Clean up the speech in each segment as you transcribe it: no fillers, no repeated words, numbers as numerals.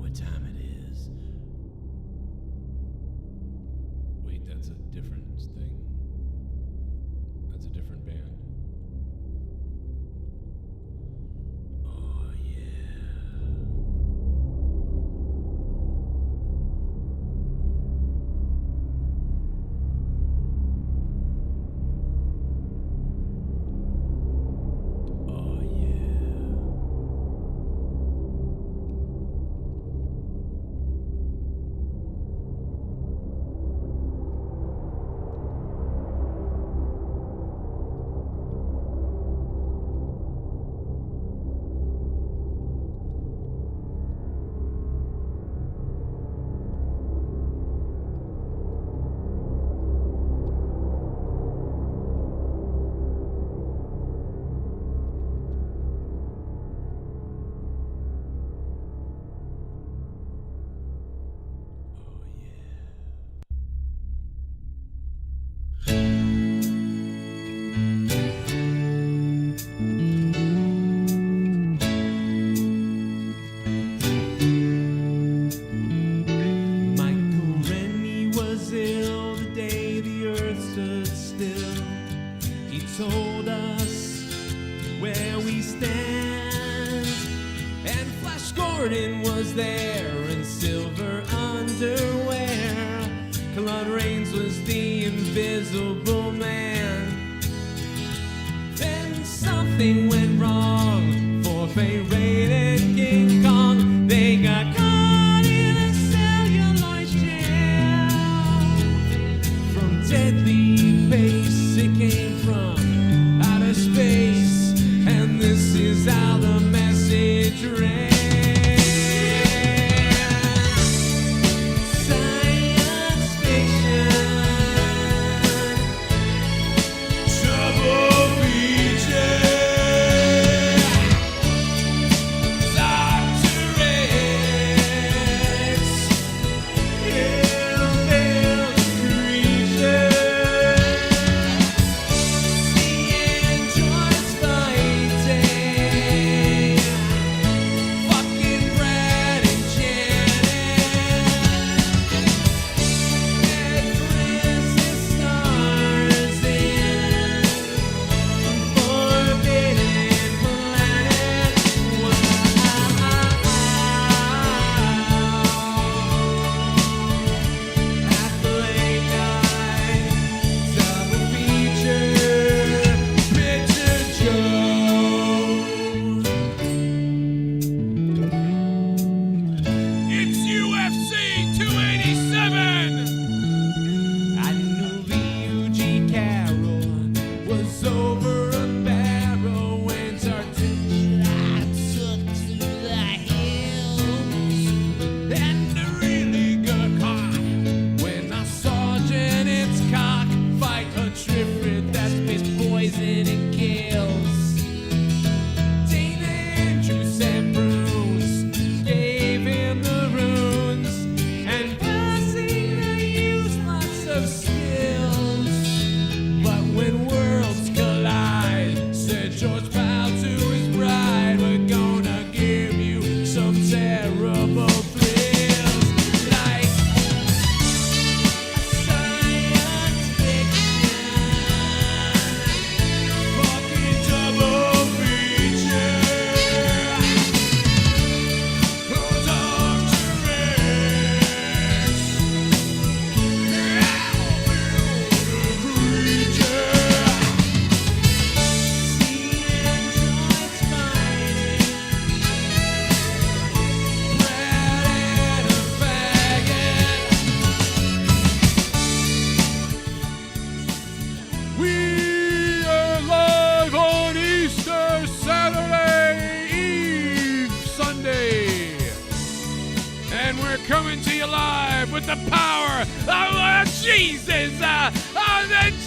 what time it is. Wait, that's a different thing. That's a different band. Oh, yeah. Oh, yeah. Told us where we stand, and Flash Gordon was there in silver underwear. Claude Rains was the invisible man. Then something went wrong for rated King Kong. They got caught in a celluloid jam from deadly pace. It came from outer space, and this is how the message ran. Science fiction, trouble feature, Dr. X, hillbilly creature. Coming to you live with the power of Jesus. The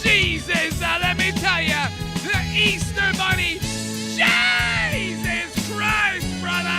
Jesus. Let me tell you, the Easter Bunny. Jesus Christ, brother.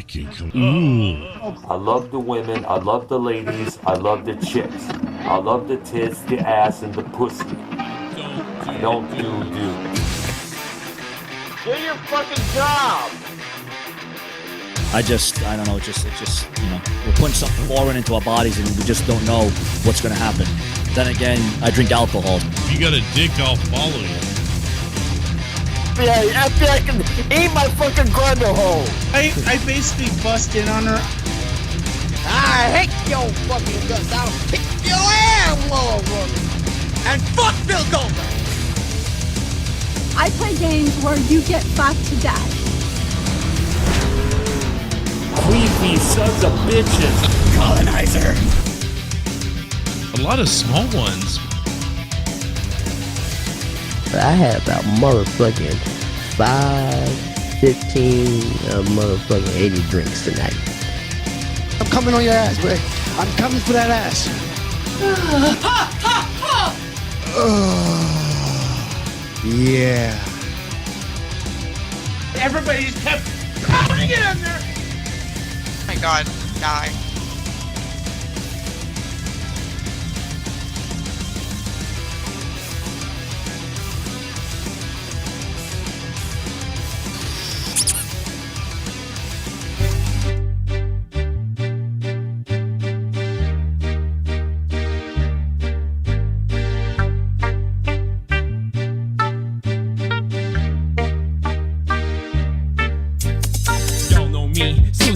fucking come. Ooh. I love the women, I love the ladies, I love the chicks. I love the tits, the ass, and the pussy. I don't do. Do your fucking job! I don't know, it just, we're putting something foreign into our bodies and we just don't know what's going to happen. Then again, I drink alcohol. If you got a dick, I'll follow you. FBI can eat my fucking grundle hole! I basically bust in on her. I hate your fucking guts. I'll kick your ass, Lord. And fuck Bill Goldberg! I play games where you get fucked to death. Creepy sons of bitches. Colonizer. A lot of small ones. I had about motherfucking 15, motherfucking 80 drinks tonight. I'm coming on your ass, bro. I'm coming for that ass. Yeah. Everybody just kept pounding it in there. Oh my god, die.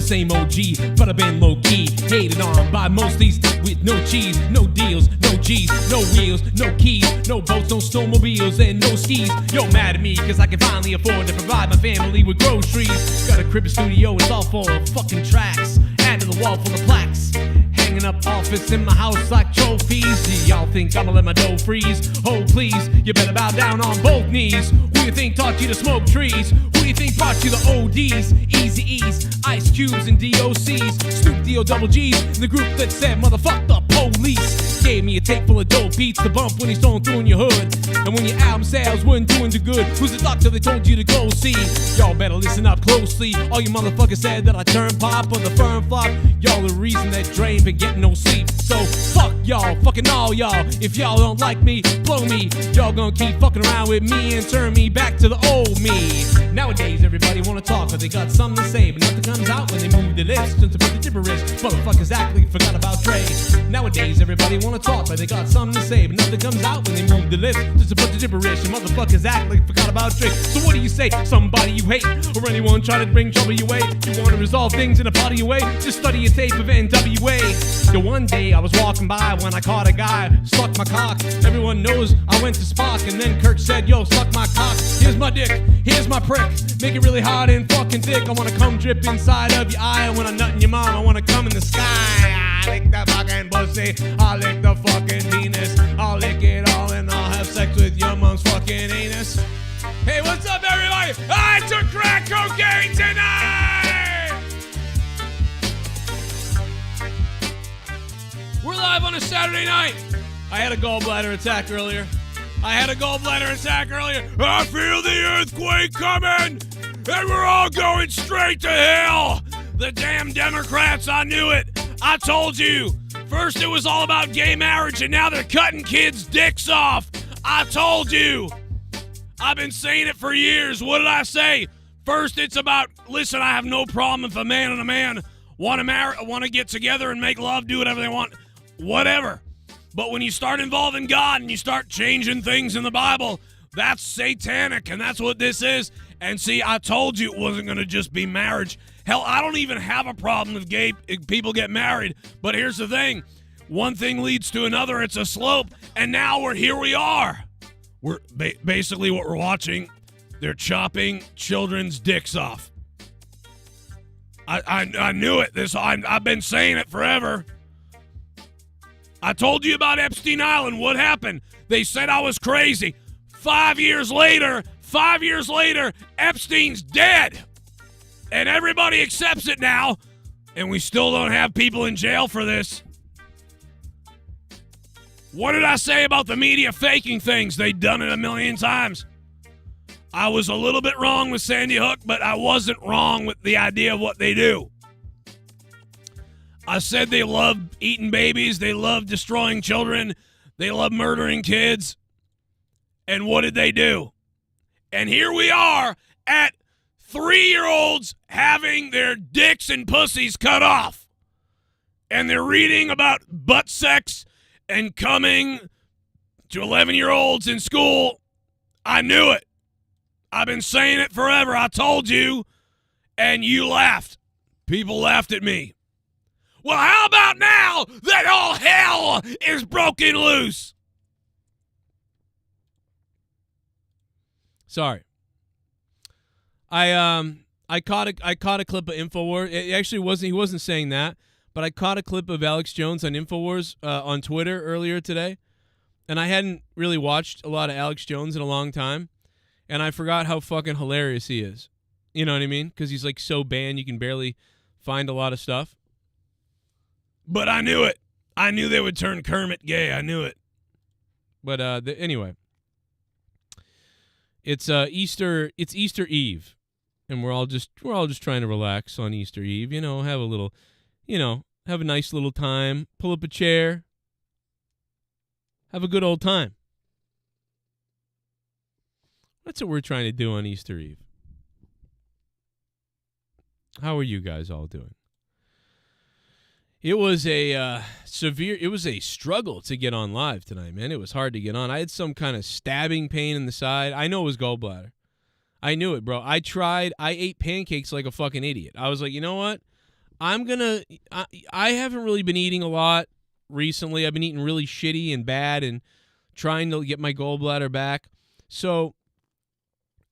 Same OG, but I've been low-key, hated on by most these with no cheese, no deals, no G's, no wheels, no keys, no boats, no snowmobiles, and no skis. Yo, mad at me, cause I can finally afford to provide my family with groceries. Got a crib, a studio, it's all full of fucking tracks. Add to the wall full of plaques. Hanging up office in my house like trophies. Y'all think I'ma let my dough freeze? Oh please, you better bow down on both knees. Who you think taught you to smoke trees? Who you think brought you the ODs? Easy E's, Ice Cubes and DOCs, Snoop D-O double G's, the group that said motherfuck the police. Gave me a tape full of dope beats to bump when he's thrown through in your hood. And when your album sales weren't doing too good, who's the doctor they told you to go see? Y'all better listen up closely. All you motherfuckers said that I turned pop on the firm flop. Y'all the reason that Dre ain't been getting no sleep. So fuck y'all, fucking all y'all. If y'all don't like me, blow me. Y'all gonna keep fucking around with me and turn me back to the old me. Nowadays everybody wanna talk, cause they got something to say, but nothing comes out when they move their lips just to put the gibberish. Motherfuckers actually forgot about Dre. Nowadays everybody wanna talk, but they got something to say, but nothing comes out when they move their lips just to put the gibberish. And motherfuckers act like forgot about Dre. So what do you say? Somebody you hate, or anyone trying to bring trouble your way? You wanna resolve things in a party way? Just study a tape of NWA. Yo, one day I was walking by when I caught a guy suck my cock. Everyone knows I went to Spock, and then Kirk said, yo, suck my cock. Here's my dick, here's my prick. Make it really hard and fucking thick. I wanna come drip inside of your eye, and when I nut in your mom, I wanna come in the sky. I lick that fucking pussy, I lick the fucking penis, I'll lick it all and I'll have sex with your mom's fucking anus. Hey, what's up, everybody? I took crack cocaine tonight! We're live on a Saturday night. I had a gallbladder attack earlier. I feel the earthquake coming, and we're all going straight to hell. The damn Democrats, I knew it. I told you. First it was all about gay marriage, and now they're cutting kids' dicks off. I told you. I've been saying it for years. What did I say? First it's about, listen, I have no problem if a man and a man want to get together and make love, do whatever they want, whatever. But when you start involving God and you start changing things in the Bible, that's satanic, and that's what this is. And see, I told you it wasn't going to just be marriage. Hell, I don't even have a problem if gay people get married. But here's the thing. One thing leads to another. It's a slope. And now here we are. We're basically what we're watching. They're chopping children's dicks off. I knew it. I've been saying it forever. I told you about Epstein Island. What happened? They said I was crazy. 5 years later, Epstein's dead. And everybody accepts it now. And we still don't have people in jail for this. What did I say about the media faking things? They've done it a million times. I was a little bit wrong with Sandy Hook, but I wasn't wrong with the idea of what they do. I said they love eating babies. They love destroying children. They love murdering kids. And what did they do? And here we are at 3-year-olds having their dicks and pussies cut off. And they're reading about butt sex and coming to 11-year-olds in school. I knew it. I've been saying it forever. I told you. And you laughed. People laughed at me. Well, how about now that all hell is broken loose? Sorry. I caught a clip of InfoWars. It actually he wasn't saying that, but I caught a clip of Alex Jones on InfoWars on Twitter earlier today, and I hadn't really watched a lot of Alex Jones in a long time, and I forgot how fucking hilarious he is. You know what I mean? Because he's like so banned you can barely find a lot of stuff. But I knew it. I knew they would turn Kermit gay. I knew it. But anyway, it's Easter. It's Easter Eve, and we're all just trying to relax on Easter Eve. You know, have a little, have a nice little time. Pull up a chair. Have a good old time. That's what we're trying to do on Easter Eve. How are you guys all doing? It was a struggle to get on live tonight, man. It was hard to get on. I had some kind of stabbing pain in the side. I know it was gallbladder. I knew it, bro. I ate pancakes like a fucking idiot. I was like, you know what? I haven't really been eating a lot recently. I've been eating really shitty and bad and trying to get my gallbladder back. So,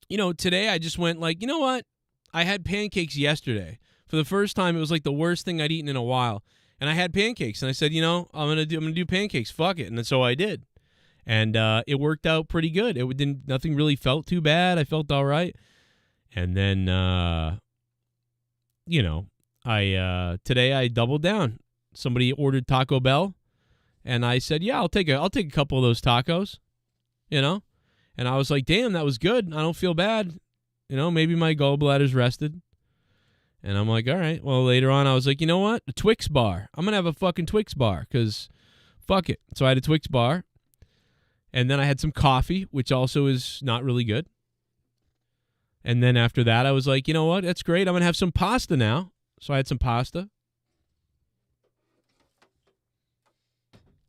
today I just went like, you know what? I had pancakes yesterday. For the first time, it was like the worst thing I'd eaten in a while. And I had pancakes, and I said, I'm gonna do pancakes. Fuck it, and so I did, and it worked out pretty good. Nothing really felt too bad. I felt all right, and then today I doubled down. Somebody ordered Taco Bell, and I said, yeah, I'll take a couple of those tacos, and I was like, damn, that was good. I don't feel bad, maybe my gallbladder's rested. And I'm like, all right. Well, later on, I was like, you know what? A Twix bar. I'm going to have a fucking Twix bar because fuck it. So I had a Twix bar. And then I had some coffee, which also is not really good. And then after that, I was like, you know what? That's great. I'm going to have some pasta now. So I had some pasta.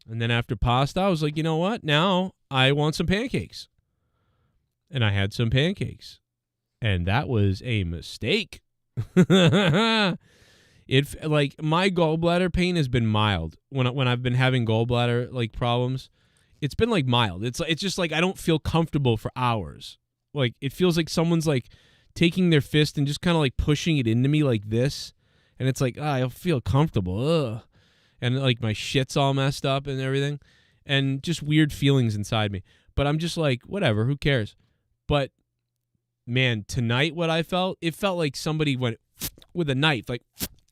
And then after pasta, I was like, you know what? Now I want some pancakes. And I had some pancakes. And that was a mistake. My gallbladder pain has been mild when I've been having gallbladder problems. It's been mild. It's just I don't feel comfortable for hours. It feels like someone's taking their fist and just kind of pushing it into me like this, and it's I don't feel comfortable. Ugh. And my shit's all messed up and everything, and just weird feelings inside me. But I'm just whatever, who cares? But man, tonight it felt like somebody went with a knife,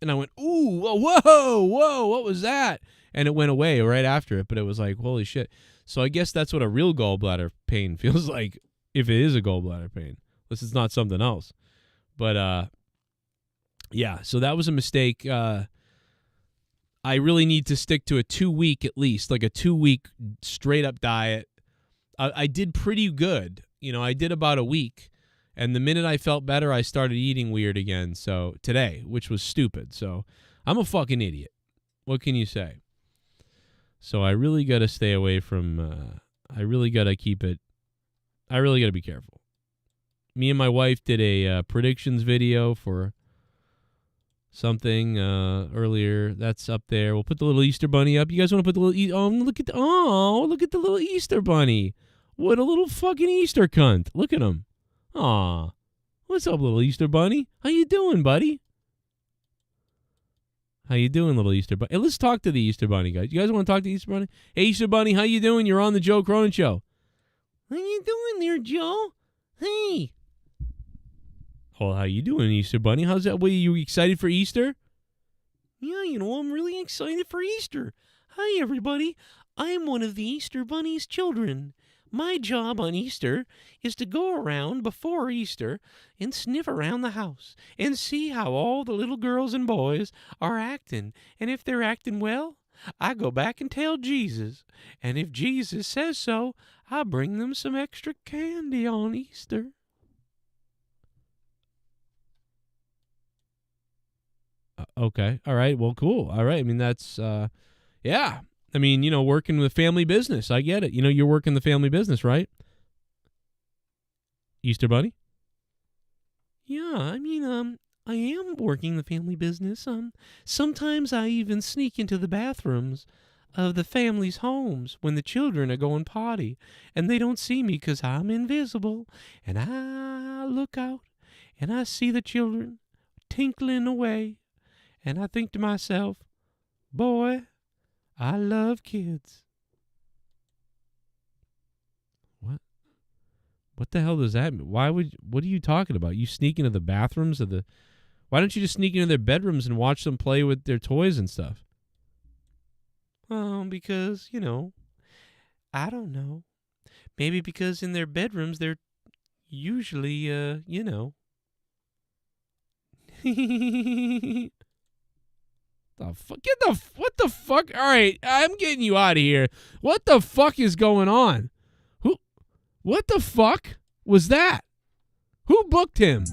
and I went, ooh, whoa, what was that? And it went away right after it, but it was holy shit. So I guess that's what a real gallbladder pain feels like, if it is a gallbladder pain. This is not something else. But, yeah, so that was a mistake. I really need to stick to a 2-week at least, a 2-week straight-up diet. I did pretty good. I did about a week. And the minute I felt better, I started eating weird again. So today, which was stupid. So I'm a fucking idiot. What can you say? So I really got to stay away from, I really got to keep it, I really got to be careful. Me and my wife did a predictions video for something earlier. That's up there. We'll put the little Easter bunny up. You guys want to put the little, look at the little Easter bunny. What a little fucking Easter cunt. Look at him. Aw, what's up, little Easter bunny? How you doing, buddy? How you doing, little Easter bunny? Hey, let's talk to the Easter bunny, guys. You guys want to talk to the Easter bunny? Hey, Easter bunny, how you doing? You're on the Joe Cronin Show. How you doing there, Joe? Hey. Oh, how you doing, Easter bunny? How's that? Were you excited for Easter? Yeah, I'm really excited for Easter. Hi, everybody. I'm one of the Easter bunny's children. My job on Easter is to go around before Easter and sniff around the house and see how all the little girls and boys are acting. And if they're acting well, I go back and tell Jesus. And if Jesus says so, I bring them some extra candy on Easter. Okay. All right. Well, cool. All right. I mean, that's, yeah. I mean, working with family business. I get it. You're working the family business, right? Easter Bunny? Yeah. I mean, I am working the family business. Sometimes I even sneak into the bathrooms of the family's homes when the children are going potty, and they don't see me because I'm invisible. And I look out, and I see the children tinkling away. And I think to myself, boy, I love kids. What the hell does that mean? What are you talking about? You sneak into the bathrooms of why don't you just sneak into their bedrooms and watch them play with their toys and stuff? Because, I don't know. Maybe because in their bedrooms they're usually, what the fuck? All right, I'm getting you out of here. What the fuck is going on? What the fuck was that? Who booked him?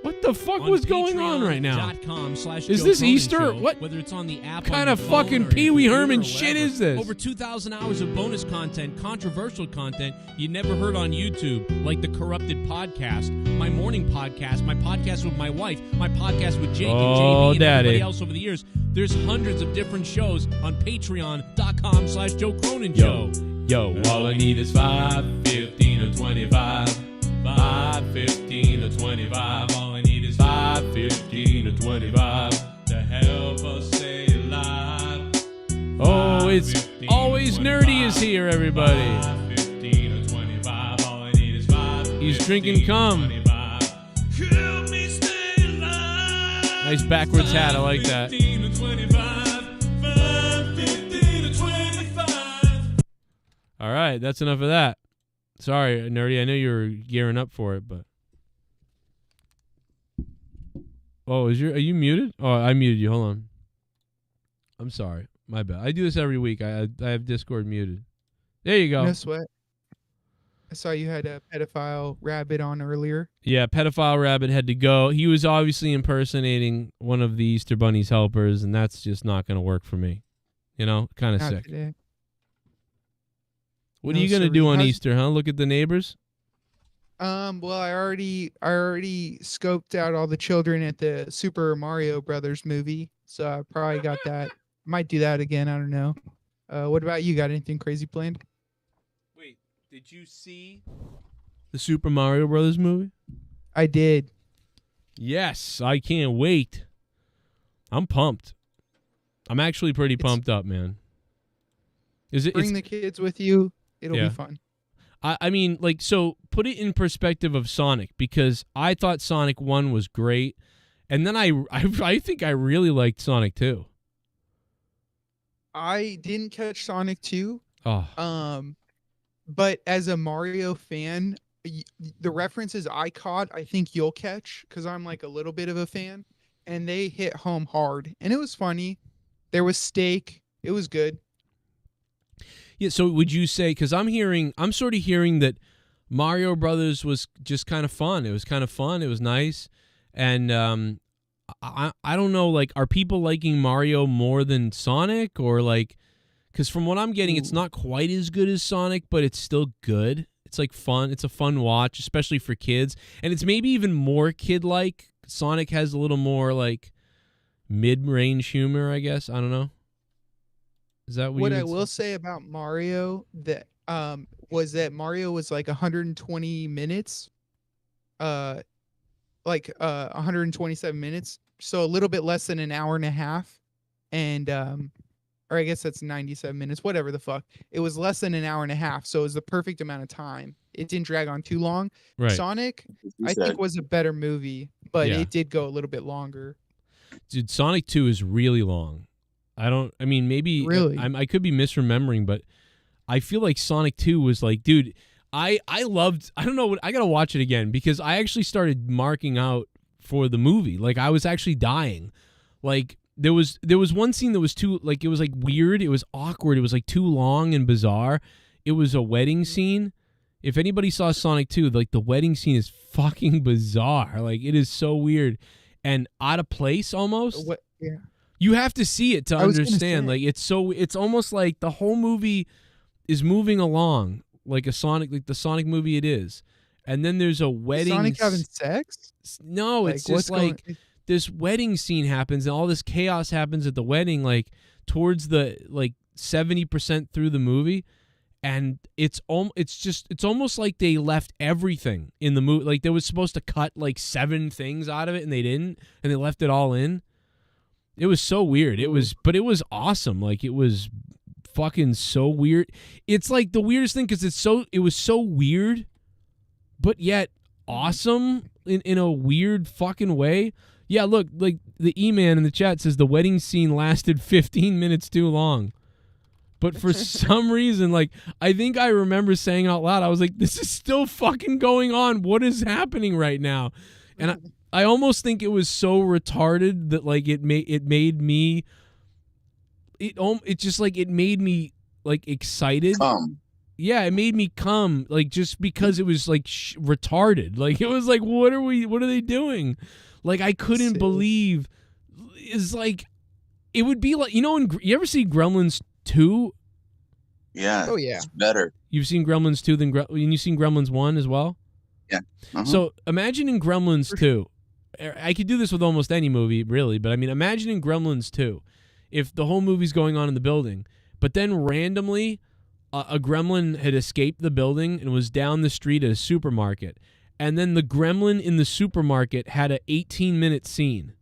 What the fuck was going on right now? Is this Easter? Show, what whether it's on the app, kind of fucking Pee Wee Herman shit is this? Over 2,000 hours of bonus content, controversial content you never heard on YouTube, like the Corrupted Podcast, my morning podcast, my podcast with my wife, my podcast with Jake and JB and everybody else over the years. There's hundreds of different shows on patreon.com/Joe Cronin Show. Yo, all I need is 5, 15, or 25. 5, 15, or 25. All I need is 5, 15, or 25 to help us stay alive. Oh, it's always nerdy is here, everybody. 5, 15, or 25. All I need is 5. He's drinking cum. Help me stay alive. Nice backwards hat. I like that. 15 or 25. 5, 15, or 25. All right, that's enough of that. Sorry, Nerdy. I know you were gearing up for it, but are you muted? Oh, I muted you. Hold on. I'm sorry. My bad. I do this every week. I have Discord muted. There you go. No sweat. I saw you had a pedophile rabbit on earlier. Yeah, pedophile rabbit had to go. He was obviously impersonating one of the Easter Bunny's helpers, and that's just not going to work for me. Kind of sick. Today. What are you gonna do on Easter, huh? Look at the neighbors? Well, I already scoped out all the children at the Super Mario Brothers movie, so I probably got that. Might do that again. I don't know. What about you? Got anything crazy planned? Wait, did you see the Super Mario Brothers movie? I did. Yes, I can't wait. I'm pumped. I'm actually pretty pumped up, man. Bring the kids with you. It'll be fun. I mean, so put it in perspective of Sonic, because I thought Sonic 1 was great, and then I think I really liked Sonic 2. I didn't catch Sonic 2. Oh. But as a Mario fan, the references I caught, I think you'll catch, because I'm a little bit of a fan, and they hit home hard, and it was funny. There was steak. It was good. Yeah, so would you say, because I'm sort of hearing that Mario Brothers was just kind of fun. It was kind of fun. It was nice. And I don't know, are people liking Mario more than Sonic? Or because from what I'm getting, it's not quite as good as Sonic, but it's still good. It's fun. It's a fun watch, especially for kids. And it's maybe even more kid-like. Sonic has a little more mid-range humor, I guess. I don't know. Is that what I will say about Mario that was that Mario was 120 minutes, 127 minutes, so a little bit less than an hour and a half, and or I guess that's 97 minutes, whatever the fuck. It was less than an hour and a half, so it was the perfect amount of time. It didn't drag on too long. Right. Sonic, I think, was a better movie, but it did go a little bit longer. Dude, Sonic 2 is really long. Maybe really? I could be misremembering, but I feel like Sonic 2 was like, dude, I loved, I don't know what, I got to watch it again because I actually started marking out for the movie. Like I was actually dying. Like there was one scene that was too, like it was like weird, it was awkward, it was like too long and bizarre. It was a wedding scene. If anybody saw Sonic 2, like the wedding scene is fucking bizarre. Like it is so weird and out of place almost. What? Yeah. You have to see it to understand. Like it's almost like the whole movie is moving along like the Sonic movie it is. And then there's a wedding. Sonic having sex? No, like, it's just like this wedding scene happens and all this chaos happens at the wedding, like towards the like 70% through the movie. And it's almost like they left everything in the movie. Like they was supposed to cut like 7 things out of it and they didn't, and they left it all in. It was so weird. But it was awesome. Like it was fucking so weird. It's like the weirdest thing because it was so weird, but yet awesome in a weird fucking way. Yeah, look, like the E-Man in the chat says the wedding scene lasted 15 minutes too long. But for some reason, like, I think I remember saying out loud, I was like, this is still fucking going on. What is happening right now? And I almost think it was so retarded that, like, it made me like excited. Yeah, it made me come, like, just because it was like retarded. Like it was like, what are they doing? Like I couldn't believe. It's like it would be like, you know, you ever see Gremlins 2? Yeah. Oh yeah. It's better. You've seen Gremlins 2 and you've seen Gremlins 1 as well? Yeah. So imagine in Gremlins 2, I could do this with almost any movie, really, but I mean, imagine in Gremlins 2, if the whole movie's going on in the building, but then randomly a gremlin had escaped the building and was down the street at a supermarket, and then the gremlin in the supermarket had an 18-minute scene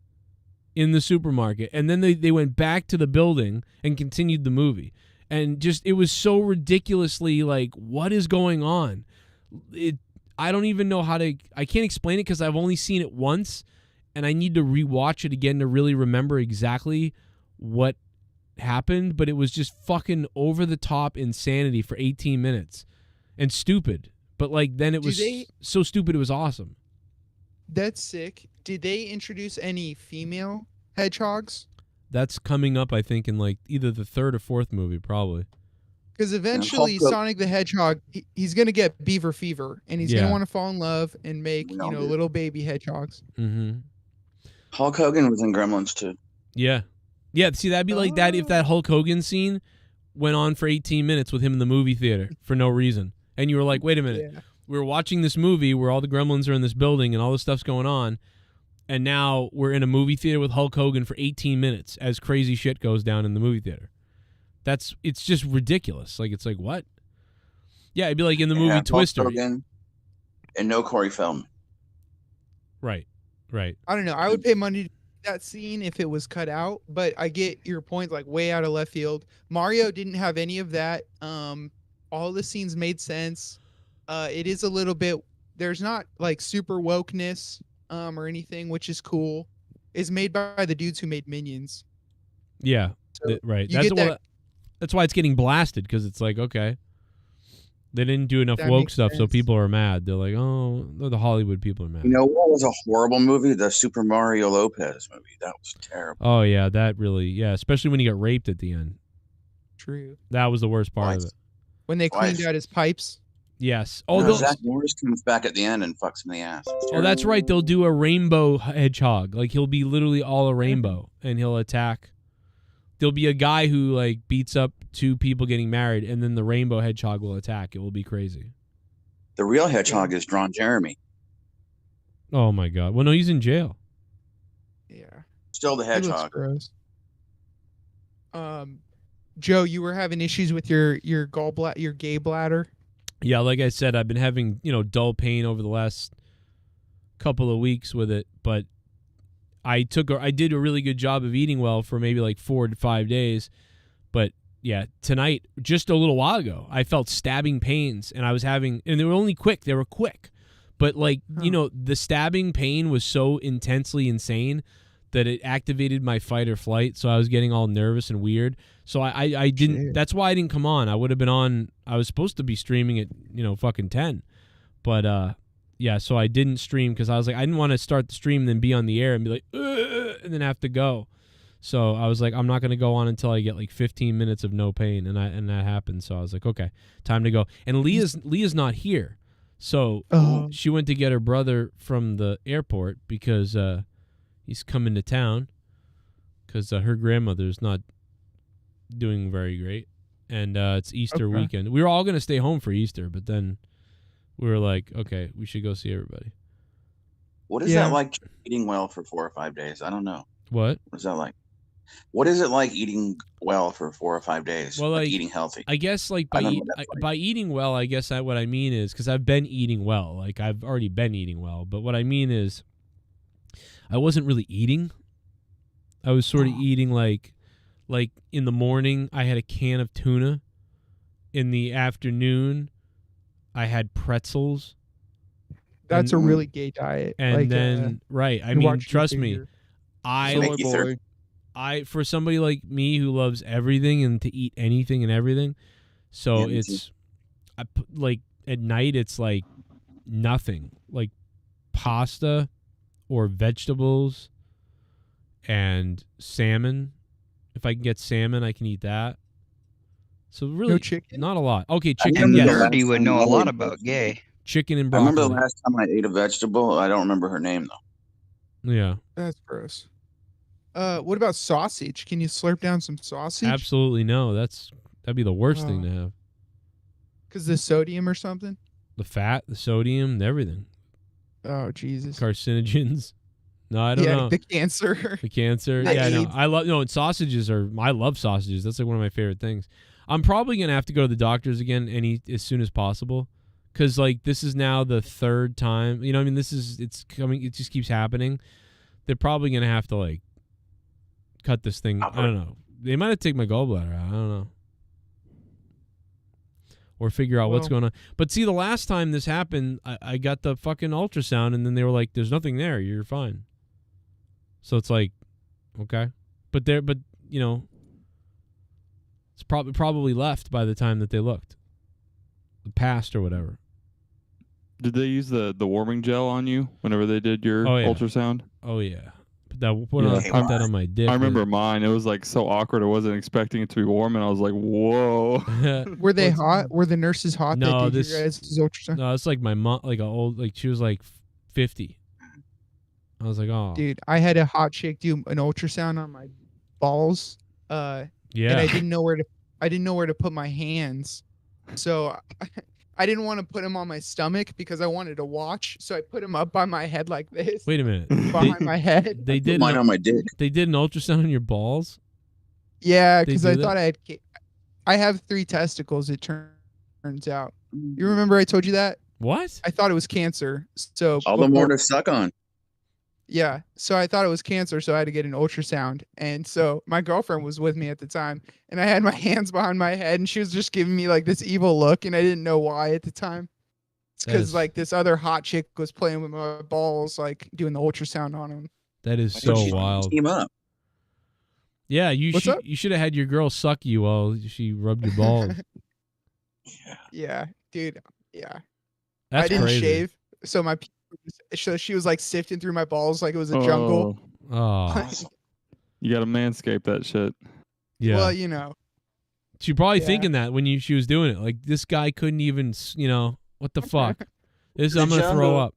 in the supermarket, and then they went back to the building and continued the movie. And just, it was so ridiculously like, what is going on? I don't even know I can't explain it because I've only seen it once, and I need to rewatch it again to really remember exactly what happened, but it was just fucking over the top insanity for 18 minutes and stupid. But like then it was so stupid it was awesome. That's sick. Did they introduce any female hedgehogs? That's coming up, I think, in like either the 3rd or 4th movie, probably. Because eventually Sonic the Hedgehog, he's going to get beaver fever, and he's going to want to fall in love and make, little baby hedgehogs. Mm-hmm. Hulk Hogan was in Gremlins too. Yeah. Yeah, see, that'd be like that if that Hulk Hogan scene went on for 18 minutes with him in the movie theater for no reason. And you were like, wait a minute. Yeah. We were watching this movie where all the gremlins are in this building and all this stuff's going on, and now we're in a movie theater with Hulk Hogan for 18 minutes as crazy shit goes down in the movie theater. It's just ridiculous. Like, it's like, what? Yeah, it'd be like in the movie Twister. Hulk Hogan and no Corey Feldman. Right. I don't know. I would pay money to that scene if it was cut out, but I get your point, like way out of left field. Mario didn't have any of that. All the scenes made sense. It is a little bit, there's not like super wokeness or anything, which is cool. It's made by the dudes who made Minions. Yeah, so right. That's why it's getting blasted, because it's like, okay, they didn't do enough woke stuff, so people are mad. They're like, oh, the Hollywood people are mad. You know what was a horrible movie? The Super Mario Lopez movie. That was terrible. Oh, yeah, that really, yeah, especially when he got raped at the end. True. That was the worst part of it. When they cleaned out his pipes? Yes. Oh, Zach Morris comes back at the end and fucks him in the ass. Oh, that's right. They'll do a rainbow hedgehog. Like, he'll be literally all a rainbow, and he'll attack. There'll be a guy who, like, beats up 2 people getting married, and then the rainbow hedgehog will attack. It will be crazy. The real hedgehog is Ron Jeremy. Oh, my God. Well, no, he's in jail. Yeah. Still the hedgehog. Joe, you were having issues with your gallbladder, your gay bladder? Yeah, like I said, I've been having, dull pain over the last couple of weeks with it, but I did a really good job of eating well for maybe like 4 to 5 days. But yeah, tonight, just a little while ago, I felt stabbing pains, and and they were only quick. They were quick. But like, the stabbing pain was so intensely insane that it activated my fight or flight, so I was getting all nervous and weird. So I didn't. Shit. That's why I didn't come on. I would have been on. I was supposed to be streaming at fucking 10, but yeah. So I didn't stream because I was like, I didn't want to start the stream and then be on the air and be like, and then have to go. So I was like, I'm not going to go on until I get like 15 minutes of no pain, and that happened. So I was like, okay, time to go. And Leah's not here, so she went to get her brother from the airport because he's coming to town because her grandmother's not doing very great, and it's Easter weekend. We were all going to stay home for Easter, but then we were like, okay, we should go see everybody. What is that like eating well for 4 or 5 days? I don't know. What is that like? What is it like eating well for 4 or 5 days? Well, like eating healthy. I guess like by eating well, I guess what I mean is because I've been eating well. Like I've already been eating well, but what I mean is I wasn't really eating. I was sort of eating like in the morning I had a can of tuna. In the afternoon, I had pretzels. That's a really gay diet. And like, then I mean, trust me, I for somebody like me who loves everything and to eat anything and everything, so like at night it's like nothing, like pasta or vegetables and salmon. If I can get salmon, I can eat that. So really, no chicken? Not a lot. Okay, chicken. Yes. Nerdy would know a lot about gay. Chicken and I broccoli. remember the last time I ate a vegetable. I don't remember her name though. Yeah, that's gross. What about sausage? Can you slurp down some sausage? Absolutely no. That'd be the worst thing to have. Because the sodium or something? The fat, the sodium, everything. Oh, Jesus. Carcinogens. No, I don't know. The cancer. The cancer. The yeah, AIDS. no. I love sausages. That's like one of my favorite things. I'm probably going to have to go to the doctors again as soon as possible. Because, like, this is now the third time. You know, I mean, it's coming. It just keeps happening. They're probably going to have to, like, cut this thing. I don't know. They might have to take my gallbladder out. I don't know. Or figure out what's going on. But see, the last time this happened, I got the fucking ultrasound, and then they were like, there's nothing there. You're fine. So it's like, okay. But you know, it's probably left by the time that they looked. The past or whatever. Did they use the warming gel on you whenever they did your ultrasound? Oh, yeah. Put that on my dick. I remember mine. It was like so awkward. I wasn't expecting it to be warm, and I was like, "Whoa!" Were they hot? Were the nurses hot? No, that did your guys' ultrasound? No, it's like my mom, like a old, like she was like 50. I was like, oh, dude, I had a hot chick do an ultrasound on my balls. And I didn't know where to put my hands, so I didn't want to put them on my stomach because I wanted to watch. So I put them up by my head like this. Wait a minute. Behind my head. They did mine on my dick. They did an ultrasound on your balls? Yeah, because I thought I have 3 testicles, it turns out. You remember I told you that? What? I thought it was cancer. So all the more to suck on. Yeah. So I thought it was cancer, so I had to get an ultrasound. And so my girlfriend was with me at the time, and I had my hands behind my head, and she was just giving me like this evil look, and I didn't know why at the time. It's because like this other hot chick was playing with my balls, like doing the ultrasound on them. That is so wild. Team up. Yeah, you should have had your girl suck you while she rubbed your balls. Yeah, dude. Yeah. That's I didn't crazy. shave, so she was like sifting through my balls like it was a jungle. Oh. You got to manscape that shit. Yeah. Well, you know. She probably thinking that when she was doing it, like this guy couldn't even, what the fuck? I'm gonna throw up.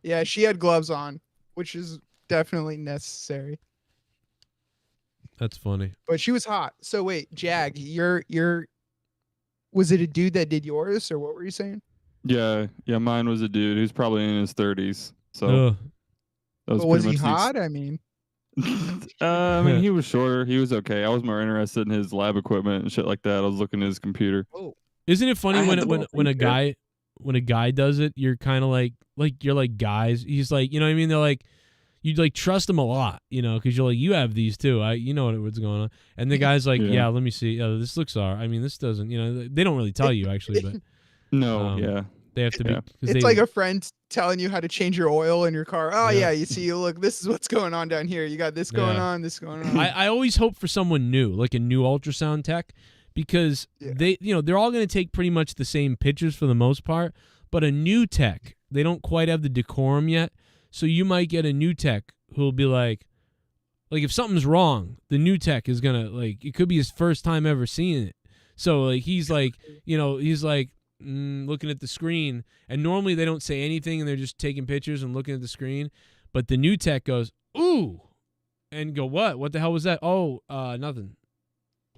Yeah, she had gloves on, which is definitely necessary. That's funny. But she was hot. So wait, Jag, was it a dude that did yours, or what were you saying? Yeah, mine was a dude who's probably in his 30s. So was he hot? I mean, he was shorter. He was okay. I was more interested in his lab equipment and shit like that. I was looking at his computer. Oh, isn't it funny when a guy does it? You're kind of like you're like guys. He's like, you know what I mean? They're like, you like trust him a lot, because you're like, you have these too. You know what's going on. And the guy's like, yeah, let me see. This looks all right. I mean, this doesn't. They don't really tell you actually, but no, They have to be. 'cause It's they- like a friend telling you how to change your oil in your car. Oh Yeah. yeah, you see, look, this is what's going on down here. You got this going Yeah. on, this going on. I always hope for someone new, like a new ultrasound tech, because they're all going to take pretty much the same pictures for the most part. But a new tech, they don't quite have the decorum yet. So you might get a new tech who'll be like if something's wrong, the new tech is gonna it could be his first time ever seeing it. So he's looking at the screen, and normally they don't say anything and they're just taking pictures and looking at the screen. But the new tech goes, ooh, and go, what? What the hell was that? Oh, nothing.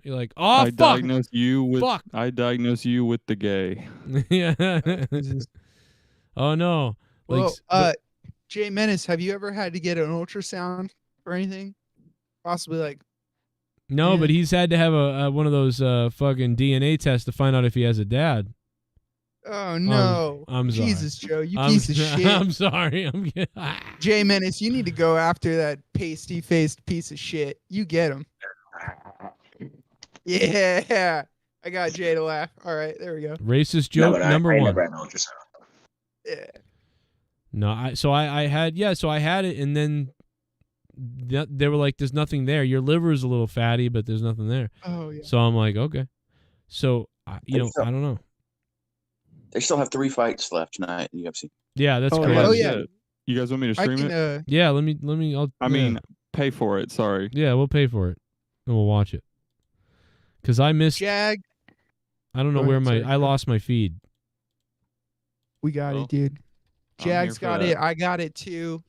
You're like, oh, I fuck. diagnose you with. Fuck. I diagnose you with the gay. Yeah. Oh no. Well, Jay Menace, have you ever had to get an ultrasound or anything? Possibly no, but he's had to have a one of those fucking DNA tests to find out if he has a dad. Oh no! I'm sorry. Jesus, Joe, you piece of shit. I'm sorry. Jay Menace, you need to go after that pasty-faced piece of shit. You get him. Yeah, I got Jay to laugh. All right, there we go. Racist joke number one. Yeah. No, I had it, and then they were like, "There's nothing there. Your liver is a little fatty, but there's nothing there." Oh yeah. So I'm like, okay. So I don't know. They still have 3 fights left tonight in UFC. Yeah, that's Oh, correct. yeah, Oh yeah. shit. You guys want me to stream it? Yeah, let me. I mean, pay for it. Sorry. Yeah, we'll pay for it, and we'll watch it. Cause I missed. Jag. I don't know Go where ahead, I lost my feed. We got Well, it, dude. I'm here Jag's for got that. it. I got it too.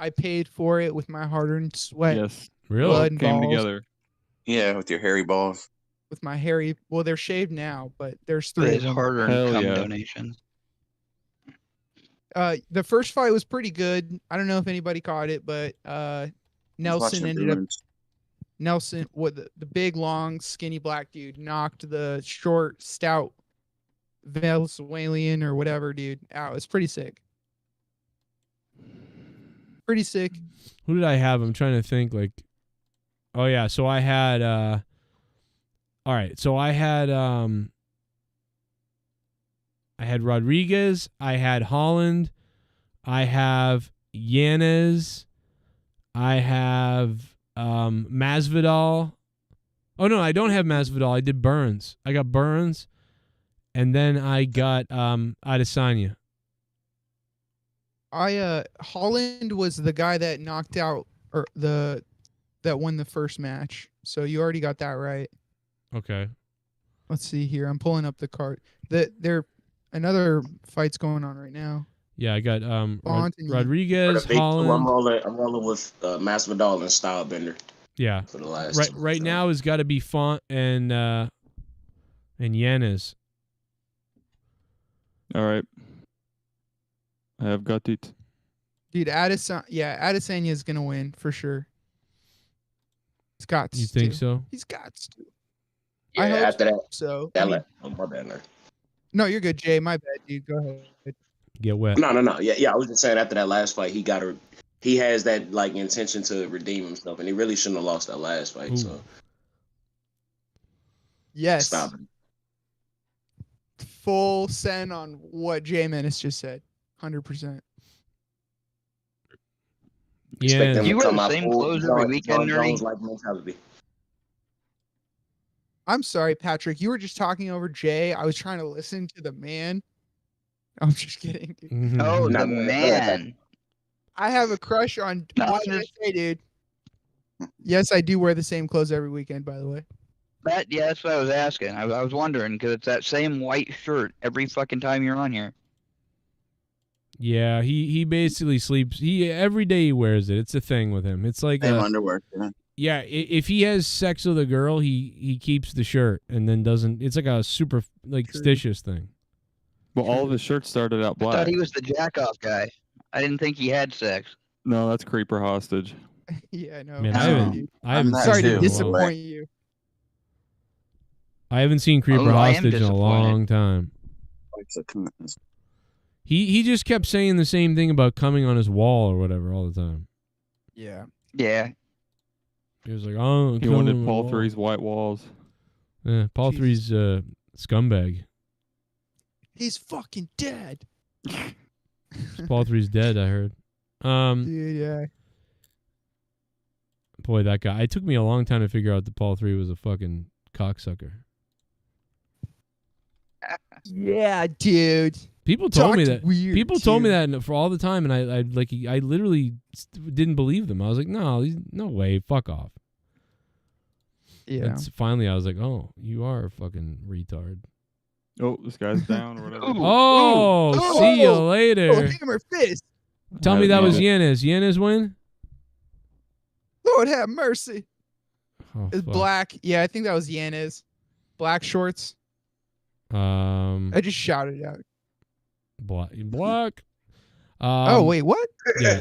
I paid for it with my hard-earned sweat. Yes. Really? Blood and Came balls. together. Yeah, with your hairy balls. With my hairy. Well, they're shaved now, but there's 3 of His them. hard-earned Hell cum yeah. donations. The first fight was pretty good. I don't know if anybody caught it, but Nelson ended up. Nelson, what the big, long, skinny black dude, knocked the short, stout Venezuelan or whatever dude out. It's pretty sick. Pretty sick. Who did I have? I'm trying to think. Oh yeah. So I had. All right. So I had. I had Rodriguez. I had Holland. I have Yanez. I have Masvidal. Oh no, I don't have Masvidal. I did Burns. I got Burns, and then I got Adesanya. Holland was the guy that knocked out that won the first match. So you already got that right. Okay. Let's see here. I'm pulling up the card. There another fight's going on right now. Yeah, I got Font and- Rodriguez, Holland. I'm rolling with Masvidal and Stylebender. Yeah. For the last Right now has got to be Font and Yanez. All right. I have got it. Dude, Adesanya is gonna win for sure. He's got to. You think so? He's got to. Yeah, I hope after that. so. Oh, my bad, man. No, you're good, Jay. My bad, dude. Go ahead. Get wet. No. Yeah. I was just saying after that last fight, he has that intention to redeem himself, and he really shouldn't have lost that last fight. Ooh. So Yes. stop it. Full send on what Jay Menace just said. 100%. Expect them You to wear come the out same full clothes every weekend, nerdy? Jones-like mentality. I'm sorry, Patrick. You were just talking over Jay. I was trying to listen to the man. I'm just kidding, dude. Oh, No, the man. I have a crush on. No, What did I say, dude? Yes, I do wear the same clothes every weekend. By the way. Yeah, that's what I was asking. I was wondering because it's that same white shirt every fucking time you're on here. Yeah, he basically sleeps. Every day he wears it. It's a thing with him. It's like Same underwear. Yeah. yeah. If he has sex with a girl, he keeps the shirt and then doesn't. It's like a superstitious thing. Well, all of his shirts started out I black. thought he was the jack-off guy. I didn't think he had sex. No, that's creeper hostage. Yeah, I know. Man, Sorry, I haven't not sorry seen to it in a too. while. disappoint you. I haven't seen Creeper Oh, I am Hostage in a disappointed. long time. He just kept saying the same thing about coming on his wall or whatever all the time. Yeah. Yeah. He was like, "Oh, He come on wanted my Paul wall." 3's white walls. Yeah, Paul Jesus. 3's scumbag. He's fucking dead. Paul 3's dead, I heard. Dude, yeah. Boy, that guy. It took me a long time to figure out that Paul 3 was a fucking cocksucker. Yeah, dude. People told me Talked that. weird, People told me too. that for all the time, and I literally didn't believe them. I was like, no, no way, fuck off. Yeah. And finally, I was like, oh, you are a fucking retard. Oh, this guy's down or whatever. Oh, see you later. Oh, hammer fist. Tell me that was Yanez. Yanez win? Lord have mercy. Oh, It's fuck. black. Yeah, I think that was Yanez. Black shorts. I just shouted out. Black. Oh, wait, what? Yeah.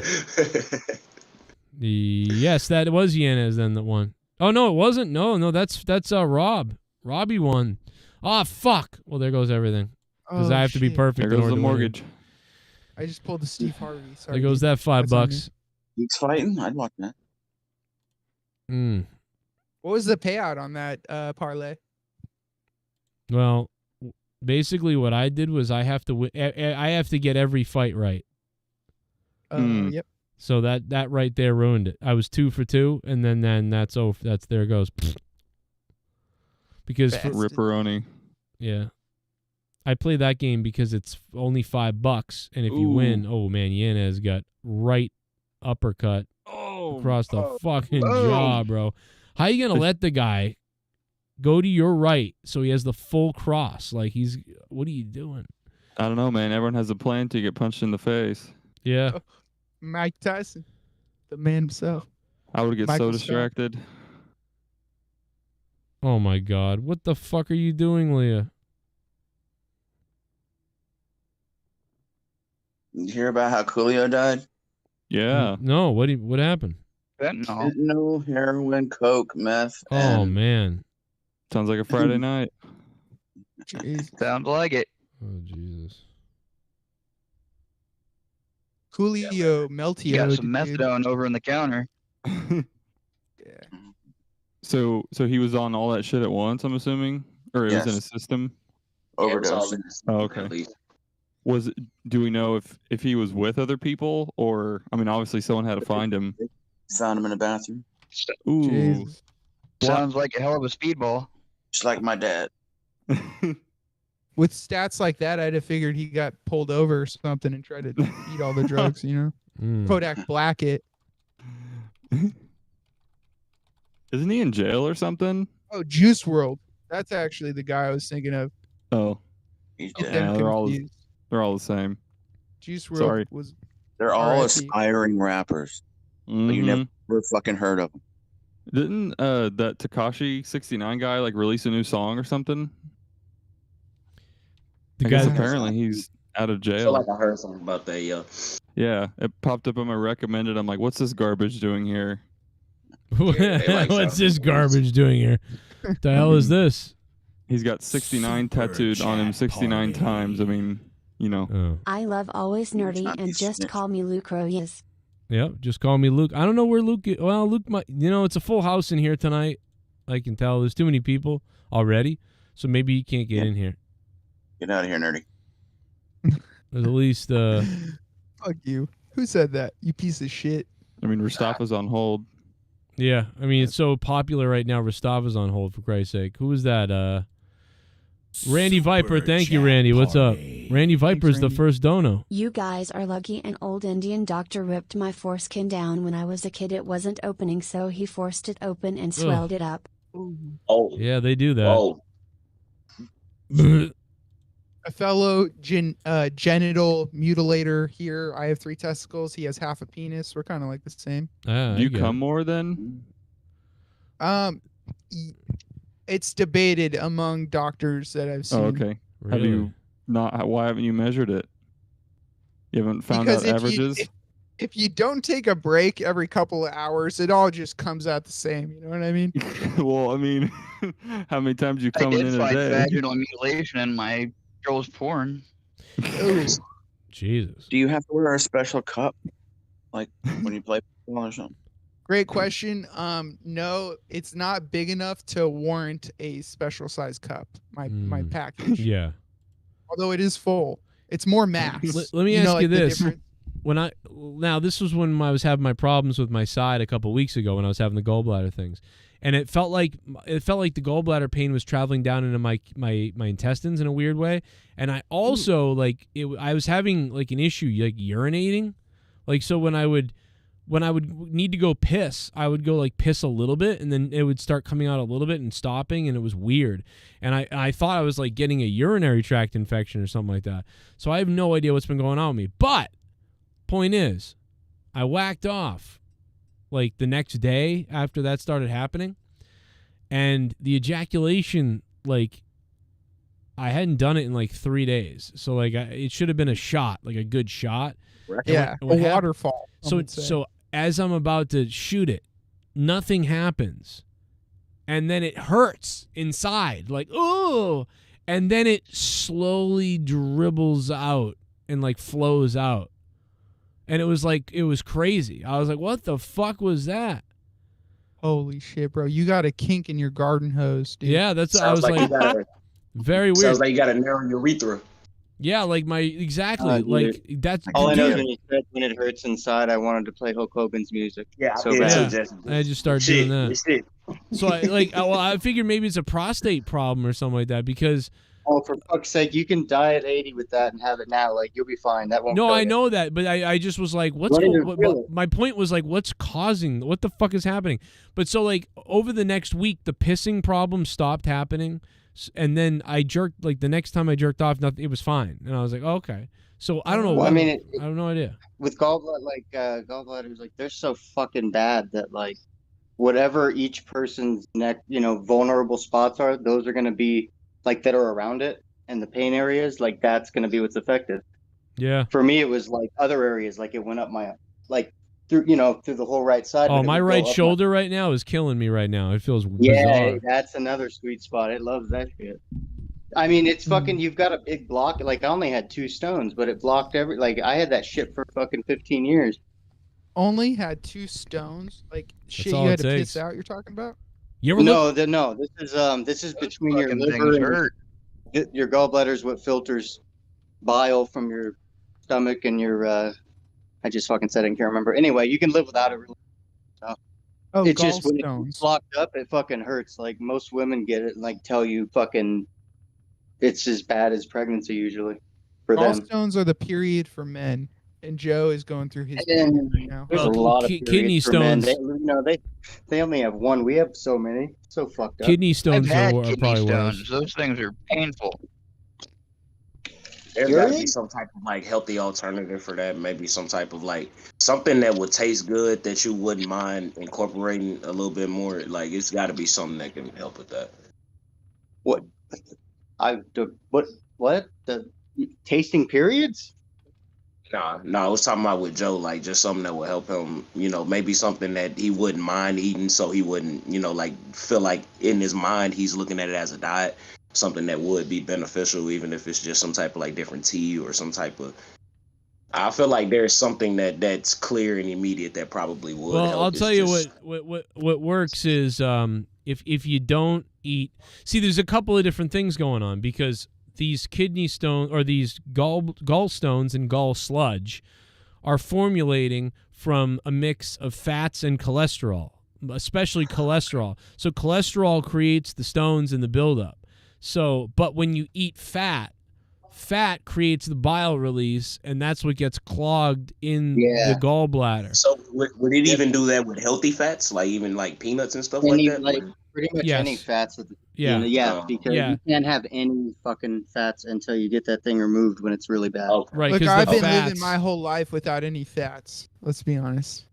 Yes, that was Yanez then that won. Oh no, it wasn't. No, that's Rob. Robbie won. Oh fuck. Well, there goes everything. Because Oh, I have to be shit. perfect. There in goes order the to win. mortgage. I just pulled the Steve Harvey. Sorry. There goes dude. that $5. That's on Geeks fighting? I'd watch that. Mm. What was the payout on that parlay? Well, basically what I did was I have to I have to get every fight right. Yep. So that right there ruined it. I was 2 for 2, and then that's there it goes. Because Ripperoni. yeah, I play that game because it's only $5, and if you win, oh man, Yanez got right uppercut across the fucking jaw, bro. How you gonna let the guy go to your right so he has the full cross? Like what are you doing? I don't know, man. Everyone has a plan to get punched in the face. Yeah. Mike Tyson, the man himself. I would get Michael so Scott. distracted. Oh my God, what the fuck are you doing, Leah? Did you hear about how Coolio died? Yeah. No, what happened? No heroin, coke, meth. Oh and man. Sounds like a Friday night. Sounds like it. Oh Jesus. Coolio, Meltio. You got some dude. methadone over in the counter. So he was on all that shit at once, I'm assuming? Or it was in a system? overdose. Oh, okay. Do we know if he was with other people, or I mean, obviously someone had to find him. Found him in the bathroom. Ooh. Jesus. Sounds like a hell of a speedball. Just like my dad. With stats like that, I'd have figured he got pulled over or something and tried to eat all the drugs, you know? Kodak Blackett. Isn't he in jail or something? Oh, Juice World. That's actually the guy I was thinking of. Oh. He's Get Yeah, them they're all confused. the same. Juice World Sorry. was. They're all RIP. aspiring rappers. But you never fucking heard of them. Didn't that Tekashi 69 guy like release a new song or something? I guess apparently he's out of I jail. feel like I heard something about that, yeah. Yeah, it popped up on my recommended. I'm like, what's this garbage doing here? What's this garbage doing here? The hell is this? He's got 69 tattooed on him 69 times. I mean, you know. I love always nerdy and just call me Luke Royes. Yep, just call me Luke. I don't know where Luke is. Well, Luke might, it's a full house in here tonight. I can tell there's too many people already, so maybe he can't get in here. Get out of here, nerdy. There's at least Fuck you. Who said that? You piece of shit. I mean, Rastaffa's on hold. Yeah, I mean, it's so popular right now. Rastava's on hold, for Christ's sake. Who was that? Randy Viper. Thank you, Randy. What's up? Randy Viper's the first dono. You guys are lucky an old Indian doctor ripped my foreskin down when I was a kid. It wasn't opening, so he forced it open and swelled it up. Oh. Yeah, they do that. Oh. A fellow genital mutilator here. I have 3 testicles. He has half a penis. We're kind of like the same. Ah, Do you come more then? It's debated among doctors that I've seen. Oh, okay. Have you not? Why haven't you measured it? You haven't found Because out averages? if you don't take a break every couple of hours, it all just comes out the same. You know what I mean? Well, I mean, how many times you I coming did in a find day? vaginal mutilation in my girl's porn. Jesus. Do you have to wear a special cup, like when you play football or something? Great question. No, it's not big enough to warrant a special size cup. My package. Yeah. although it is full. It's more mass. Let me ask like you the this. difference- Now this was when I was having my problems with my side a couple weeks ago when I was having the gallbladder things, and it felt like the gallbladder pain was traveling down into my intestines in a weird way, and I also I was having like an issue like urinating, like so when I would need to go piss, I would go like piss a little bit, and then it would start coming out a little bit and stopping, and it was weird. And I thought I was like getting a urinary tract infection or something like that. So I have no idea what's been going on with me. But point is, I whacked off like the next day after that started happening, and the ejaculation, like I hadn't done it in like 3 days. So like it should have been a shot, like a good shot. Yeah, a waterfall. So as I'm about to shoot it, nothing happens. And then it hurts inside, like, oh, and then it slowly dribbles out and like flows out. And it was crazy. I was like, what the fuck was that? Holy shit, bro. You got a kink in your garden hose, dude. Yeah, that's I Sounds was like you gotta- very weird. Sounds like you got a narrow urethra. Yeah, like like that's All I know is dude. when it hurts inside, I wanted to play Hulk Hogan's music. Yeah, so I bad. did too, Jesse. I just started doing that. So I figured maybe it's a prostate problem or something like that because. Oh, for fuck's sake, you can die at 80 with that and have it now. Like, you'll be fine. That won't No, kill I you. know that, but I just was like, my point was like, what the fuck is happening? But so like over the next week, the pissing problem stopped happening. And then I jerked, like the next time I jerked off, nothing, it was fine. And I was like, oh, okay. So I don't know. Well, I mean, I have no idea. With gallbladders, like they're so fucking bad that like whatever each person's vulnerable spots are, those are going to be like that are around it, and the pain areas, like that's going to be what's affected. Yeah. For me, it was like other areas, like it went up my through the whole right side. Oh, but it my would go right up shoulder right now is killing me right now. It feels Yeah, bizarre. that's another sweet spot. It loves that shit. I mean, it's fucking. You've got a big block. Like I only had 2 stones, but it blocked every. Like I had that shit for fucking 15 years. Only had 2 stones? Like shit all you it had to takes. piss out, you're talking about? You ever No. This is between your fucking liver things and hurt. your gallbladder is what filters bile from your stomach and your. I just fucking said it. I can't remember. Anyway, you can live without it. Really. So, Oh, it just when it's gallstones. blocked up, it fucking hurts. Like most women get it, and like tell you fucking, it's as bad as pregnancy usually for them. Gallstones are the period for men, and Joe is going through his And period right now. there's a lot of kidney periods for men. stones. They only have one. We have so many. So fucked up. Kidney stones I've had are kidney probably stones. worse. Those things are painful. There's got to be some type of like healthy alternative for that. Maybe some type of like something that would taste good that you wouldn't mind incorporating a little bit more. Like it's got to be something that can help with that. What? What? The tasting periods? Nah, I was talking about with Joe, like just something that would help him, maybe something that he wouldn't mind eating so he wouldn't, like feel like in his mind he's looking at it as a diet, something that would be beneficial, even if it's just some type of like different tea or some type of, I feel like there's something that's clear and immediate that probably would help. Well, I'll tell you what works is if you don't eat, see, there's a couple of different things going on because these kidney stones or these gallstones and gall sludge are formulating from a mix of fats and cholesterol, especially cholesterol. So cholesterol creates the stones and the buildup. So, but when you eat fat creates the bile release, and that's what gets clogged in the gallbladder. So would it even do that with healthy fats, like even like peanuts and stuff like that? Like pretty much Yes. any fats. Because Yeah. you can't have any fucking fats until you get that thing removed when it's really bad. Right. Look, 'cause I've the been fats- living my whole life without any fats. Let's be honest.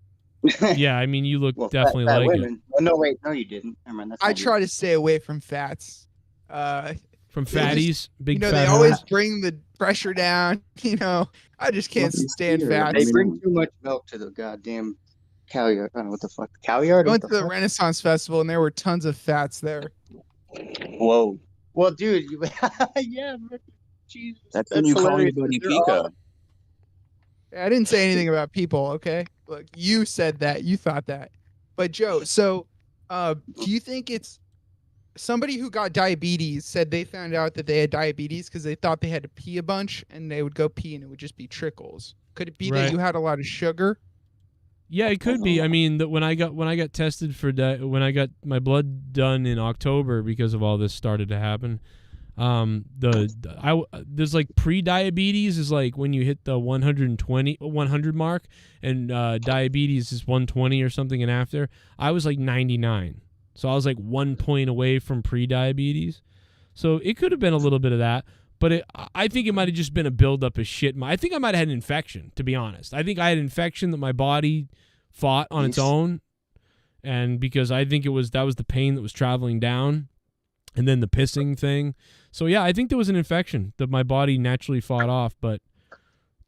Yeah, I mean, you look Well, definitely fat like women. it. Oh, no, wait, no, you didn't. Never mind. That's I not try to stay away from fats. From fatties, big they fat always hoes. bring the pressure down. I just can't stand fats. They bring too much milk to the goddamn cow yard. I don't know what the fuck. Cow yard? I What went to the fuck? Renaissance Festival and there were tons of fats there. Whoa. Well, dude, yeah, Jesus, That's when you call hilarious. anybody They're all- Pico. I didn't say anything about people, okay? Look, you said that. You thought that. But Joe, so do you think it's somebody who got diabetes said they found out that they had diabetes because they thought they had to pee a bunch, and they would go pee and it would just be trickles. Could it be that you had a lot of sugar? Yeah, it could be. I mean, when I got tested for when I got my blood done in October because of all this started to happen. There's like pre-diabetes is like when you hit the 100 mark, and diabetes is 120 or something, and after I was like 99, so I was like 1 point away from pre-diabetes. So it could have been a little bit of that, but I think it might have just been a buildup of shit. I think I might have had an infection, to be honest. I think I had an infection that my body fought on its own, and because I think that was the pain that was traveling down, and then the pissing thing. So yeah, I think there was an infection that my body naturally fought off, but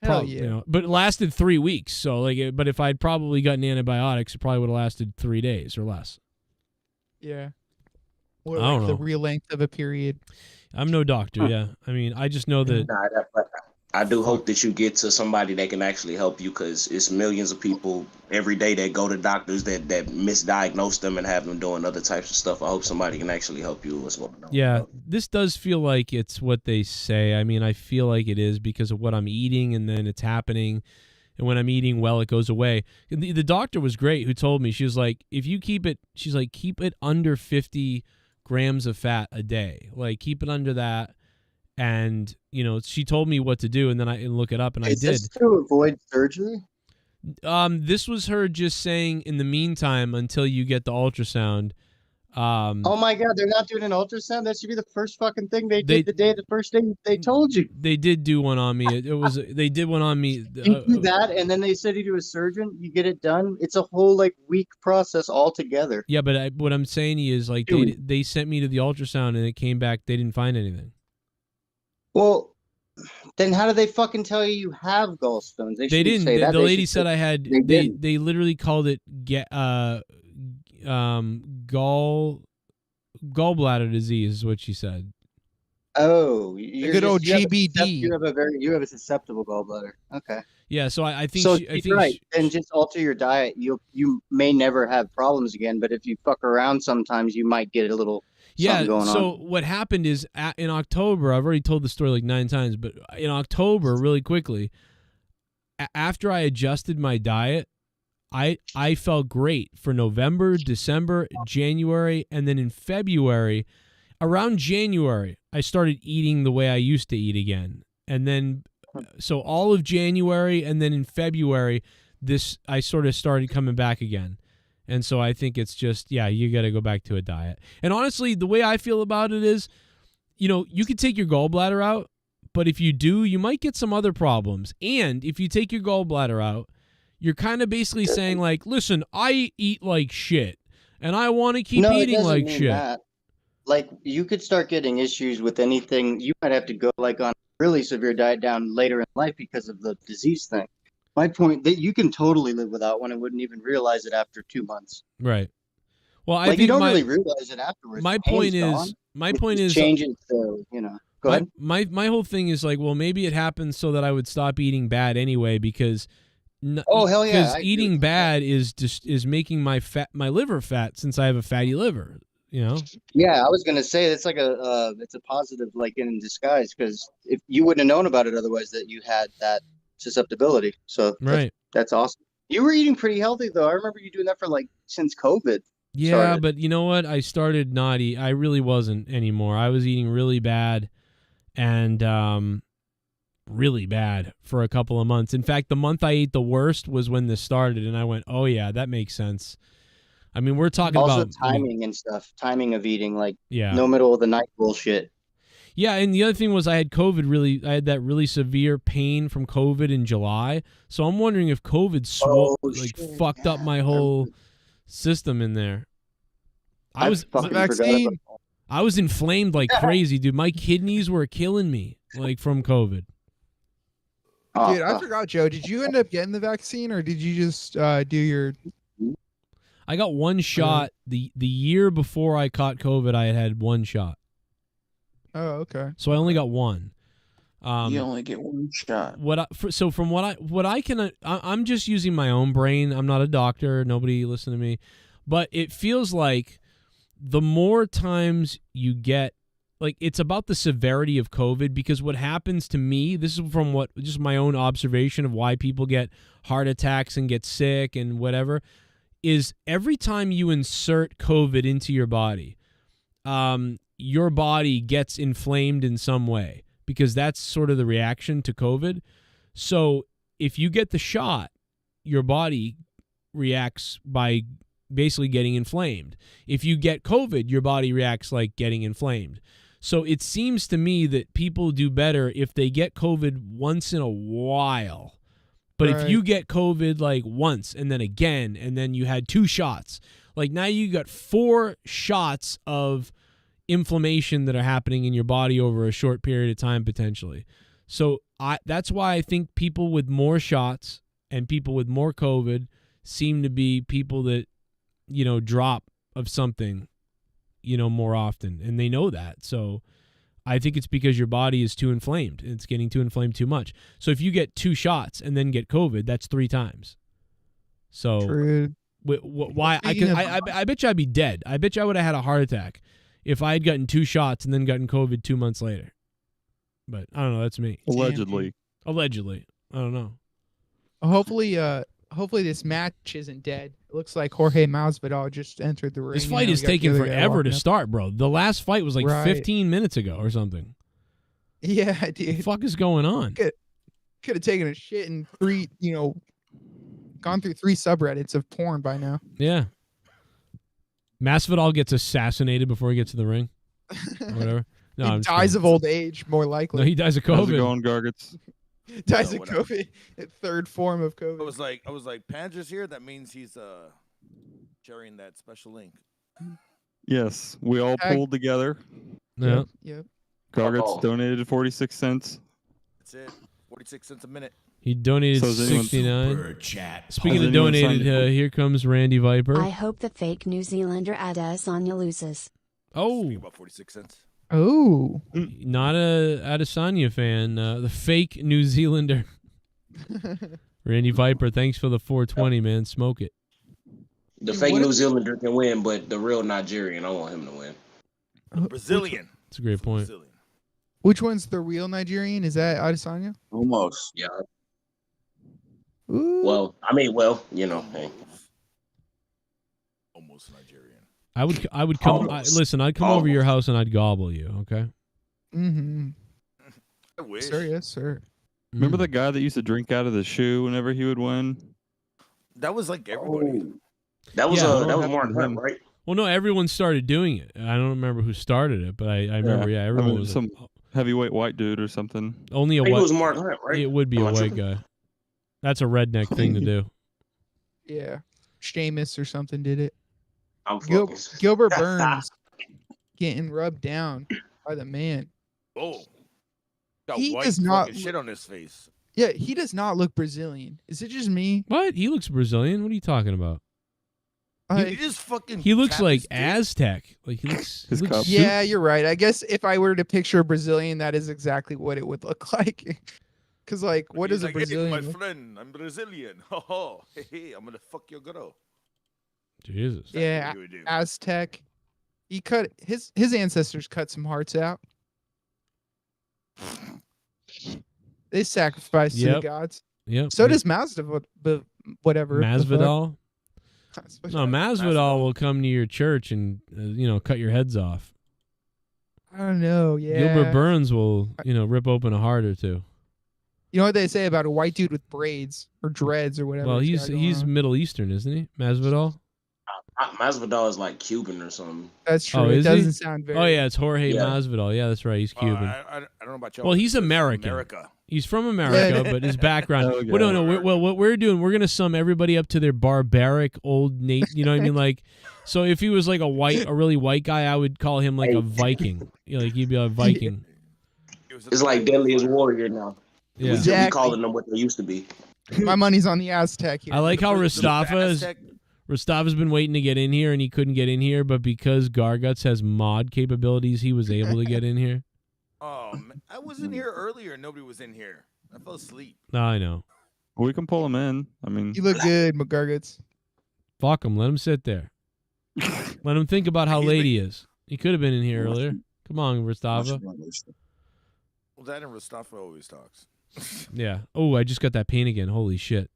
Hell yeah. but it lasted 3 weeks. So but if I'd probably gotten antibiotics, it probably would have lasted 3 days or less. Yeah. Or I don't like the know. real length of a period. I'm no doctor. Yeah, I mean, I just know that. I do hope that you get to somebody that can actually help you, because it's millions of people every day that go to doctors that misdiagnose them and have them doing other types of stuff. I hope somebody can actually help you with what's going on. Yeah, this does feel like it's what they say. I mean, I feel like it is because of what I'm eating, and then it's happening. And when I'm eating well, it goes away. The doctor was great who told me, she was like, if you keep it under 50 grams of fat a day. Like, keep it under that. And, she told me what to do, and then I look it up, and I did. Is this to avoid surgery? This was her just saying, in the meantime, until you get the ultrasound. Oh my God, they're not doing an ultrasound? That should be the first fucking thing they did the first day they told you. They did do one on me. They did one on me. You do that, and then they send you to a surgeon. You get it done. It's a whole week process altogether. Yeah, but what I'm saying is they sent me to the ultrasound, and it came back. They didn't find anything. Well, then how do they fucking tell you have gallstones? They didn't. Say that. The lady said I had. They literally called it gallbladder disease, is what she said. Oh, you're good old GBD. You have a susceptible gallbladder. Okay. Yeah, so I think so. I think right, and just alter your diet. You may never have problems again, but if you fuck around, sometimes you might get a little. Yeah, going so on. what happened is in October, I've already told the story like 9 times, but in October, really quickly, after I adjusted my diet, I felt great for November, December, January, and then in February, around January, I started eating the way I used to eat again. And then, so all of January, and then in February, I sort of started coming back again. And so I think it's just, you got to go back to a diet. And honestly, the way I feel about it is, you could take your gallbladder out, but if you do, you might get some other problems. And if you take your gallbladder out, you're kind of basically saying like, listen, I eat like shit, and I want to keep eating like shit. That. Like, you could start getting issues with anything. You might have to go on a really severe diet down later in life because of the disease thing. My point that you can totally live without one and wouldn't even realize it after 2 months. Right. Well, I think you don't really realize it afterwards. My point is changing. So go ahead. My whole thing is like, well, maybe it happened so that I would stop eating bad anyway, because hell yeah, because eating bad is making my liver fat, since I have a fatty liver. Yeah, I was gonna say it's like it's a positive in disguise, because if you wouldn't have known about it otherwise that you had that susceptibility. So right, that's awesome. You were eating pretty healthy though. I remember you doing that for since COVID. Yeah, started. But you know what? I started not eat. I really wasn't anymore. I was eating really bad, and really bad for a couple of months. In fact, the month I ate the worst was when this started, and I went, "Oh yeah, that makes sense." I mean, we're talking also about timing and stuff. Timing of eating, yeah, no middle of the night bullshit. Yeah, and the other thing was I had COVID. I had that really severe pain from COVID in July. So I'm wondering if COVID fucked up my whole system in there. I was inflamed like crazy, dude. My kidneys were killing me from COVID. Dude, I forgot, Joe. Did you end up getting the vaccine, or did you just do your? I got one shot. The year before I caught COVID, I had one shot. Oh, okay. So I only got one. You only get one shot. I'm just using my own brain. I'm not a doctor. Nobody listen to me. But it feels like the more times you get, like, it's about the severity of COVID, because what happens to me, this is from just my own observation of why people get heart attacks and get sick and whatever, is every time you insert COVID into your body gets inflamed in some way, because that's sort of the reaction to COVID. So if you get the shot, your body reacts by basically getting inflamed. If you get COVID, your body reacts like getting inflamed. So it seems to me that people do better if they get COVID once in a while. But if you get COVID like once and then again, and then you had 2 shots, like now you got 4 shots of inflammation that are happening in your body over a short period of time potentially. So that's why I think people with more shots and people with more COVID seem to be people that, drop of something, more often, and they know that. So I think it's because your body is too inflamed. It's getting too inflamed too much. So if you get 2 shots and then get COVID, that's 3 times. So True. Why? I bet you I'd be dead. I bet you I would have had a heart attack if I had gotten 2 shots and then gotten COVID 2 months later. But I don't know. That's me. Allegedly. Allegedly. I don't know. Hopefully this match isn't dead. It looks like Jorge Masvidal just entered the ring. This fight is taking forever to start, bro. The last fight was like 15 minutes ago or something. Yeah, dude. What the fuck is going on? Could have taken a shit and gone through 3 subreddits of porn by now. Yeah. Masvidal gets assassinated before he gets to the ring. Or whatever. No, he dies of old age, more likely. No, he dies of COVID. How's it going, Gargets? Dies of COVID. Third form of COVID. I was like, Pandra's here. That means he's sharing that special link. Yes, we all pulled together. Yeah. Yep. Gargets donated 46 cents. That's it. 46 cents a minute. He donated 69. Superchat. Speaking of donated, here comes Randy Viper. I hope the fake New Zealander Adesanya loses. Oh. About 46 cents. Oh. Not a Adesanya fan. The fake New Zealander. Randy Viper, thanks for the 420, man. Smoke it. The fake New Zealander can win, but the real Nigerian, I want him to win. Brazilian. That's a great point. Brazilian. Which one's the real Nigerian? Is that Adesanya? Almost. Yeah. Ooh. Well, hey. Almost Nigerian. I would come. Listen, I'd come over your house and I'd gobble you. Okay. Mm-hmm. I wish. Sir, yes, sir. Remember the guy that used to drink out of the shoe whenever he would win? That was like everybody. That was Yeah, Mark Hunt, right? Well, no, everyone started doing it. I don't remember who started it, but I remember. Yeah, everyone was some heavyweight white dude or something. only a I think white. it was Mark Hunt, right? It would be Am a I white tripping? guy. That's a redneck thing to do. Yeah. Sheamus or something did it. I'm Gilbert Burns getting rubbed down by the man. Oh. Got He white does not fucking shit on his face. Yeah, he does not look Brazilian. Is it just me? What? He looks Brazilian. What are you talking about? He just fucking. He looks tapped like his dick. Aztec. Like he looks. Yeah, you're right. I guess if I were to picture a Brazilian, that is exactly what it would look like. Because, like, what He's is a like, Brazilian? Hey, my friend, I'm Brazilian. Oh, hey, I'm gonna fuck your girl. Jesus. Yeah, He would do. Aztec. He cut his ancestors cut some hearts out. They sacrificed to the Yep. gods. Yep. So does Masvidal, but whatever. Masvidal. No, Masvidal will come to your church and cut your heads off. I don't know. Yeah. Gilbert Burns will rip open a heart or two. You know what they say about a white dude with braids or dreads or whatever? Well, he's Middle Eastern, isn't he? Masvidal. Masvidal is like Cuban or something. That's true. Oh, it is doesn't he? sound very. Oh yeah, it's Jorge Yeah. Masvidal. Yeah, that's right. He's Cuban. I don't know about y'all. Well, but he's this is American. America. He's from America, but his background. Okay. Well, no. What we're doing, we're gonna sum everybody up to their barbaric old Nate. You know what I mean? Like, so if he was like a really white guy, I would call him like a Viking. Like he'd be a Viking. It's like Deadliest Warrior now. Yeah. We should be Exactly. calling them what they used to be. My money's on the Aztec here. I like how Aztec- Rostava's been waiting to get in here and he couldn't get in here, but because Garguts has mod capabilities, he was able to get in here. Oh, man. I was in here earlier. Nobody was in here. I fell asleep. No, I know. We can pull him in. I mean, You look good, McGarguts. Fuck him. Let him sit there. Let him think about how late he is. He could have been in here earlier. Come on, Rostava. Well, that and Rostava always talks. Yeah. Oh, I just got that pain again. Holy shit.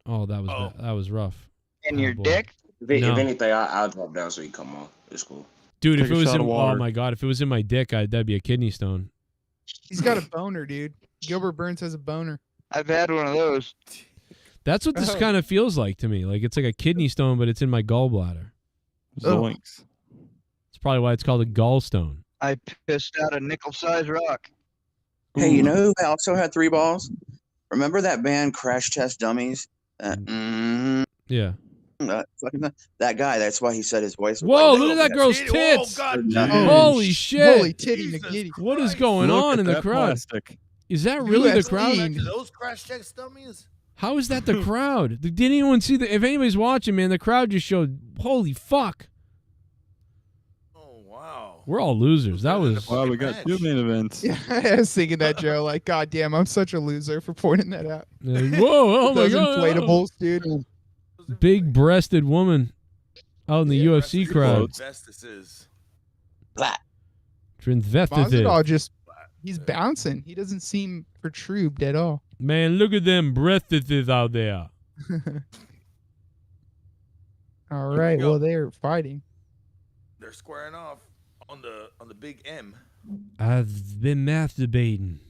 Oh, that was rough. In your dick? If No. anything, I'll drop down so you come on. It's cool. Dude, Take if it a was shot in, of water. oh my god, if it was in my dick, that'd be a kidney stone. He's got a boner, dude. Gilbert Burns has a boner. I've had one of those. That's what this Oh. kind of feels like to me. Like it's like a kidney stone, but it's in my gallbladder. Zoinks. It's probably why it's called a gallstone. I pissed out a nickel-sized rock. Hey, you know who also had 3 balls? Remember that band Crash Test Dummies? Yeah. That guy. That's why he said his voice. Was Whoa, like look at that girl's Oh, tits. God. Holy shit. Holy titty McGiddy. What is going Look on at in the that crowd? plastic. Is that really the UFC. crowd? Those crash checks dummies? How is that the crowd? Did anyone see the? If anybody's watching, man, the crowd just showed. Holy fuck! Oh, wow. We're all losers. That was. Wow, we got 2 main events. Yeah, I was thinking that, Joe. Like, God damn, I'm such a loser for pointing that out. Whoa! Oh my Those god! inflatables, dude. Big-breasted woman out in the UFC crowd. Vestices. Transvestite. Masvidal he's bouncing. He doesn't seem perturbed at all. Man, look at them breastises out there. All right, well, they're fighting. They're squaring off on the big M. I've been masturbating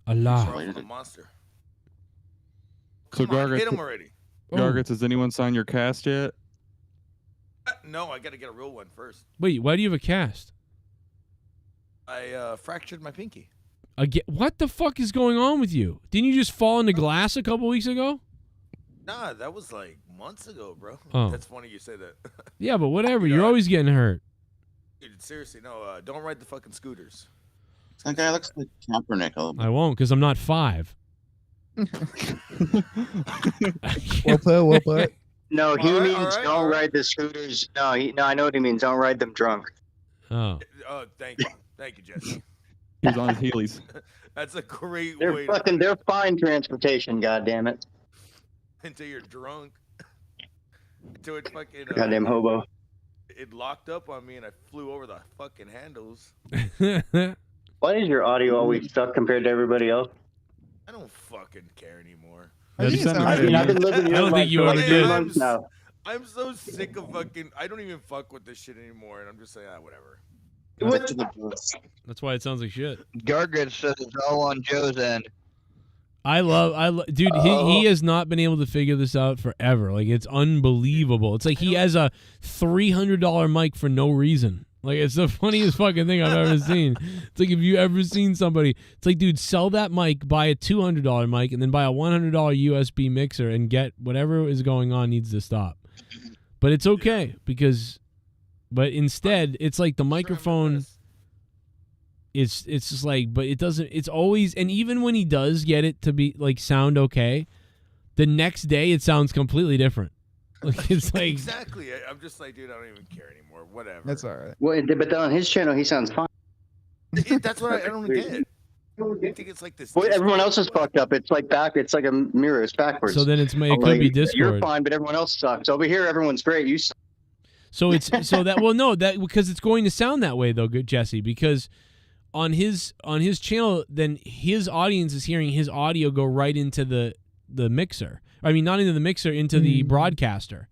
a lot. From a monster. So Come on, Gargets, hit him already. Gargets, has anyone signed your cast yet? No, I got to get a real one first. Wait, why do you have a cast? I fractured my pinky. Again, what the fuck is going on with you? Didn't you just fall into glass a couple weeks ago? Nah, that was like months ago, bro. Oh. That's funny you say that. Yeah, but whatever. You're always getting hurt. Dude, seriously, no, don't ride the fucking scooters. That guy looks like Kaepernick a little bit. I won't because I'm not 5. Well put. No, he All right, means all right, don't all right. ride the scooters. No, I know what he means. Don't ride them drunk. Oh. Thank you. Thank you, Jesse. He's on his heelys. That's a great They're way fucking. They're fine transportation. Goddamn it. until you're drunk. Until it fucking Goddamn hobo. it locked up on me and I flew over the fucking handles. Why is your audio always stuck compared to everybody else? I don't fucking care anymore. I think it's I mean, I've been living I your don't life think you for ever like did. 3 months now. I'm so sick of fucking. I don't even fuck with this shit anymore, and I'm just saying, whatever. That's why it sounds like shit. Gargets says it's all on Joe's end. Dude, he has not been able to figure this out forever. Like, it's unbelievable. It's like he has a $300 mic for no reason. Like, it's the funniest fucking thing I've ever seen. It's like, if you ever seen somebody, it's like, dude, sell that mic, buy a $200 mic, and then buy a $100 USB mixer and get whatever is going on needs to stop. But it's okay but instead, it's like the microphone. It's just like, but it doesn't. It's always, and even when he does get it to be like sound okay, the next day it sounds completely different. Like it's like Exactly. I'm just like, dude, I don't even care anymore. Whatever. That's all right. Well, but on his channel, he sounds fine. That's what I don't get. I think it's like this. Well, everyone else is fucked up. It's like it's like a mirror. It's backwards. So then it could Like, be Discord. You're fine, but everyone else sucks. Over here, everyone's great. You suck. So it's that because it's going to sound that way though, good Jesse, because on his channel, then his audience is hearing his audio go right into the mixer. I mean, not into the mixer, into the broadcaster.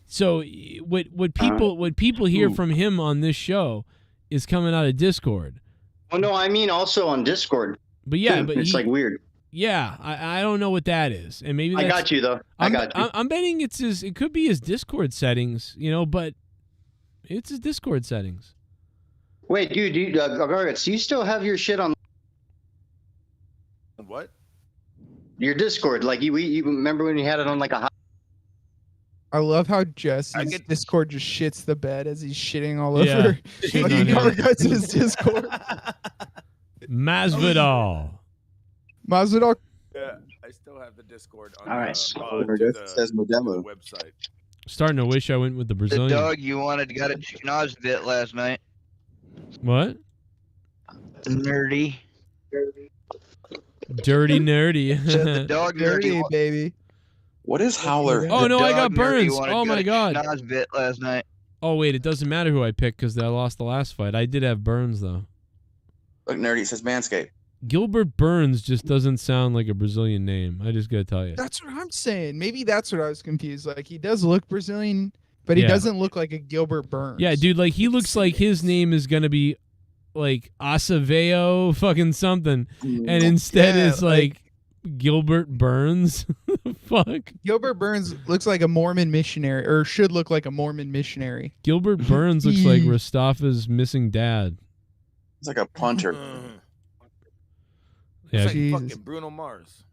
So what people hear from him on this show is coming out of Discord. Oh no, I mean also on Discord. But yeah, too. but it's like weird. Yeah, I don't know what that is, and maybe I that's, got you though. I got you. I'm betting it could be his Discord settings, but it's his Discord settings. Wait, dude, Gargets, do you still have your shit on What? your Discord? Like you remember when you had it on like a I love how Jesse's Discord just shits the bed as he's shitting all Yeah, over. shitting Fucking on him. Gargets' Discord. Masvidal. Masvidal. Yeah, I still have the Discord on All right. Says Modelo. website. Starting to wish I went with the The Brazilian. dog you wanted got a chicken bit last night. What? Nerdy. Dirty nerdy. Said the dog Dirty, nerdy. baby. What is Howler? Oh no, I got Dog nerdy burns. wanted Oh to my god. Nas bit last night. Oh wait, it doesn't matter who I picked because I lost the last fight. I did have burns though. Look, nerdy. It says Manscaped. Gilbert Burns just doesn't sound like a Brazilian name. I just gotta tell you. That's what I'm saying. Maybe that's what I was confused. Like he does look Brazilian, but he Yeah. doesn't look like a Gilbert Burns. Yeah, dude, like he looks like his name is gonna be like Aceveo fucking something, and instead Yeah, it's like Gilbert Burns. Fuck. Gilbert Burns looks like a Mormon missionary, or should look like a Mormon missionary. Gilbert Burns looks like Mustafa's missing dad. It's like a punter. Yeah, It's like fucking Bruno Mars.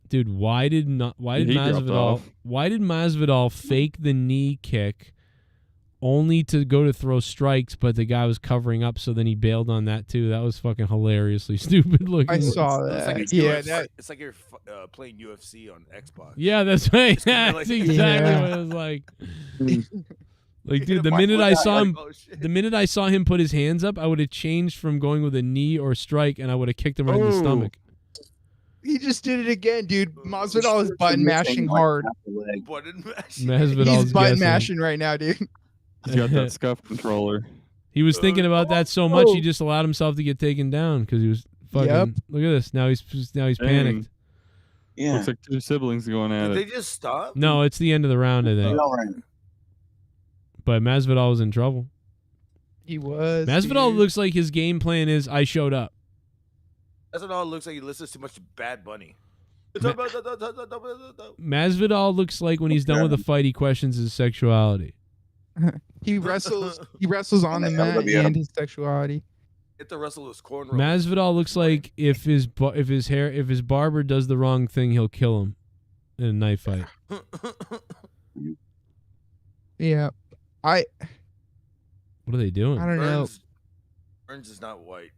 dude, why did He dropped off. Masvidal fake the knee kick only to go to throw strikes, but the guy was covering up, so then he bailed on that too. That was fucking hilariously stupid looking. I saw It's that. like Yeah, UFC it's like you're playing UFC on Xbox. Yeah, that's right. It's gonna be That's like- exactly Yeah. what it was like. Like, Hit dude, him the by minute foot I out, saw you're him, like, oh, shit. the minute I saw him put his hands up, I would have changed from going with a knee or strike, and I would have kicked him right in the stomach. He just did it again, dude. Masvidal is button mashing hard. Button mashing. Masvidal's He's button guessing. mashing right now, dude. He's got that scuff controller. He was thinking about that so much, he just allowed himself to get taken down because he was fucking. Yep. Look at this. Now he's Dang. panicked. Yeah. Looks like two siblings going at Did it. they just stop? No, it's the end of the round, I think. But Masvidal was in trouble. He was. Masvidal dude. looks like his game plan is I showed up. That's what it all looks like. He listens too much to Bad Bunny. Masvidal looks like when he's done with a fight, he questions his sexuality. He wrestles. He wrestles on the mat and his sexuality. Hit the wrestle his cornrows. Masvidal looks like if his barber does the wrong thing, he'll kill him in a knife fight. Yeah, What are they doing? I don't know. Burns is not white.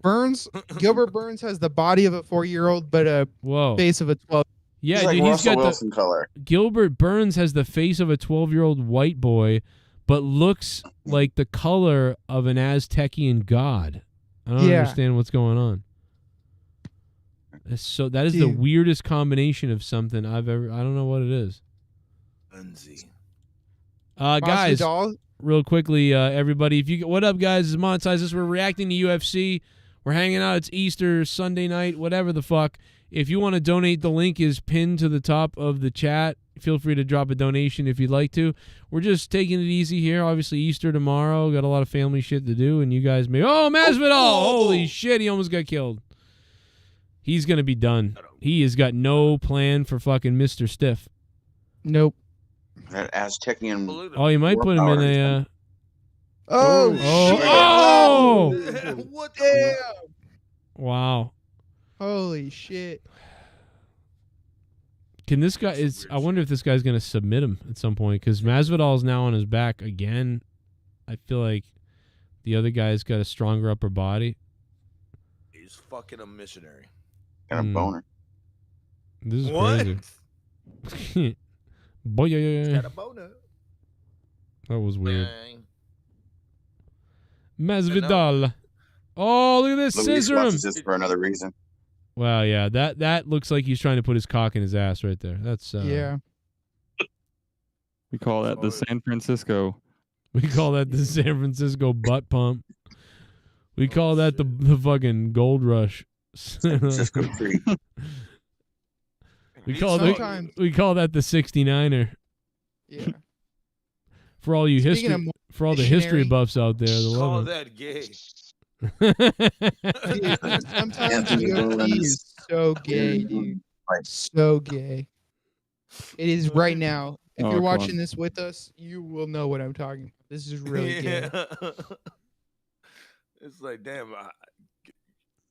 Burns, Gilbert Burns has the body of a 4-year-old, but a Whoa. face of a 12. Yeah, He's like dude, he's Russell got Wilson color. Gilbert Burns has the face of a 12-year-old white boy, but looks like the color of an Aztecian god. I don't Yeah. understand what's going on. That is the Dude. weirdest combination of something I've ever. I don't know what it is. Guys, Masvidal, real quickly, everybody, what up, guys? It's MONETIZE this. We're reacting to UFC. We're hanging out. It's Easter Sunday night, whatever the fuck. If you want to donate, the link is pinned to the top of the chat. Feel free to drop a donation if you'd like to. We're just taking it easy here. Obviously, Easter tomorrow. Got a lot of family shit to do, and you guys may. Oh, Masvidal! Holy shit! He almost got killed. He's gonna be done. He has got no plan for fucking Mr. Stiff. Nope. That Aztecian. Oh, you might put him in a. Oh, Oh! What? Damn. Wow. Holy shit. Can this guy is? I wonder if this guy's gonna submit him at some point because Masvidal is now on his back again. I feel like the other guy's got a stronger upper body. He's fucking a missionary. Got a boner. This is What? crazy. Boy, He's got a boner. that was weird. Bang. Masvidal. Oh, look at this Luis scissor him. watches this for another reason. Wow, yeah, that looks like he's trying to put his cock in his ass right there. That's Yeah. We call that the San Francisco. We call that the San Francisco butt pump. We call that the fucking gold rush. Francisco Creek. we call Sometimes- we call that the 69er. Yeah. For all you Speaking history, of for all the history missionary- buffs out there, the Call love that gay. Dude, sometimes Anthony UFC Williams. is so gay, dude. So gay. It is right now. If Oh, you're come watching on. this with us, you will know what I'm talking about. This is really gay. Yeah. It's like, damn, I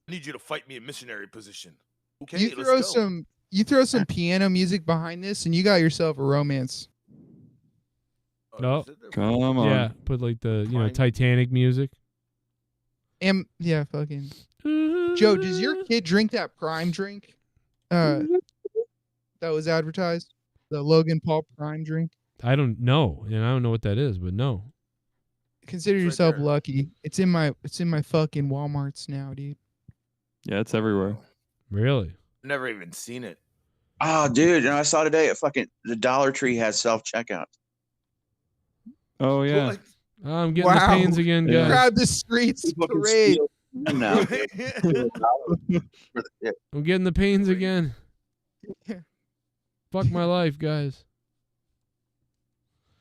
need you to fight me in missionary position. Okay, You let's throw go. some piano music behind this, and you got yourself a romance. No. Come on. Yeah, put like the Titanic music. Yeah, fucking. Joe, does your kid drink that Prime drink? That was advertised. The Logan Paul Prime drink. I don't know, and I don't know what that is, but no. Consider It's right yourself there. lucky. It's in my fucking Walmarts now, dude. Yeah, it's everywhere. Really? Never even seen it. Oh, dude, I saw today the Dollar Tree has self checkout. Oh yeah. Oh, I'm getting the Wow. pains again, guys. Grab the streets parade. Now. I'm getting the pains again. Fuck my life, guys.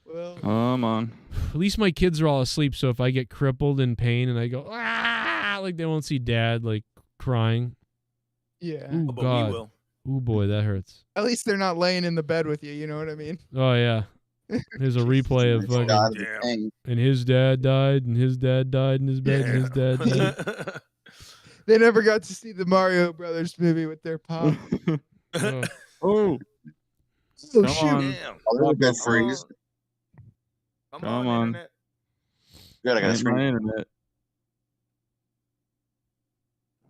Well, Come on. At least my kids are all asleep, so if I get crippled in pain and I go, ah, like they won't see dad like crying. Yeah. Ooh, but God. we will. Ooh, boy, that hurts. At least they're not laying in the bed with you. You know what I mean? Oh, yeah. There's a replay of fucking, and his dad died, and his dad died in his bed, and his dad died. They never got to see the Mario Brothers movie with their pop. Oh. Oh. Oh, Come shoot. on. Damn. Oh, good freeze. Come Come on. on. Internet. Good, I got a Ain't my screen. internet.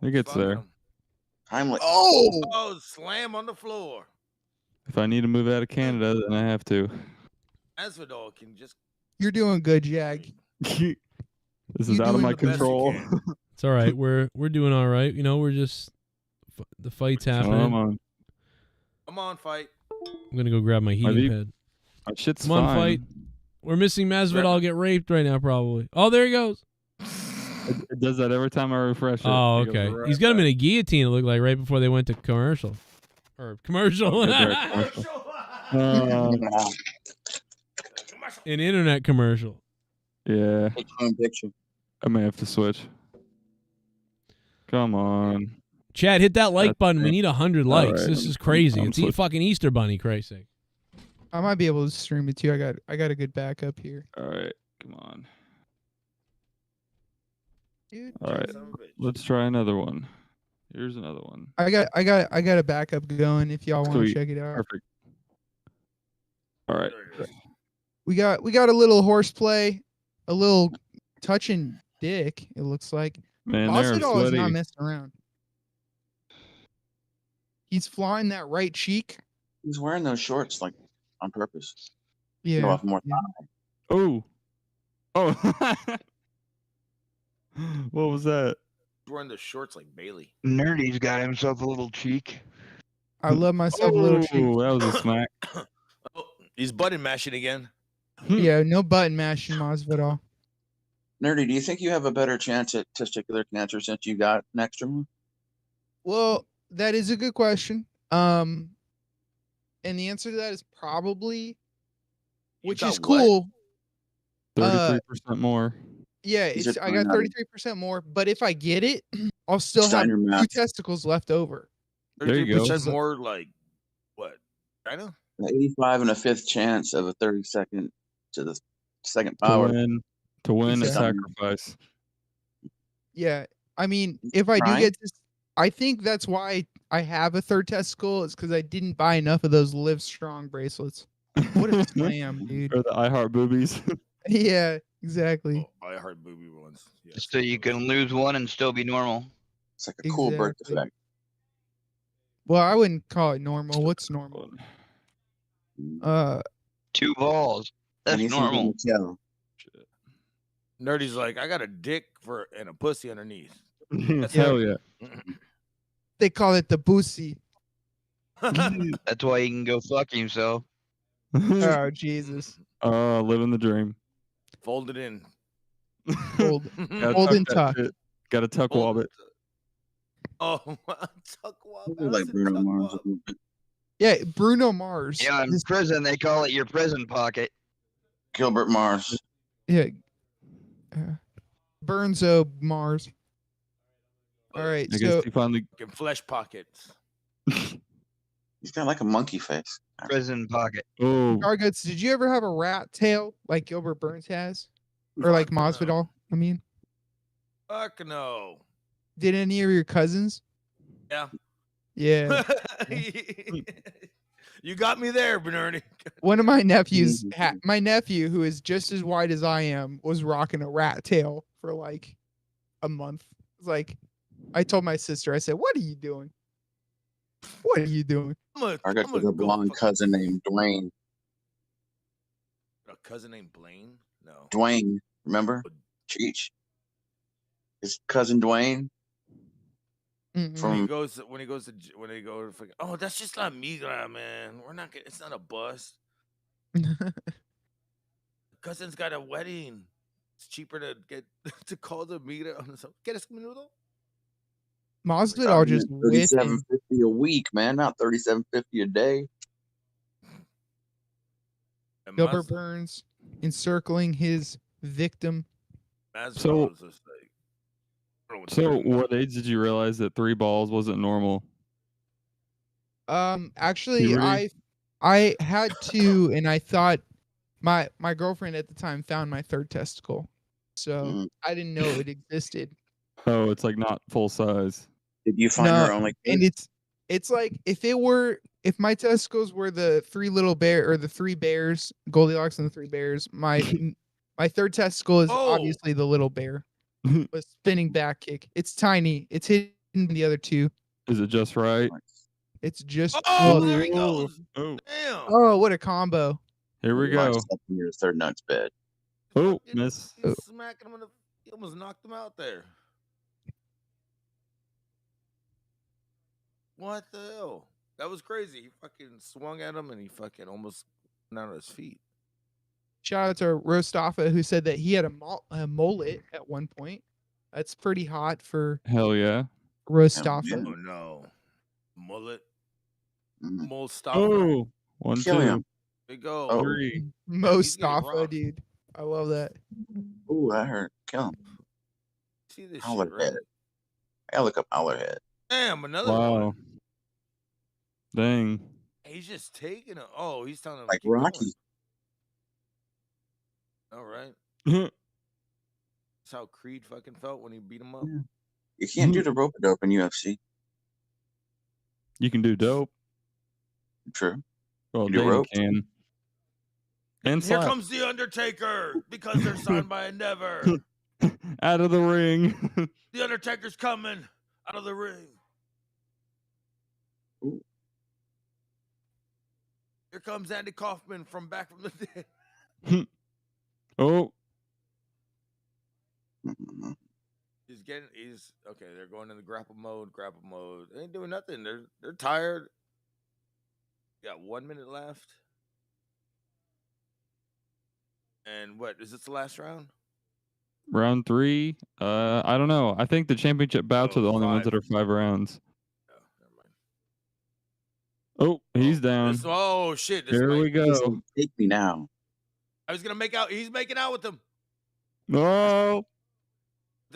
It gets Fuck there. 'em. Heimlich. Oh, slam on the floor. If I need to move out of Canada, then I have to. Masvidal can just. You're doing good, Jag. This is You out of doing my the best you control. can. It's all right. We're doing all right. You know, we're just the fight's happening. Come on. Come on, fight. I'm gonna go grab my heating pad. My shit's Come on, fine. fight. We're missing Masvidal get raped right now, probably. Oh, there he goes. It does that every time I refresh it. Oh, It goes okay. right He's got him back. in a guillotine, it looked like, right before they went to commercial. Or commercial. Oh, good there, commercial. An internet commercial. Yeah. Picture. I may have to switch. Come on. Chad, hit that like That's button. We it. need 100 All likes. right, This I'm- is crazy. I'm It's switching. fucking Easter Bunny, Christ's sake. I might be able to stream it too. I got a good backup here. All right. Come on. Dude, All right. Let's try another one. Here's another one. I got a backup going if y'all want to Sweet. check it out. Perfect. All right. We got a little horseplay, a little touching dick, it looks like. Man, they're Masvidal is not sweaty. messing around. He's flying that right cheek. He's wearing those shorts like on purpose. Yeah. Show off more yeah. thigh. Oh. Oh. What was that? Wearing the shorts like Bailey. Nerdy's got himself a little cheek. I love myself a little cheek. Oh, that was a smack. Oh, he's button mashing again. Yeah, no button mashing Masvidal. Nerdy, do you think you have a better chance at testicular cancer since you got an extra one? Well, that is a good question. And the answer to that is probably, which got is what? cool. 33% more. Yeah, These it's are I got 29. 33% more, but if I get it, I'll still Just on have your 2 mouth. testicles left over. There you go. 33% more like what? China? An 85 and a fifth chance of a 32nd to the second To power. win a Exactly. sacrifice. Yeah, I mean, if I do Right? get this, I think that's why I have a third testicle. Is because I didn't buy enough of those Live Strong bracelets. What a slam, dude! Or the I Heart Boobies. Yeah, exactly. Oh, I heard booby ones. Yes. So you can lose one and still be normal. It's like a cool birth Exactly. defect. Well, I wouldn't call it normal. What's normal? 2 balls. That's Anything normal. to tell. Nerdy's like, I got a dick and a pussy underneath. Hell yeah. They call it the boosie. That's why he can go fuck himself. Oh Jesus! Living the dream. Fold it in. Hold, Gotta hold and that tuck. shit. Gotta tuck Fold wobbit. Oh, tuck wop. Like Bruno Mars. a little bit. Yeah, Bruno Mars. Yeah, in prison they call it your prison pocket. Gilbert Mars. Yeah. Burnzo Mars. All right, I guess so he finally. Fucking flesh pockets. He's got like a monkey face. Prison pocket. Oh, Garguts, did you ever have a rat tail like Gilbert Burns has, or like Masvidal? I mean, Fuck no. did any of your cousins? Yeah. Yeah, You got me there, Bernardi. one of my nephews, my nephew who is just as white as I am, was rocking a rat tail for like a month. It's like, I told my sister, I said, "What are you doing? What are you doing?" I got a blonde cousin named Dwayne. A cousin named Blaine? No. Dwayne, remember? Cheech. His cousin Dwayne. Mm-mm. When he goes to fucking, oh, that's just not migra, man. We're not. It's not a bust. Cousin's got a wedding. It's cheaper to get to call the migra. ¿Quieres menudo? Masvidal just whipping. $37.50 a week, man. Not $37.50 a day. Gilbert Burns encircling his victim. So, Masvidal is just like, so what age did you realize that 3 balls wasn't normal? Actually, Puberty? I had to, and I thought my girlfriend at the time found my third testicle, so I didn't know it existed. Oh, it's like not full size. Did you find her only? And it's like if my testicles were the 3 little bear or the 3 bears, Goldilocks and the 3 bears, my third testicle is obviously the little bear. A spinning back kick. It's tiny. It's hidden in the other 2. Is it just right? It's just. Oh, there he goes. Oh, damn. Oh, what a combo! Here we go. Your third nut's bed. Oh, miss. He's smacking him in the. He almost knocked him out there. What the hell? That was crazy. He fucking swung at him and he fucking almost went out of his feet. Shout out to Rostafa, who said that he had a mullet at one point. That's pretty hot for Hell yeah. Rostafa. Oh no, mullet, Mustafa. Oh, 1, Kill 2. him. There you go. 3. Mustafa, dude. I love that. Ooh, that hurt. Kill him. See this Howler shit, right? head. I gotta look up Howler head. Damn, another one. Wow. Dang. He's just taking it. Oh, he's telling him Like to keep Rocky. going. All right. You That's how Creed fucking felt when he beat him up. Yeah. You can't do the rope a dope in UFC. can do dope. True. Well, You do Dana rope. can. And Here slap. comes the Undertaker because they're signed by Endeavor. Out of the ring. The Undertaker's coming out of the ring. Ooh. Here comes Andy Kaufman from back from the dead. Oh. He's okay. They're going into grapple mode. They ain't doing nothing. They're tired. Got 1 minute left. And what is this the last round? Round 3. I don't know. I think the championship bouts are the only ones that are 5 rounds. Oh, he's down. Oh shit! Here we go. Take me now. I was gonna make out. He's making out with him. No.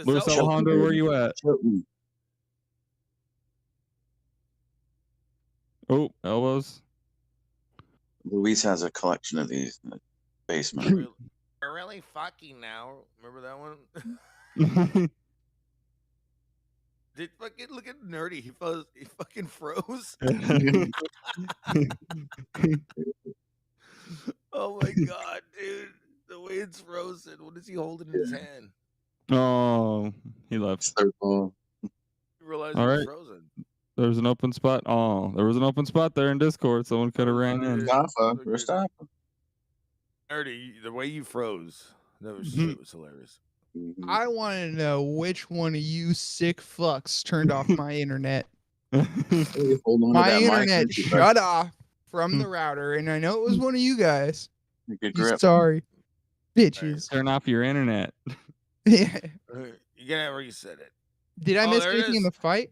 Luis Alejandro, where you at? Oh, elbows. Luis has a collection of these in the basement. We're really fucking now. Remember that one? Did fucking look at nerdy? He fucking froze. Oh my god, dude! The way it's frozen. What is he holding in his hand? Oh, he left. You realize All it's right. frozen. There's an open spot. Oh, there was an open spot there in Discord. Someone could have ran in. Mustafa. Nerdy, the way you froze. That was shit was hilarious. I want to know which one of you sick fucks turned off my internet. My internet shut off from the router, and I know it was one of you guys. Good grip. Sorry, bitches. Turn off your internet. Yeah. You gotta reset it. Did I Oh, miss there it anything in is. the fight?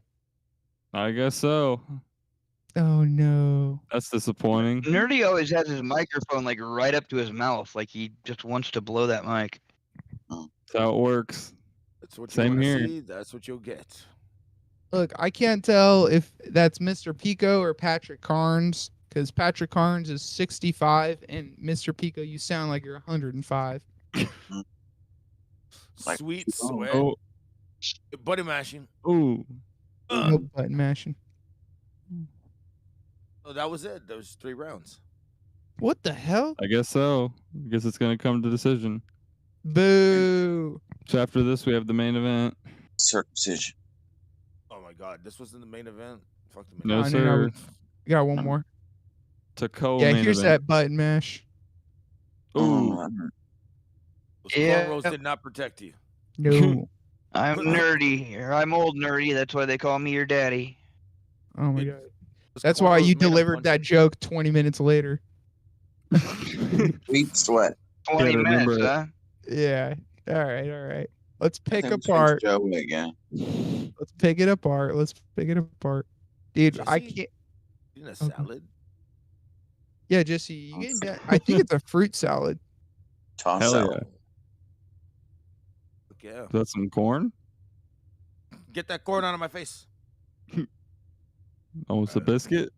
I guess so. Oh no. That's disappointing. Nerdy always has his microphone like right up to his mouth, like he just wants to blow that mic. That's how it works. That's what you Same wanna here. see, that's what you'll get. Look, I can't tell if that's Mr. Pico or Patrick Carnes, because Patrick Carnes is 65, and Mr. Pico, you sound like you're 105. Sweet sweat. Oh. Buddy mashing. Ooh. No button mashing. Oh, that was it. Those 3 rounds. What the hell? I guess so. I guess it's going to come to decision. Boo. So after this, we have the main event. Circumcision. Oh my god, this was in the main event. Fuck the main No, event. sir. We got one more. Tacoa Yeah, main here's event. that button mash. Ooh. Those cornrows did not protect you. No. I'm nerdy, or I'm old nerdy. That's why they call me your daddy. Oh my god. That's why you delivered that joke 20 minutes later. Sweet sweat. 20 minutes, remember it. huh? Yeah. All right. Let's pick I think apart. Joe again. Let's pick it apart. Dude, I Jesse? can't. Eating a salad? Yeah, Jesse, you getting that? I think it's a fruit salad. Toss Hell salad. Yeah. Is that some corn? Get that corn out of my face. Almost a biscuit.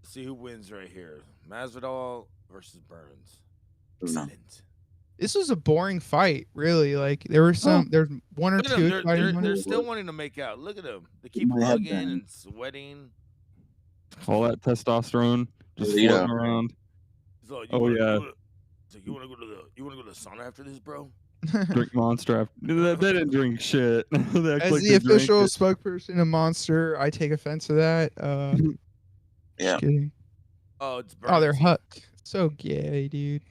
Let's see who wins right here. Masvidal versus Burns. No. Excellent. This was a boring fight, really. Like there were some, there's one or Look at two. them. They're still wanting to make out. Look at them. They keep My hugging headband. and sweating. All that testosterone just Yeah. floating around. So you Oh wanna yeah. go to- So you want to go to the sauna after this, bro? Drink Monster. They didn't drink shit. They act As like the they drank official it. spokesperson of Monster, I take offense to that. Yeah. Just kidding. Oh, it's Oh, they're Burns. so gay, dude.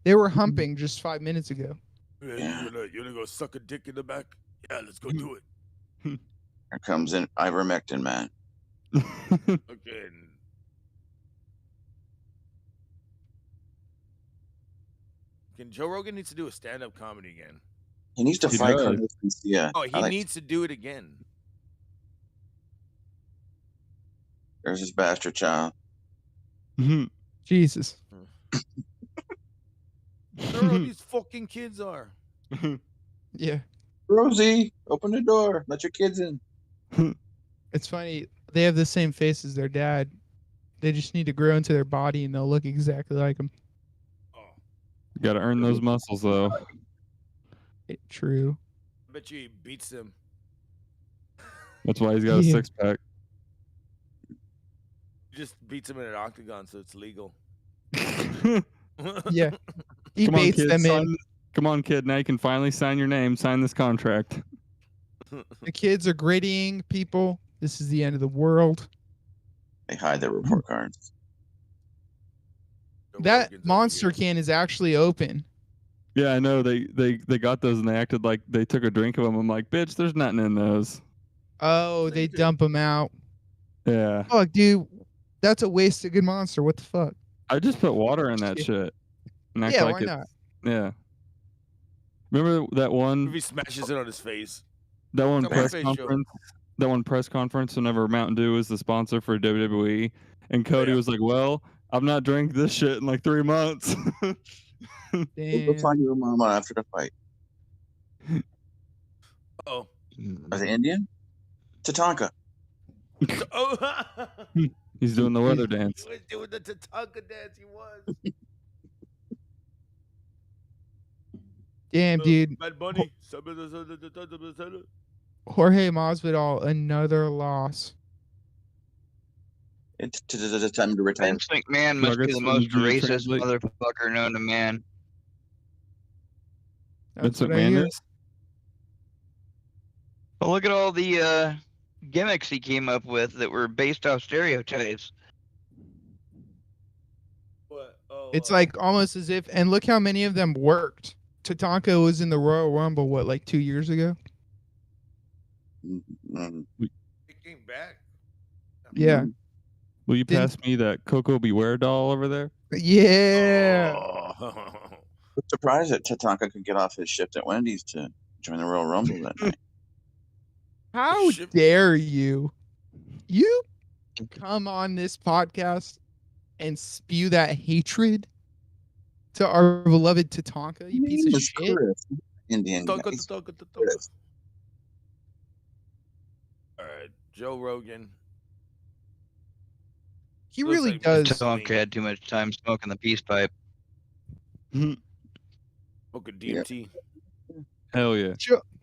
They were humping just 5 minutes ago. Yeah, you wanna go suck a dick in the back? Yeah, let's go do it. Here comes an ivermectin man. Okay. Can Joe Rogan needs to do a stand-up comedy again? He needs to He fight does. Cronin. Yeah. Oh, he needs to do it again. There's his bastard child. Jesus. Where all these fucking kids are. Yeah. Rosie, open the door. Let your kids in. It's funny. They have the same face as their dad. They just need to grow into their body and they'll look exactly like him. Got to earn those muscles though. True. I bet you he beats them. That's why he's got a Yeah. 6-pack. Just beats them in an octagon, so it's legal. Yeah. He Come on, baits kid. them in. Come on, kid. Now you can finally sign your name. Sign this contract. The kids are grittying people. This is the end of the world. They hide their report cards. That monster can is actually open. Yeah, I know. They got those and they acted like they took a drink of them. I'm like, bitch, there's nothing in those. Oh, they dump them out. Yeah. Fuck, dude. That's a waste of good monster. What the fuck? I just put water in that shit. And act Yeah, like why it's- not? Yeah. Remember that If one he smashes it on his face. that one Come on, press face show. conference? That one press conference whenever Mountain Dew was the sponsor for WWE, and Cody was like, "Well, I've not drank this shit in like 3 months." Go find your mama after the fight. Oh. Are they Indian? Tatanka. Oh. He's doing the weather dance. He was doing the Tatanka dance. He was. Damn, dude. Bad Bunny. Jorge Masvidal, another loss. It's time to retire. Vince McMahon must be the most racist motherfucker known to man. Vince what I hear. McMahon is? Well, look at all the gimmicks he came up with that were based off stereotypes. It's like almost as if, and look how many of them worked. Tatanka was in the Royal Rumble, what, like 2 years ago? He came back. Yeah. Will you pass me that Coco Beware doll over there? Yeah. I'm surprised that Tatanka could get off his shift at Wendy's to join the Royal Rumble that night. How dare you? You come on this podcast and spew that hatred to our beloved Tatanka, you piece of shit. Indian guy. All right, Joe Rogan. He Looks really like does. Tatanka had too much time smoking the peace pipe. Smoking DMT. Hell yeah.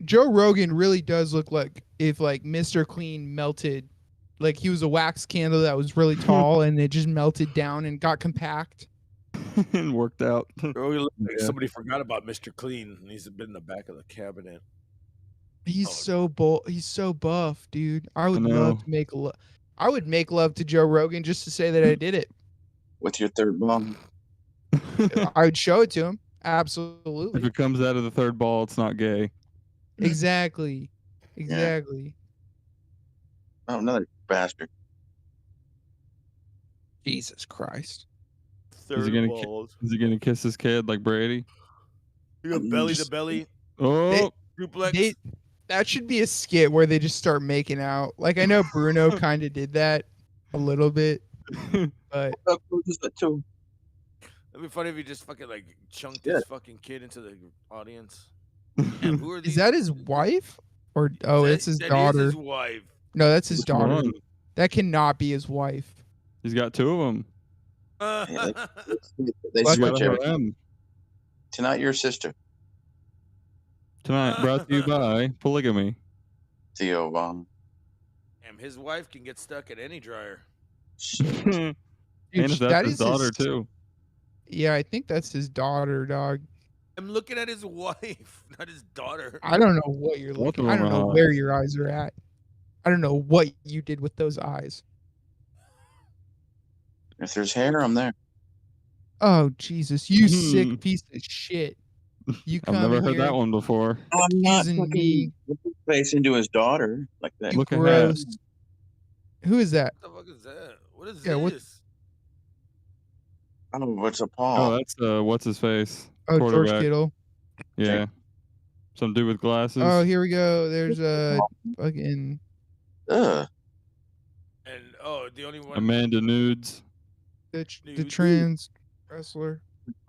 Joe Rogan really does look like if like Mr. Clean melted, like he was a wax candle that was really tall and it just melted down and got compact. And worked out. Rogan looks like somebody forgot about Mr. Clean and he's been in the back of the cabinet. He's so he's so buff, dude. I would know. love to make love. I would make love to Joe Rogan just to say that I did it. With your third ball. I would show it to him. Absolutely. If it comes out of the third ball, it's not gay. Exactly. Exactly. Oh, another bastard. Jesus Christ. Is he gonna kiss his kid like Brady? You go belly to belly. Oh, duplex. That should be a skit where they just start making out. Like I know Bruno kind of did that a little bit, but That'd be funny if he just fucking like chunked his fucking kid into the audience. Damn, who are these? is that his wife or it's his that daughter? Is his wife. No, that's his Which daughter. one? That cannot be his wife. He's got two of them. They What? switch Gotta everything. have them. Tonight, your sister, Tonight, brought to you by polygamy. Theo Von. Damn, his wife can get stuck at any dryer. And if that that's is his daughter his- too. Yeah, I think that's his daughter, dog. I'm looking at his wife, not his daughter. I don't know what you're Both looking. of I them don't know are hot. where your eyes are at. I don't know what you did with those eyes. If there's hair, I'm there. Oh Jesus, you Hmm. sick piece of shit! You I've come never in heard here that one before. I'm not accusing fucking face into his daughter like that. Look at gross. Who is that? What the fuck is that? What is Yeah, what- this? I don't know what's a Oh, Paul. that's what's his face? Oh, George Quarterback. Kittle. Yeah, some dude with glasses. Oh, here we go. There's a fucking. Ugh. And the only one. Amanda Nudes. The trans wrestler.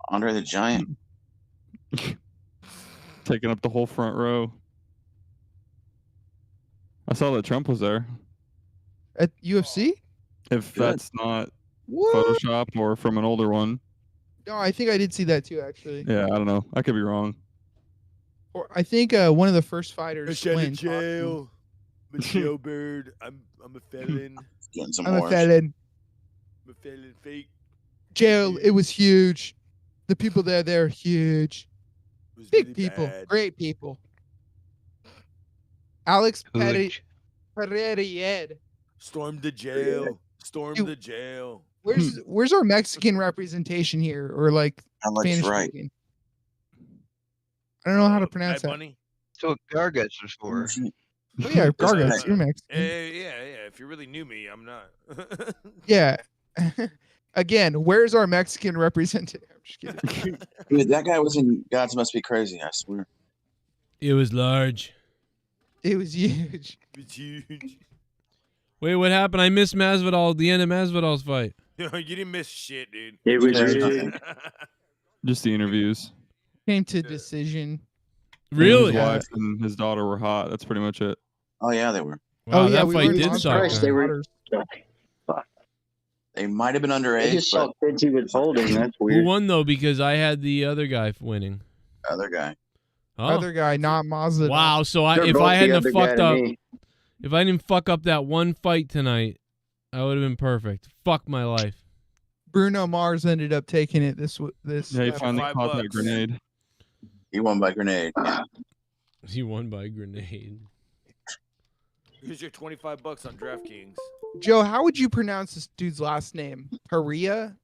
Andre the Giant. Taking up the whole front row. I saw that Trump was there. At UFC? If Good. that's not What? Photoshop or from an older one. No, I think I did see that too, actually. Yeah, I don't know. I could be wrong. Or I think one of the first fighters. Fresh out Flynn, of jail. I'm a jailbird. I'm a felon. Getting some I'm a more. felon. I'm a felon fake. Jail. It was huge. The people there, they're huge. It was Big really people. bad. Great people. Alex Huge. Pereira. Stormed the jail. Stormed Dude. the jail. Where's our Mexican representation here, or like Alex Spanish Wright. speaking? I don't know how to pronounce Bad that. Bunny? So what Gargas was for? Oh yeah, Gargas, you're Mexican. Yeah. If you really knew me, I'm not. Yeah. Again, where's our Mexican representative? I'm just kidding. Dude, that guy was in Gods Must Be Crazy, I swear. It was large. It was huge. It's huge. Wait, what happened? I missed Masvidal. The end of Masvidal's fight. You didn't miss shit, dude. It was There's really nothing. Just the interviews. Came to decision. Really? His wife and his daughter were hot. That's pretty much it. Oh yeah, they were. Wow, Oh, yeah, that we fight were in did Las suck. Vegas. man. They were. They might have been I underage, just but saw kids he was holding. That's Who weird. won though? Because I had the other guy winning. other guy. Oh, Other guy, not Mazda. wow! So They're if both I the hadn't other have guy fucked to up, me. if I didn't fuck up that one fight tonight, I would have been perfect. Fuck my life. Bruno Mars ended up taking it this. Yeah, he uh, finally $5 caught that grenade. He won by grenade. Yeah. He won by grenade. Here's your $25 on DraftKings. Joe, how would you pronounce this dude's last name? Perea?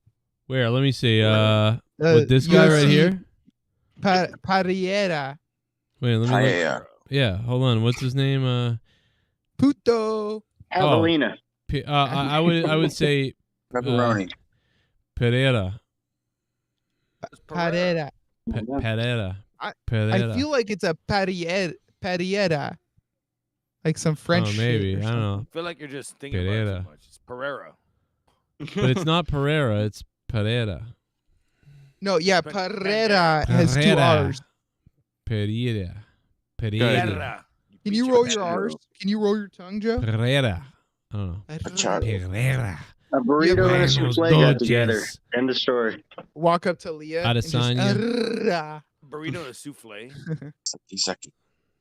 Where? Let me see. With this guy right UFC here. Pereira. Wait, let me. Look. Paella. Yeah, hold on. What's his name? Puto. Javelina. I would say Pepperoni. Pereira. Pereira. Pereira. I Pereira. feel like it's a Pereira. Like some French Oh, maybe. shit or I don't know. I feel like you're just thinking about it Pereira. too much. It's Pereira. But it's not Pereira. It's Pereira. No, yeah, Pereira has two Pereira. R's. Pereira. Pereira. Pereira. Can you roll your R's? Can you roll your tongue, Joe? Pereira. I don't know. Pereira. A burrito and a souffle got Dodges. together. End of story. Walk up to Leah. and just, Adesanya. "Arrrrah." Burrito and souffle. Sucky.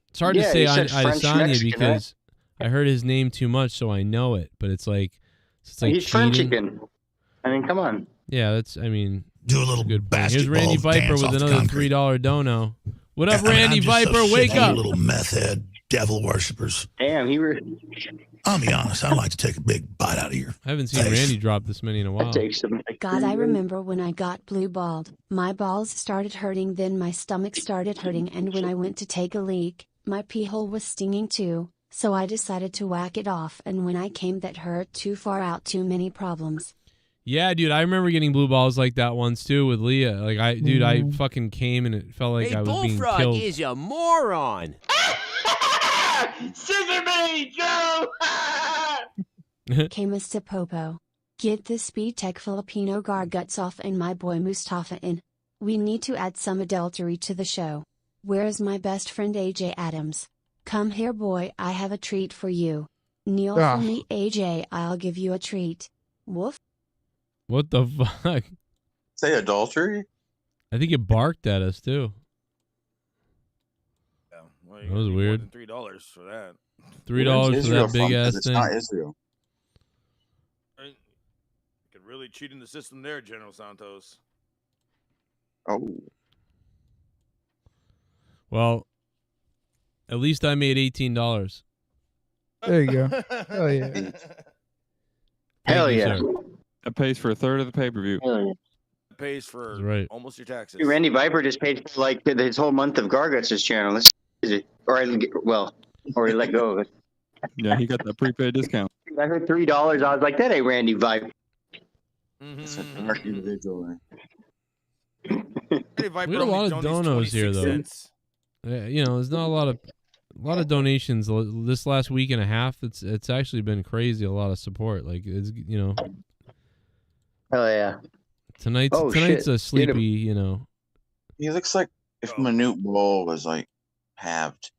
It's hard Yeah, to say you said French Adesanya Mexican, because I heard his name too much, so I know it. But it's like He's French cheating. again. I mean, come on. Yeah, that's. I mean, Do a little good point. Here's basketball Randy Viper dance with off the another concrete. $3 dono. What up, I mean, Randy I'm just Viper? so Wake sick of up! you little meth head devil worshippers. Damn, I'll be honest. I'd like to take a big bite out of your I haven't seen face. Randy drop this many in a while. God, I remember when I got blue balled, my balls started hurting, then my stomach started hurting, and when I went to take a leak, My pee hole was stinging too, so I decided to whack it off, and when I came that hurt too far out, too many problems. Yeah, dude, I remember getting blue balls like that once too with Leah. Like I fucking came and it felt like Hey, I was being Bullfrog killed. is a moron. Scissor me, Joe! Okay, Mr. Popo. Get the Speed Tech Filipino Garguts off and my boy Mustafa in. We need to add some adultery to the show. Where is my best friend AJ Adams? Come here, boy, I have a treat for you. Kneel for me, AJ, I'll give you a treat. Woof. What the fuck? Say adultery? I think it barked at us too. Yeah, well, That was weird. $3 for that. $3 for that big ass It's thing. not Israel. You could really cheat in the system there, General Santos. Oh. Well, at least I made $18. There you go. Oh yeah. Hell you, yeah. sir. That pays for a third of the pay-per-view. It pays for That's right. almost your taxes. Dude, Randy Viper just paid for like his whole month of Garguts' channel. That's crazy. Or he let go of it. Yeah, he got that prepaid discount. I heard $3. I was like, that ain't Randy Viper. It's a dark individual. Randy Viper We had a only lot of donates donos here 26 though. cents. Yeah, you know, there's not a lot of donations this last week and a half. It's actually been crazy. A lot of support. Like it's Hell yeah. tonight's shit. a sleepy. He looks like if Manute Bol was like halved.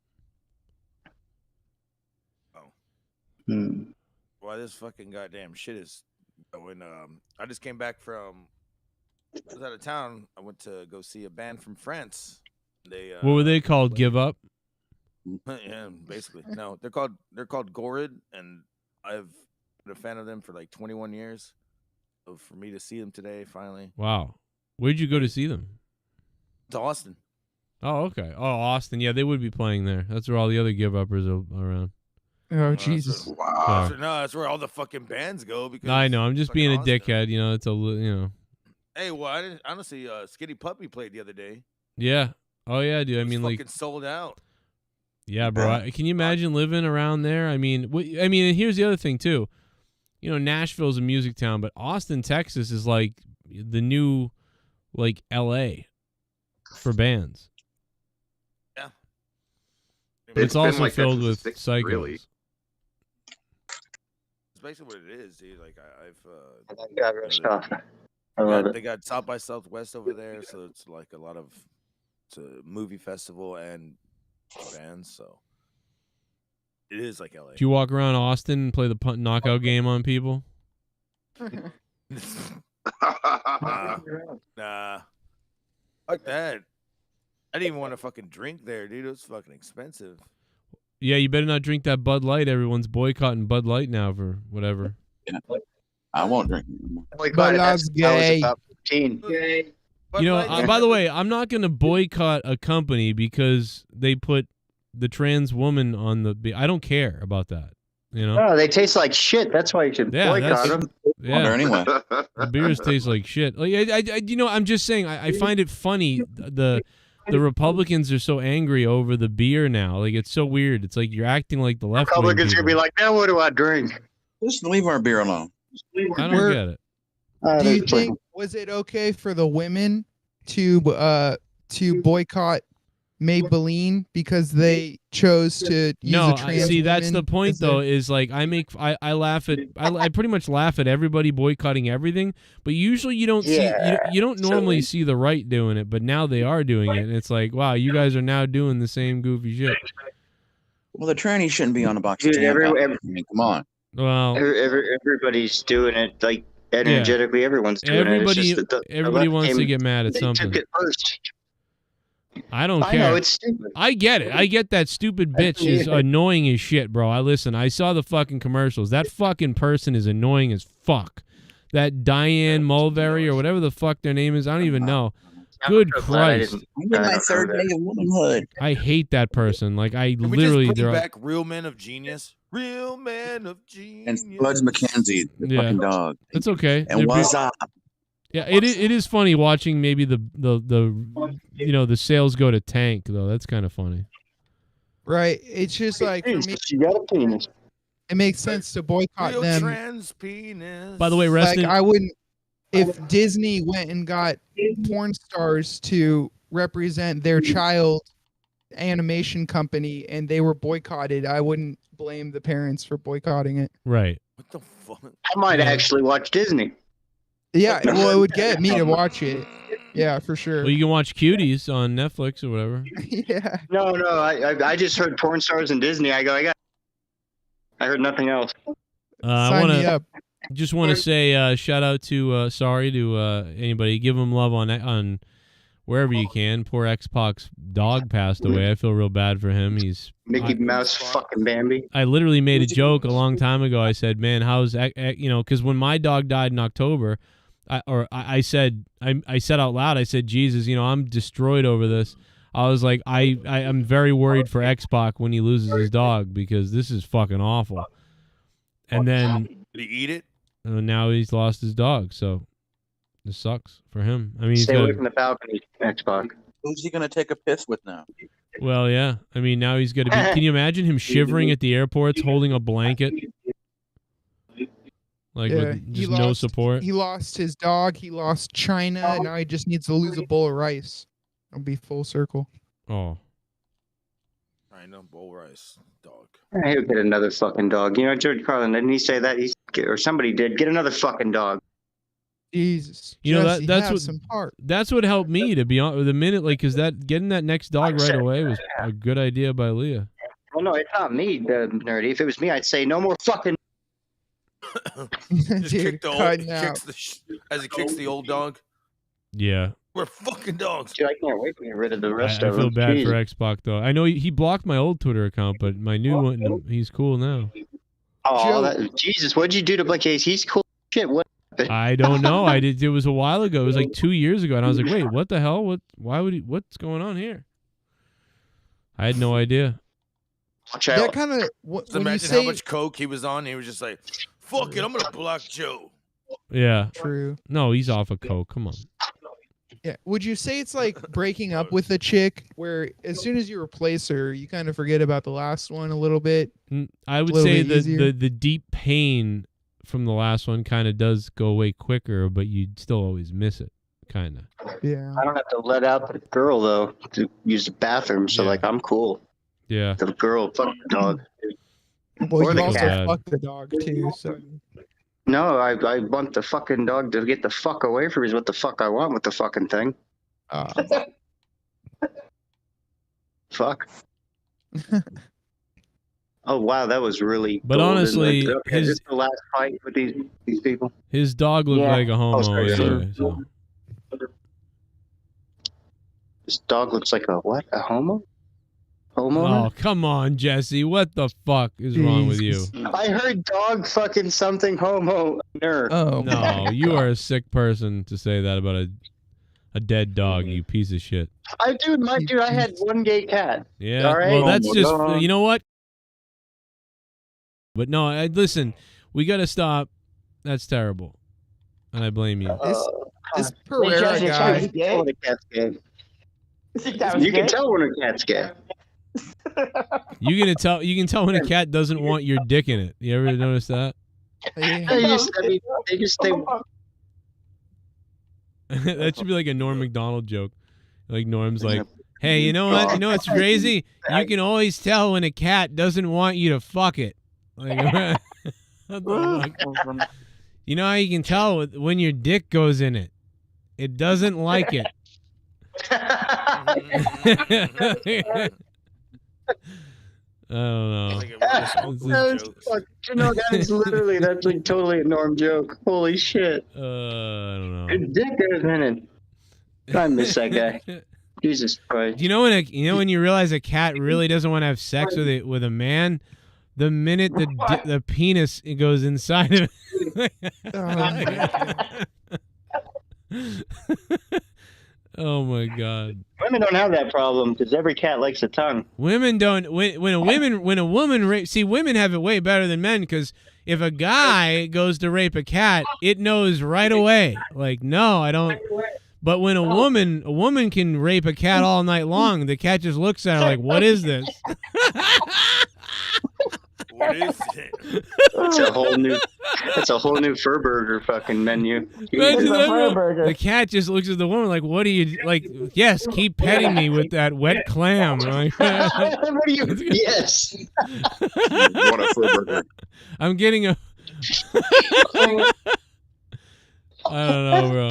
Why this fucking goddamn shit is going. I just came back from. I was out of town. I went to go see a band from France. They What were they called? Give up. yeah, basically. No, they're called Gorid, and I've been a fan of them for like 21 years. So for me to see them today, finally, Wow. Where'd you go to see them? to Austin. Oh, okay. Oh, Austin. Yeah, they would be playing there. That's where all the other give uppers are around. Oh Jesus. Wow. Sorry. No, that's where all the fucking bands go. Because I know. I'm just fucking being a Austin. dickhead. It's a. Hey, well, I didn't honestly. Skinny Puppy played the other day. Yeah. Oh yeah, dude. I It was mean, fucking like. sold out. Yeah, bro. Can you imagine living around there? I mean, and here's the other thing too. Nashville's a music town, but Austin, Texas is like the new, like L.A. for bands. Yeah. It's also filled with psychos. Really. It's basically what it is, dude. Like I've. God, stuff. I love it. They got South by Southwest over there, so it's like a lot of. It's a movie festival and bands, so it is like LA. Do you walk around Austin and play the punt knockout game on people? Nah. Fuck that. I didn't even want to fucking drink there, dude. It was fucking expensive. Yeah, you better not drink that Bud Light. Everyone's boycotting Bud Light now for whatever. Yeah. I won't drink anymore. Boycott it. God's That was gay. about 15. By the way, I'm not going to boycott a company because they put the trans woman on the. I don't care about that. Oh, they taste like shit. That's why you should boycott them. Yeah. Anyway. The beers taste like shit. Like I'm just saying. I find it funny. The Republicans are so angry over the beer now. Like it's so weird. It's like you're acting like the left. Republicans are gonna be like, now what do I drink? Just leave our beer alone. I don't get it. Do you think was it okay for the women to boycott Maybelline because they chose to use a trans see that's woman the point as though. their- Is like I laugh at I pretty much laugh at everybody boycotting everything, but usually you don't see you don't normally see the right doing it, but now they are doing it, and it's like wow, you guys are now doing the same goofy shit. Well, the tranny shouldn't be on a box. Dude, of I mean, come on. Well, everybody's doing it like energetically. Everyone's doing Everybody it. It's just that the everybody left wants to came- get mad at they something. Took it first. I don't I care. know, it's stupid. I get it. I get that stupid bitch is annoying as shit, bro. I saw the fucking commercials. That fucking person is annoying as fuck. That Diane Mulberry or whatever the fuck their name is, I don't even know. Good Christ. I'm in my third day of womanhood. I hate that person. Like I Can we literally just bring they're back Real Men of Genius? Real Men of Genius. And Spuds McKenzie, the fucking dog. It's okay. And They're what's big- up? Yeah, it is funny watching maybe the sales go to tank though. That's kind of funny. right? It's just like for me, you got a penis. it makes sense to boycott Real them. trans penis. By the way, rest Like in. I wouldn't, if Disney went and got porn stars to represent their child animation company and they were boycotted, I wouldn't blame the parents for boycotting it. Right. What the fuck? I might actually watch Disney. Yeah, well, it would get me to watch it. Yeah, for sure. Well, you can watch Cuties on Netflix or whatever. Yeah. No, I just heard porn stars in Disney. I heard nothing else. I Sign want me up. just want to say shout out to anybody. Give him love on wherever you can. Poor X-Pac's dog passed away. I feel real bad for him. He's Mickey Mouse fucking Bambi. I literally made a joke a long time ago. I said, "Man, how's because when my dog died in October, I said out loud, I said, Jesus, I'm destroyed over this. I was like, I'm very worried for X-Pac when he loses his dog because this is fucking awful. And then Did he eat it? now he's lost his dog, so this sucks for him. I mean, he's Stay away got, from the balcony, Xbox. Who's he gonna take a piss with now? well, yeah. I mean, now he's going to be. Can you imagine him shivering at the airports, holding a blanket, like with just no support? He lost his dog. He lost China. And now he just needs to lose a bowl of rice. It'll be full circle. Oh. I know, bowl rice, dog. He'll get another fucking dog. George Carlin, didn't he say that? Or somebody did. Get another fucking dog. Jesus. That's have what some heart. that's what helped me to be on the minute, like, because getting that next dog right away was a good idea by Leah. Well, no, it's not me, the nerdy. If it was me, I'd say no more fucking. Just Dude, kick the old, cutting out. as he kicks the old dog. Yeah. We're fucking dogs. Dude, I can't wait to get rid of the rest I of feel them. bad Jeez. for X-Pac though. I know he blocked my old Twitter account, but my new one, he's cool now. Oh, Jesus! What'd you do to Blake Hayes? He's cool. Shit. What? I don't know. I did. It was a while ago. It was like 2 years ago, and I was like, "Wait, what the hell? Why would he? What's going on here?" I had no idea. That kind of Just when you imagine say how much coke he was on. He was just like, "Fuck it, I'm gonna block Joe." Yeah. True. No, he's off of coke. Come on. Yeah. Would you say it's like breaking up with a chick where as soon as you replace her, you kind of forget about the last one a little bit? I would little say bit that easier? the deep pain from the last one kind of does go away quicker, but you'd still always miss it, kind of. Yeah. I don't have to let out the girl though to use the bathroom, so like I'm cool. Yeah. The girl, fuck the dog. Well, Or you the also cat. fuck the dog too. So No, I want the fucking dog to get the fuck away from me. Is what the fuck I want with the fucking thing. Fuck. Oh wow, that was really. But golden. honestly, Like, okay, his- this is the last fight with these people. His dog looked Yeah. like a homo. Oh, sorry, anyway, sir. so. This dog looks like a what? A homo? Homo? Oh, come on, Jesse. What the fuck is wrong with you? I heard dog fucking something homo. Oh No, you are a sick person to say that about a dead dog, you piece of shit. I had one gay cat. Yeah. All right. Well, that's Oh, just no. you know what. But no, listen. We gotta stop. That's terrible, and I blame you. this Pereira guy. You can tell when a cat's gay. You can tell when a cat's gay. You can tell when a cat doesn't want your dick in it. You ever notice that? They just That should be like a Norm Macdonald joke. Like Norm's like, "Hey, you know what? You know what's crazy? You can always tell when a cat doesn't want you to fuck it." Like, what the fuck? You know how you can tell when your dick goes in it? It doesn't like it. I don't know. You know, that's literally that's like totally a Norm joke. Holy shit! I don't know. His dick goes in it. I miss that guy. Jesus Christ! You know when you realize a cat really doesn't want to have sex with a man, the minute the penis goes inside of it. Oh my God! Women don't have that problem because every cat likes a tongue. Women don't. When a woman see, women have it way better than men, because if a guy goes to rape a cat, it knows right away. Like, no, I don't. But when a woman can rape a cat all night long, the cat just looks at her like, "What is this?" What is it? That's a whole new fur burger fucking menu. Imagine that, bro. The cat just looks at the woman like, "What do you like?" Yes, keep petting me with that wet clam. Like, What do you? Yes. Want a fur burger? I'm getting a. I don't know, bro.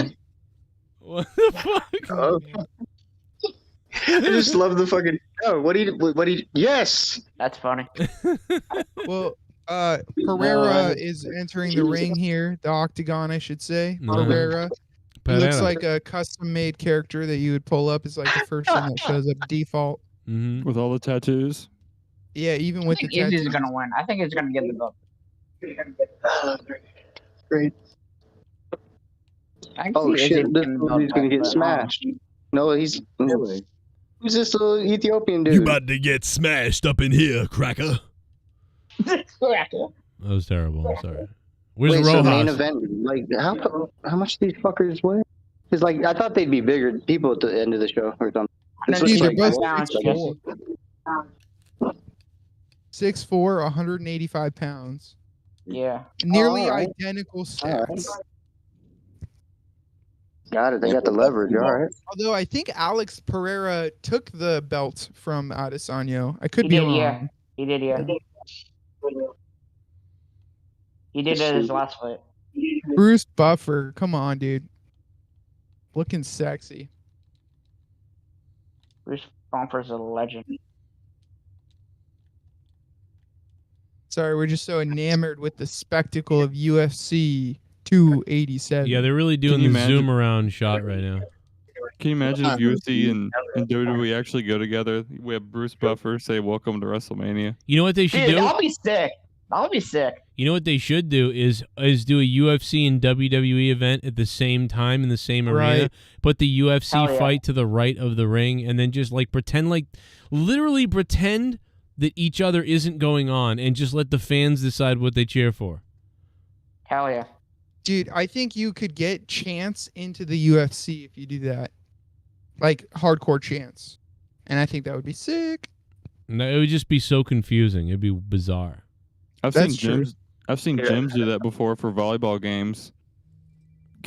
What the fuck? I just love the fucking. Oh, what do you? Yes. That's funny. Well, Pereira is entering the ring here, the octagon, I should say. Pereira. He looks like a custom-made character that you would pull up. It's like the first thing that shows up default. With all the tattoos. Yeah, even with the I think tattoos. Izzy's gonna win. I think he's gonna get the belt. Great. I can Oh see Izzy shit! This getting the belt dude's gonna back, get but, smashed. No, he's. Who's this little Ethiopian dude? You about to get smashed up in here, cracker. That was terrible. I'm sorry. Where's Wait, Rojas? so main event? Like how much these fuckers weigh? Because like I thought they'd be bigger people at the end of the show or something. This looks They're like both 6'4", 185 pounds. Yeah. Nearly All right. identical stats. Got it. They got the leverage. All right. Although I think Alex Pereira took the belt from Adesanya. I could He be did, wrong. yeah. He did, yeah. He did it at his last fight. Bruce Buffer, come on, dude. Looking sexy. Bruce Buffer's a legend. Sorry, we're just so enamored with the spectacle of UFC 287. Yeah, they're really doing the zoom around shot right now. Can you imagine if UFC and WWE actually go together? We have Bruce Buffer say "Welcome to WrestleMania." You know what they should Dude, do? that'll be sick. That'll be sick. You know what they should do is do a UFC and WWE event at the same time in the same arena. Right. Put the UFC Hell yeah. fight to the right of the ring, and then just like literally pretend that each other isn't going on, and just let the fans decide what they cheer for. Hell yeah. Dude, I think you could get Chance into the UFC if you do that. Like, hardcore Chance. And I think that would be sick. No, it would just be so confusing. It'd be bizarre. I've That's seen true. gyms do that before for volleyball games.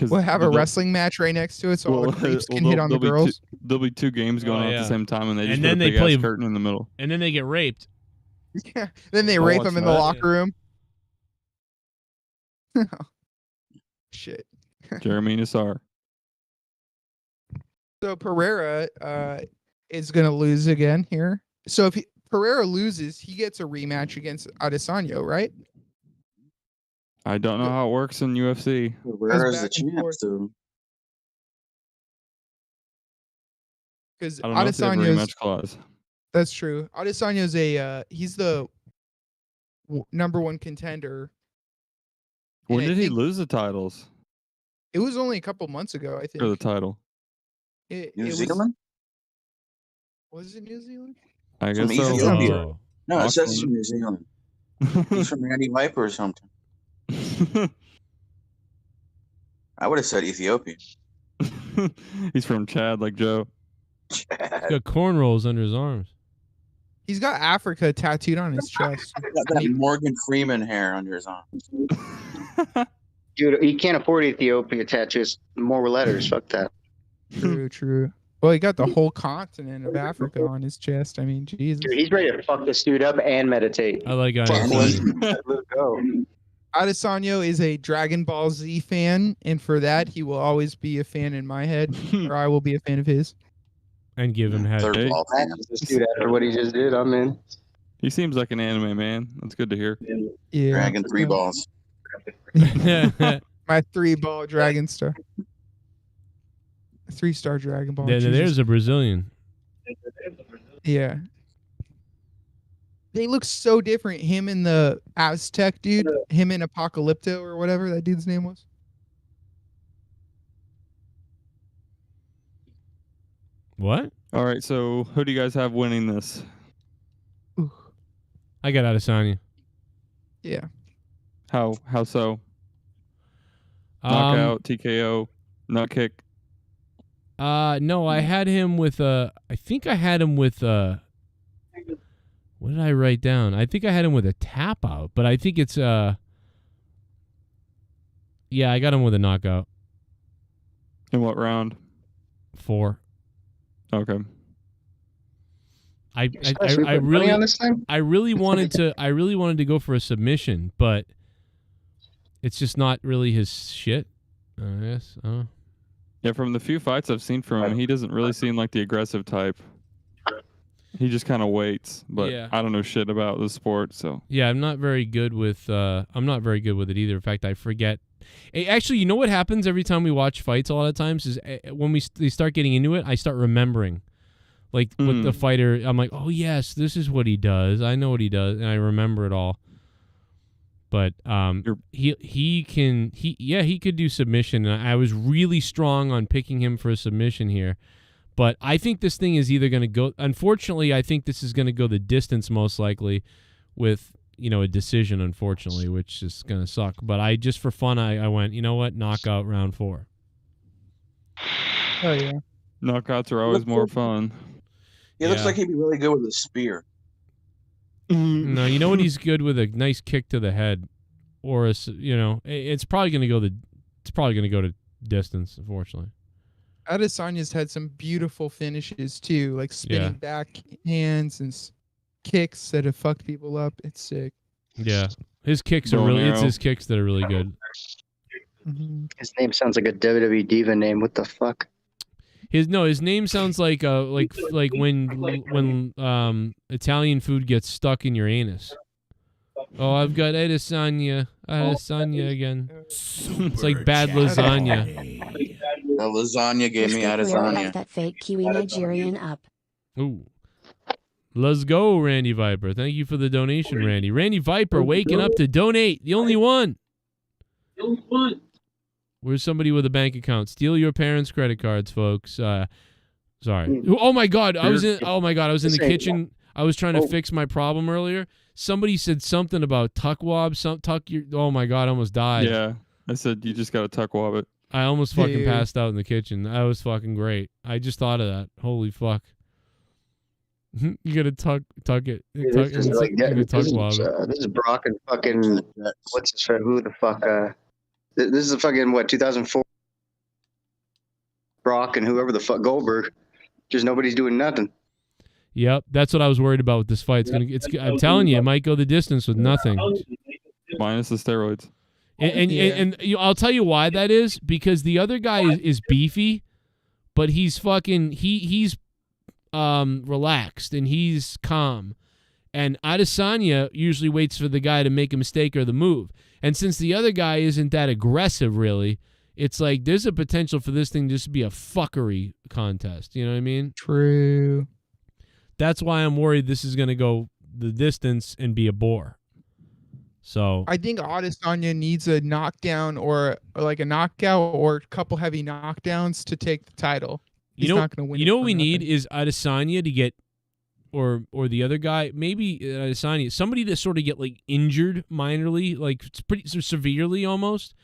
We'll have a wrestling match right next to it so all the creeps can hit on the girls. There'll be two games going on at the same time, and they just And put then a they big play ass curtain in the middle. And then they get raped. Yeah. Then they I'll rape watch them in the that. locker room. Shit. Jeremy Nassar. So Pereira is going to lose again here. So if Pereira loses, he gets a rematch against Adesanya, right? I don't know how it works in UFC. Where's the back and forth. chance to? Because I don't know if they have a Adesanya's rematch clause. that's true. Adesanya's he's the number one contender. When And I did he think lose the titles It was only a couple months ago, I think. or the title? New Zealand? Was it New Zealand? I From guess so. Ethiopia. Oh. No, it says Auckland. from New Zealand. He's from Randy Viper or something. I would have said Ethiopia. He's from Chad, like Joe. He's got cornrows under his arms. He's got Africa tattooed on his chest. Got that Morgan Freeman hair under his arms. Dude, he can't afford Ethiopia tattoos. More letters. Fuck that. True, true. Well, he got the whole continent of Africa on his chest. I mean, Jesus. Dude, he's ready to fuck this dude up and meditate. I like Adesanya. Let's go. Adesanya is a Dragon Ball Z fan, and for that, he will always be a fan in my head, or I will be a fan of his. And give him head. Third ball. This dude, after what he just did, I'm in. He seems like an anime man. That's good to hear. Yeah. Dragon 3 balls. My 3-ball Dragon Star. 3-star Dragon Ball. There's Jesus. a Brazilian. Yeah. They look so different. Him and the Aztec dude. Him and Apocalypto or whatever that dude's name was. What? All right, so who do you guys have winning this? I got Adesanya. Yeah. How so? Knockout, TKO, nut kick. No, I had him with I think I had him with what did I write down? I think I had him with a tap out, but I think it's yeah, I got him with a knockout. In what round? 4. Okay. I really wanted to go for a submission, but it's just not really his shit. I guess. Yeah, from the few fights I've seen from him, he doesn't really seem like the aggressive type. He just kind of waits, but Yeah. I don't know shit about the sport, so. Yeah, I'm not very good with it either. In fact, I forget. Actually, you know what happens every time we watch fights a lot of times is when we start getting into it, I start remembering. Like with the fighter, I'm like, "Oh yes, this is what he does. I know what he does." And I remember it all. But he could do submission. And I was really strong on picking him for a submission here. But I think this thing is either going to go, unfortunately, I think this is going to go the distance most likely with, a decision, unfortunately, which is going to suck. But I just for fun, I went, you know what, knockout round 4. Oh, yeah. Knockouts are always more fun. He looks like he'd be really good with a spear. No, you know what, he's good with a nice kick to the head, or it's probably going to go to distance, unfortunately. Adesanya's had some beautiful finishes too, like spinning back hands and kicks that have fucked people up. It's sick. Yeah, his kicks are really. It's his kicks that are really good. His name sounds like a WWE diva name. What the fuck? His name sounds like when Italian food gets stuck in your anus. Oh, I've got Adesanya again. It's like bad lasagna. The lasagna gave me Adesanya. That fake Kiwi Nigerian up. Ooh. Let's go, Randy Viper. Thank you for the donation, Randy. Randy Viper waking up to donate. The only one. Where's somebody with a bank account? Steal your parents' credit cards, folks. Sorry. Oh my God. I was in the kitchen. I was trying to fix my problem earlier. Somebody said something about tuckwab. Oh my God, I almost died. Yeah. I said you just got to tuckwab it. I almost fucking passed out in the kitchen. That was fucking great. I just thought of that. Holy fuck. You gotta tuck it. This is Brock and fucking what's his friend? Who the fuck? This is a fucking 2004. Brock and whoever the fuck Goldberg. Just nobody's doing nothing. Yep, that's what I was worried about with this fight. I'm telling you, it might go the distance with nothing. Minus the steroids. And I'll tell you why that is, because the other guy is beefy, but he's fucking he's relaxed and he's calm. And Adesanya usually waits for the guy to make a mistake or the move. And since the other guy isn't that aggressive, really, it's like there's a potential for this thing just to be a fuckery contest. You know what I mean? True. That's why I'm worried this is going to go the distance and be a bore. So I think Adesanya needs a knockdown or like a knockout or a couple heavy knockdowns to take the title. He's not going to win. You know what we need is Adesanya to get, or the other guy, maybe Adesanya, somebody to sort of get like injured minorly, like pretty severely almost,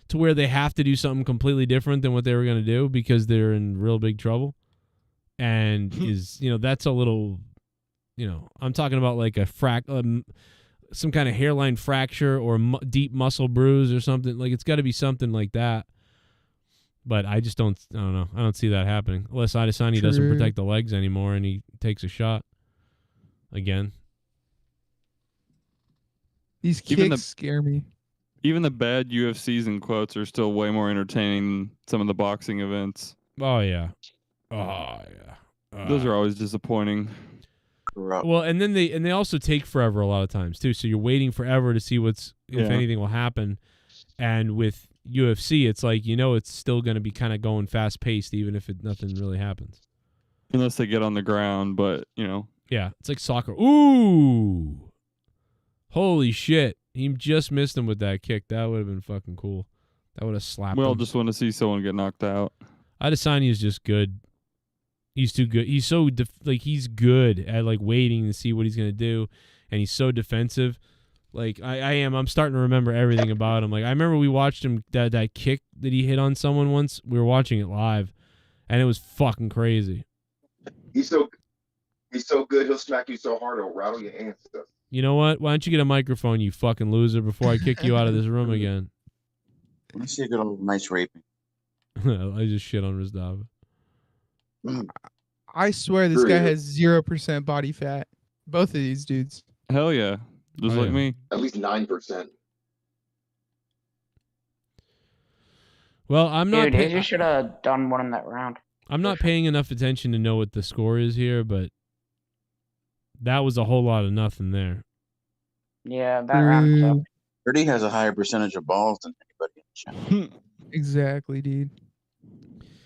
to where they have to do something completely different than what they were going to do because they're in real big trouble. And that's a little, I'm talking about like a some kind of hairline fracture or deep muscle bruise or something. Like it's got to be something like that. But I don't know. I don't see that happening unless Adesanya doesn't protect the legs anymore and he takes a shot again. These kicks scare me. Even the bad UFCs in quotes are still way more entertaining than some of the boxing events. Oh yeah. Oh yeah. Those are always disappointing. Well, and then they also take forever a lot of times too. So you're waiting forever to see if anything will happen. And with UFC, it's like it's still going to be kind of going fast paced, even if nothing really happens. Unless they get on the ground, but Yeah, it's like soccer. Ooh, holy shit! He just missed him with that kick. That would have been fucking cool. That would have slapped him. We all just want to see someone get knocked out. Adesanya is just good. He's too good. He's so he's good at like waiting to see what he's gonna do, and he's so defensive. Like I'm starting to remember everything about him. Like I remember we watched him that kick that he hit on someone once. We were watching it live, and it was fucking crazy. He's so good. He'll smack you so hard it'll rattle your ancestors. You know what? Why don't you get a microphone, you fucking loser, before I kick you out of this room again? Let me see a good old nice raping. I just shit on Rizdava. I swear this guy has 0% body fat. Both of these dudes. Hell yeah. Just like me. At least 9%. Well, I'm not. Dude, you should have done one in that round. I'm not paying enough attention to know what the score is here, but that was a whole lot of nothing there. Yeah, that round sucked. Dirty has a higher percentage of balls than anybody in the chat. Exactly, dude.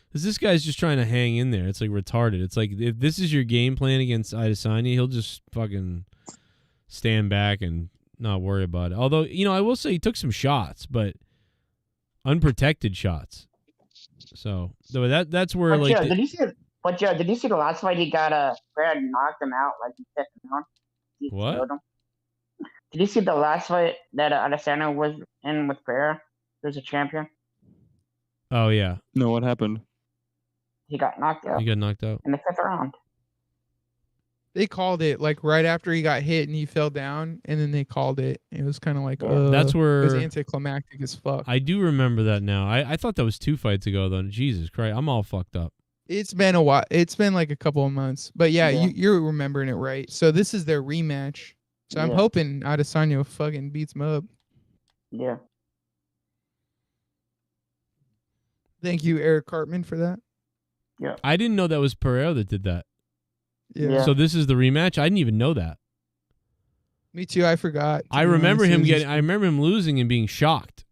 Because this guy's just trying to hang in there. It's like retarded. It's like if this is your game plan against Adesanya, he'll just fucking stand back and not worry about it. Although, you know, I will say he took some shots, but unprotected shots. So that's where But like. did you see the last fight he got Brad knocked him out like he second round? What? Did you see the last fight that Adesanya was in with Pereira? There's a champion. Oh yeah. No, what happened? He got knocked out. He got knocked out in the 5th round. They called it like right after he got hit and he fell down, and then they called it. It was kind of like that's where it was anticlimactic as fuck. I do remember that now. I thought that was 2 fights ago though. Jesus Christ, I'm all fucked up. It's been a while. It's been like a couple of months, but yeah. You're remembering it right. So this is their rematch. So I'm hoping Adesanya fucking beats him up. Yeah. Thank you, Eric Cartman, for that. Yeah. I didn't know that was Pereira that did that. Yeah. So this is the rematch. I didn't even know that. Me too. I forgot. I remember him getting. I remember him losing and being shocked.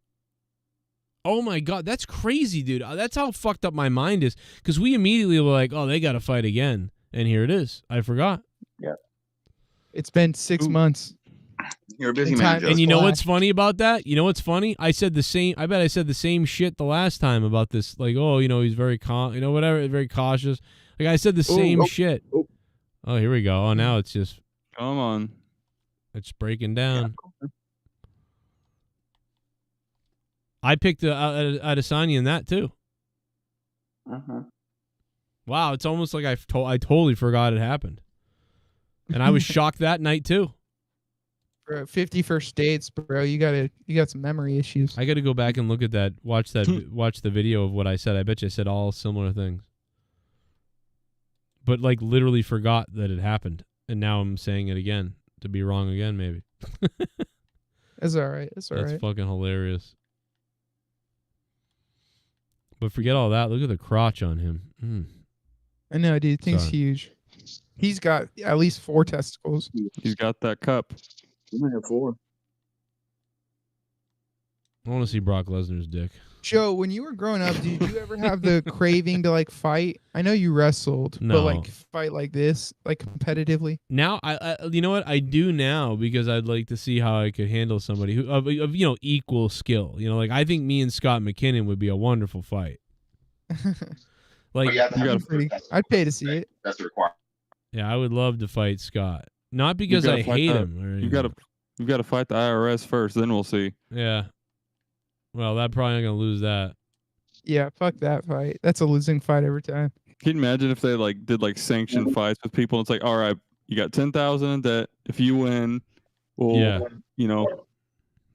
Oh my god, that's crazy, dude. That's how fucked up my mind is. Because we immediately were like, "Oh, they got to fight again," and here it is. I forgot. Yeah. It's been 6 months. You're a busy man, Joe. And you know what's funny about that? You know what's funny? I said the same. I bet I said the same shit the last time about this. Like, oh, you know, he's very whatever, very cautious. Like I said the same shit. Oh, here we go. Oh, now it's just. Come on. It's breaking down. Yeah. I picked Adesanya in that too. Wow, it's almost like I totally forgot it happened, and I was shocked that night too. Bro, 51st dates, bro. You got some memory issues. I got to go back and look at that. Watch the video of what I said. I bet you I said all similar things, but like literally forgot that it happened, and now I'm saying it again to be wrong again, maybe. That's all right. That's fucking hilarious. But forget all that. Look at the crotch on him. I know, dude. Thing's huge. He's got at least 4 testicles. He's got that cup. You might have 4. I want to see Brock Lesnar's dick. Joe, when you were growing up, did you ever have the craving to like fight? I know you wrestled, but like fight like this, like competitively. Now, I you know what I do now because I'd like to see how I could handle somebody who of you know equal skill. You know, like I think me and Scott McKinnon would be a wonderful fight. Like I'd pay to see it. That's the requirement. Yeah, I would love to fight Scott. Not because I hate him. Or anything. You got to fight the IRS first, then we'll see. Yeah. Well, that probably not gonna lose that. Yeah, fuck that fight. That's a losing fight every time. Can you imagine if they like did like sanctioned fights with people? And it's like, all right, you got 10,000 in debt. If you win, well, you know,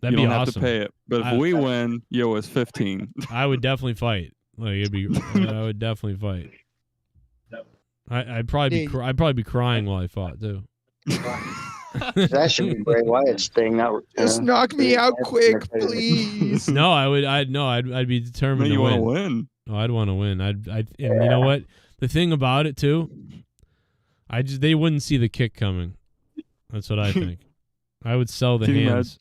that'd you don't be have awesome. to pay it. But if we win, you owe us 15. I would definitely fight. Like it'd be, I would definitely fight. I'd probably be crying while I fought too. That should be Bray Wyatt's thing. Just knock me out quick, please. No, I'd be determined to win. You want to win? No, I'd want to win. And you know what? The thing about it too, they wouldn't see the kick coming. That's what I think. I would sell the hands.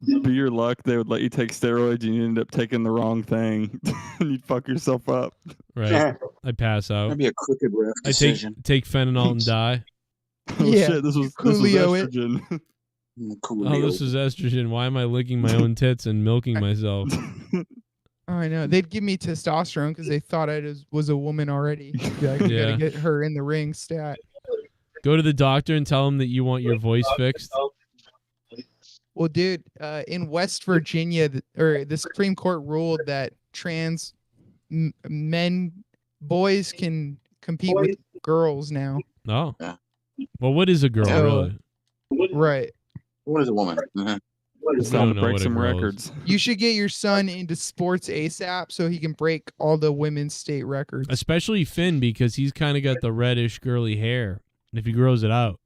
Be your luck, they would let you take steroids and you end up taking the wrong thing and you'd fuck yourself up. Right. I'd pass out. That'd be a crooked ref I decision. take fentanyl and die. Oh shit, this was estrogen. Oh, this is estrogen. Why am I licking my own tits and milking myself? Oh, I know. They'd give me testosterone because they thought I was a woman already. Yeah, you gotta get her in the ring stat. Go to the doctor and tell him that you want your voice fixed. Well, dude, in West Virginia, the Supreme Court ruled that trans men boys can compete with girls now. Oh. Well, what is a girl, So- really? Right. What is a woman? It's I time don't to know break what a some girl is. records. You should get your son into sports ASAP so he can break all the women's state records. Especially Finn, because he's kind of got the reddish, girly hair. If he grows it out.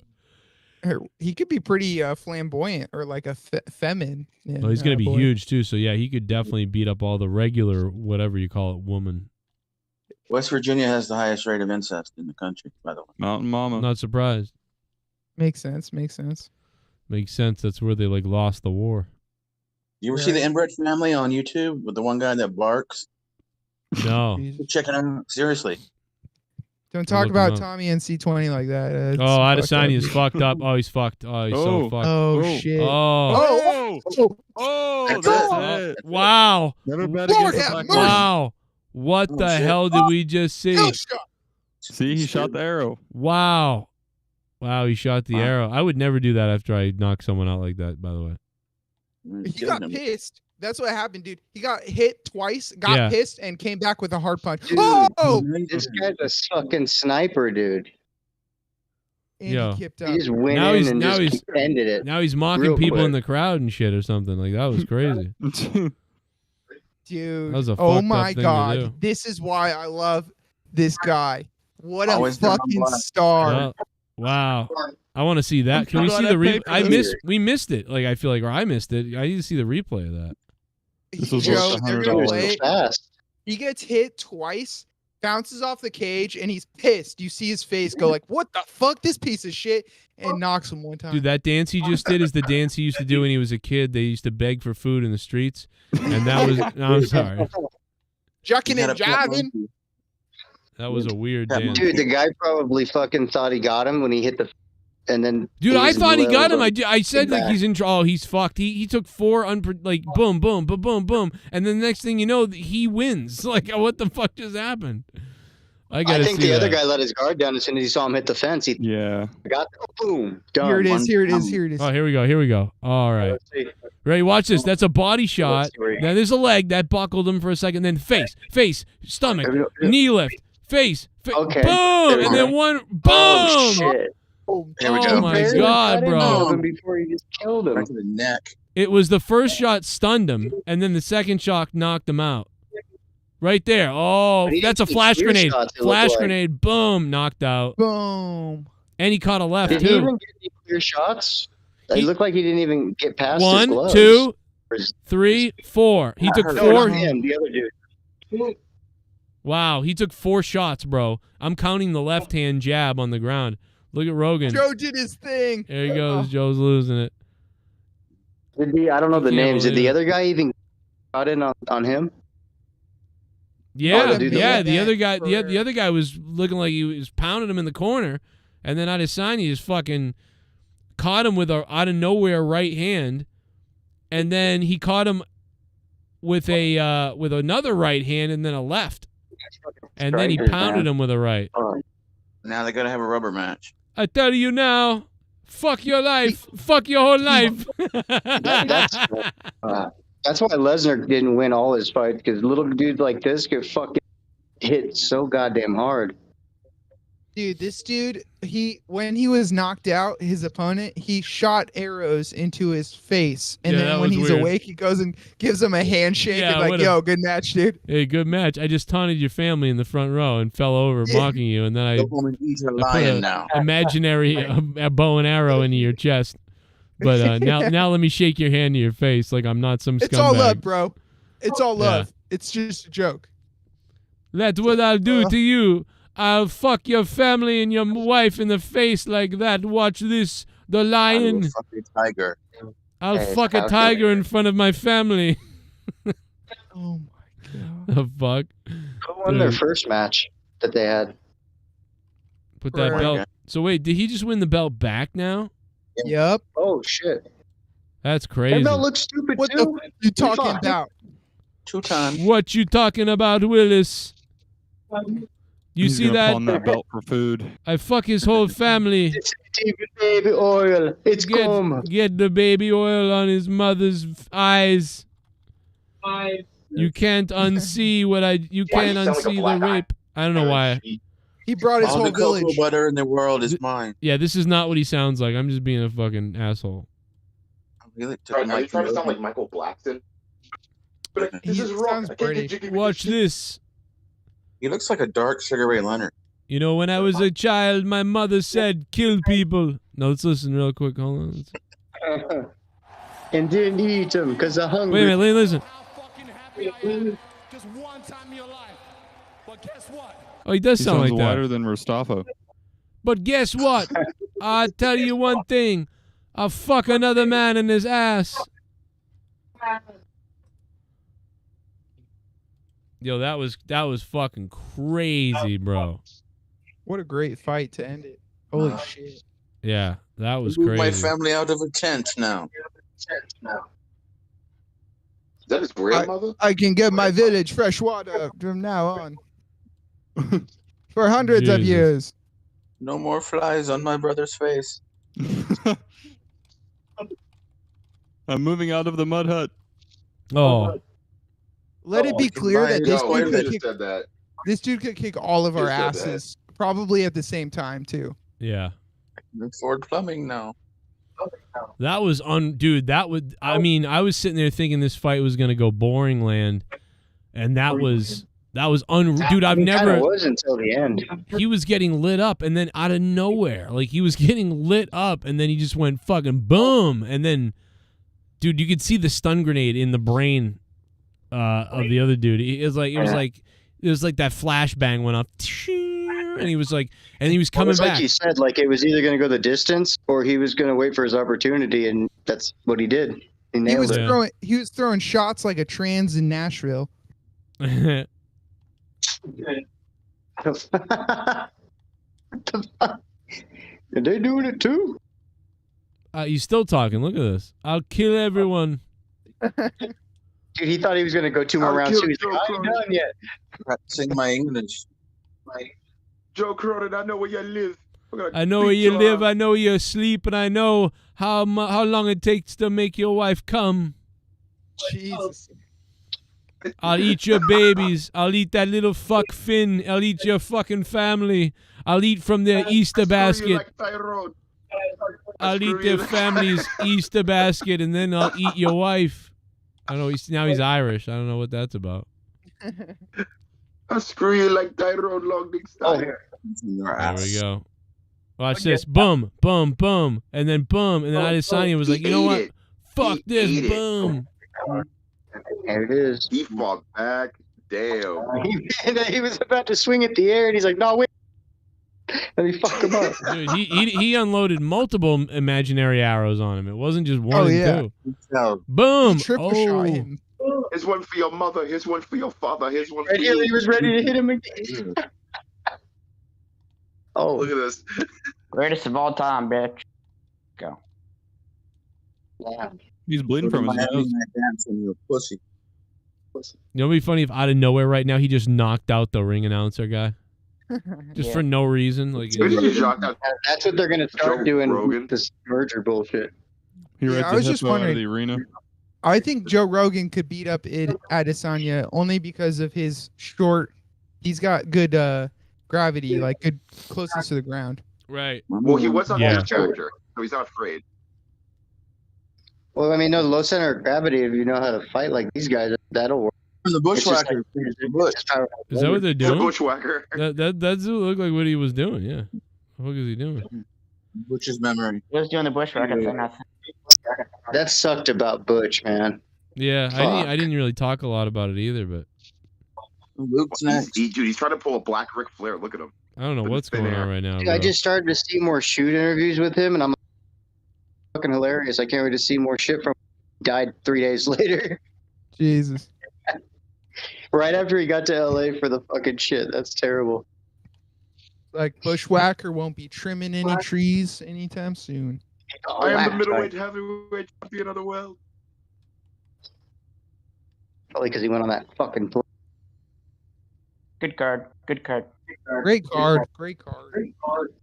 He could be pretty flamboyant or like a feminine. Well, he's going to be huge, too. So, yeah, he could definitely beat up all the regular, whatever you call it, woman. West Virginia has the highest rate of incest in the country, by the way. Mountain Mama. Not surprised. Makes sense. Makes sense. Makes sense. That's where they, like, lost the war. You ever see the Inbred Family on YouTube with the one guy that barks? No. Check it out. Seriously. Don't talk look him about up. Tommy and C20 like that. It's Oh, fucked up. Adesanya is fucked up. Oh, he's fucked. Oh, he's so fucked. Oh, shit. Oh. Oh, that's it. Wow. Never bet Lord against a have black mercy. man. Wow. What the shit. hell did we just see? See, he shot the arrow. Wow. Wow, he shot the Wow. arrow. I would never do that after I knock someone out like that, by the way. He got pissed. That's what happened, dude. He got hit twice, got Yeah. pissed, and came back with a hard punch. Dude, Oh! this guy's a fucking sniper, dude. And Yo. he kicked He up. just went Now in he's- and now just he's- ended it. Now he's mocking real people in quick. the crowd and shit or something. Like, that was crazy. Dude. That was a Oh fucked my up thing to do. god. This is why I love this guy. What a Always down fucking black. star. Well, wow. I want to see that. Can we Bro, see that the replay? pay-per-view. We missed it. Like, I feel like, or I missed it. I need to see the replay of that. This was Joe, worth they're gonna $100. play it. Fast. He gets hit twice, bounces off the cage, and he's pissed. You see his face go like, "What the fuck, this piece of shit," and knocks him one time. Dude, that dance he just did is the dance he used to do when he was a kid. They used to beg for food in the streets. And that was, no, I'm sorry. Jucking and jiving. That was a weird dance. Dude, the guy probably fucking thought he got him when he hit the, and then. Dude, I thought he got him. I I said like he's in. Oh, he's fucked. He took four like boom, boom, boom, boom, boom, and then the next thing you know, he wins. Like, what the fuck just happened? I think see the other that. guy let his guard down as soon as he saw him hit the fence. He Yeah. got boom. Done. Here it is. One Here it is. time. Here it is. Oh, here we go. Here we go. All right. Let's see. Ready? Watch this. That's a body shot. see where he- Now there's a leg that buckled him for a second. Then face, stomach, knee lift, face, Okay. boom, There we and go. then one, boom. Oh shit! There we Oh go. my Barely God, cut into bro. him before he just killed him. Right to the neck. It was the first shot stunned him, and then the second shot knocked him out. Right there. Oh, But he that's a didn't flash take clear grenade. shots, it Flash looked like. grenade. Boom. Knocked out. Boom. And he caught a left, Did he too. even get any clear shots? He- It looked like he didn't even get past his 1, gloves. 2, 3, 4. He took heard No, four. not him, the other dude. Wow. He took 4 shots, bro. I'm counting the left hand jab on the ground. Look at Rogan. Joe did his thing. There he goes. Joe's losing it. Did the I don't know the Can't names. Did believe the it. other guy even got in on him? Yeah, the dude that yeah. went The other back guy, for- the other guy was looking like he was pounding him in the corner, and then Adesanya just fucking caught him with a out of nowhere right hand, and then he caught him with a with another right hand, and then a left, and then he Strikers, pounded man. him with a right. Now they're gonna have a rubber match. I tell you now, fuck your life, fuck your whole life. That's why Lesnar didn't win all his fights, because little dudes like this get fucking hit so goddamn hard. Dude, this dude, when he was knocked out, his opponent, he shot arrows into his face. And Yeah, that then when was he's weird. awake, he goes and gives him a handshake Yeah, and like, what a- yo, good match, dude. Hey, good match. I just taunted your family in the front row and fell over mocking you, and then I The woman is a I put lion a now. imaginary a bow and arrow into your chest. But now let me shake your hand to your face like I'm not some scumbag. It's all love, bro. It's all Yeah. love. It's just a joke. That's what I'll do to you. I'll fuck your family and your wife in the face like that. Watch this. The lion. Fucking tiger. I'll Hey, fuck a okay. tiger in front of my family. Oh my god. The fuck? Who won their Dude, first match that they had? put that Right. belt. So wait, did he just win the belt back now? Yep. Oh shit! That's That crazy. belt looks stupid What the too. f- you talking Fuck. about? 2 times. What you talking about, Willis? You He's see gonna that? pawn that belt for food. I fuck his whole family. It's baby oil. It's cum. Get the baby oil on his mother's eyes. You can't unsee what I. You can't unsee the rape I don't know why. He brought his All whole the cocoa village. butter in the world is mine. Yeah, this is not what he sounds like. I'm just being a fucking asshole. Are you trying to sound like Michael Blackson? But like, this is wrong. sounds I can't get British. jiggy with Watch this. this. He looks like a dark Sugar Ray Leonard. You know, when I was a child, my mother said, kill people. No, let's listen real quick. Hold on. And didn't eat them because I'm hungry. Wait a minute, listen. Just one time in your life. But guess what? Oh, he does He sound sounds like that. whiter than Mustafa. But guess what? I'll tell you one thing. I'll fuck another man in his ass. Yo, that was fucking crazy, bro. What a great fight to end it. Holy shit. Yeah, that was Move my crazy. family out of a tent now. Is that his grandmother? I can give my village fresh water from now on. For hundreds of Jesus. years. No more flies on my brother's face. I'm moving out of the mud hut. Oh, Let it be clear that this Yo, dude, who could just kick, said that? this dude could kick all of our Who said that? asses. Probably at the same time, too. yeah. Ford Plumbing now. That was dude, that would I mean, I was sitting there thinking this fight was going to go boring land, and dude, I've It never kinda was until the end. he was getting lit up, and then out of nowhere, like he was getting lit up, and then he just went fucking boom, and then dude, you could see the stun grenade in the brain of the other dude. It was like that flashbang went up, and he was coming It's back. like you said, like it was either going to go the distance or he was going to wait for his opportunity, and that's what he did. He He nailed was it. throwing shots like a trans in Nashville. Are they doing it too? He's still talking. Look at this. I'll kill everyone. Dude, he thought he was going to go two more rounds. Too. He's like, I ain't done yet. Practicing my English. Joe Cronin, I know where you live. I know where you live. I know you sleep, and I know how long it takes to make your wife come. Jesus. I'll eat your babies. I'll eat that little fuck Finn. I'll eat your fucking family. I'll eat from their Easter basket. I'll eat their family's Easter basket, and then I'll eat your wife. I don't know. Now he's Irish. I don't know what that's about. I screw you like Tyrone Longdick style. There we go. Watch this. Boom, boom, boom, and then boom, and then Adesanya was like, you know what? Fuck this. Boom. There it is. He fought back. Damn. He was about to swing at the air, and he's like, no, wait. Let me fuck him up. Dude, he unloaded multiple imaginary arrows on him. It wasn't just one Oh, and yeah. two. Boom. Triple shot him. Here's one for your mother. Here's one for your father. Here's one for Right here, you. he was ready to hit him again. Oh, Look at this. Greatest of all time, bitch. Go. yeah. He's bleeding from his Miami, nose. I dance when you're a pussy. You know, it'd be funny if out of nowhere right now he just knocked out the ring announcer guy, just for no reason. Like, Who did you knock out? That's what they're going to start Joe doing Rogan? with this merger bullshit. He Yeah, ripped I the was just hippo out of wondering- the arena. I think Joe Rogan could beat up Adesanya only because of his short. He's got good gravity, like good closeness to the ground. right. Well, he was on Yeah. his character, so he's not afraid. Well, I mean, no low center of gravity. If you know how to fight like these guys, that'll work. I'm the It's just bushwhacker. like- it's just Is that what they're He's a doing? bushwhacker. That does look like what he was doing. Yeah. What is he doing? Butch's memory. He was doing the bushwhacker thing. I think. That sucked about Butch, man. Yeah, I didn't really talk a lot about it either, but Luke's next. Dude, he's trying to pull a black Ric Flair. Look at him. I don't know what's going on right now. Dude, Bro. I just started to see more shoot interviews with him, and I'm fucking hilarious. I can't wait to see more shit from him. He died 3 days later. Jesus. Right after he got to LA for the fucking shit. That's terrible. Like Bushwhacker won't be trimming any trees anytime soon. I am the middleweight heavyweight champion of the world. Probably because he went on that fucking plane. Good card. Good card. Great card. Great card.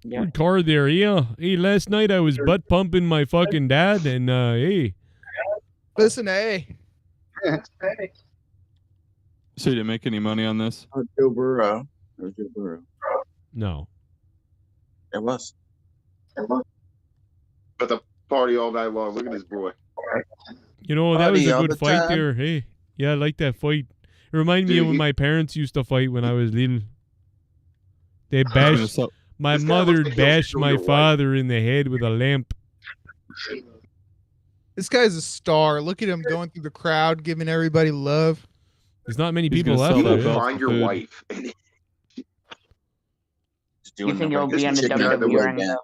Yeah. Good card there, yeah. Hey, last night I was butt pumping my fucking dad, and hey, Listen, hey. So you didn't make any money on this? Joe Burrow. It was Joe Burrow. No. It was. But the party all night long. Look at this boy. You know, that was Party a all good the fight time. there. Hey, yeah, I like that fight. It reminded me Dude, of when he- my parents used to fight when I was little. They bashed. My This guy looks mother like he'll bashed kill my your wife. father in the head with a lamp. This guy's a star. Look at him going through the crowd, giving everybody love. There's not many He's people gonna left. sell that there. belt Find for your food. wife. You think it'll be on the chick guy that WWE was ring? bad.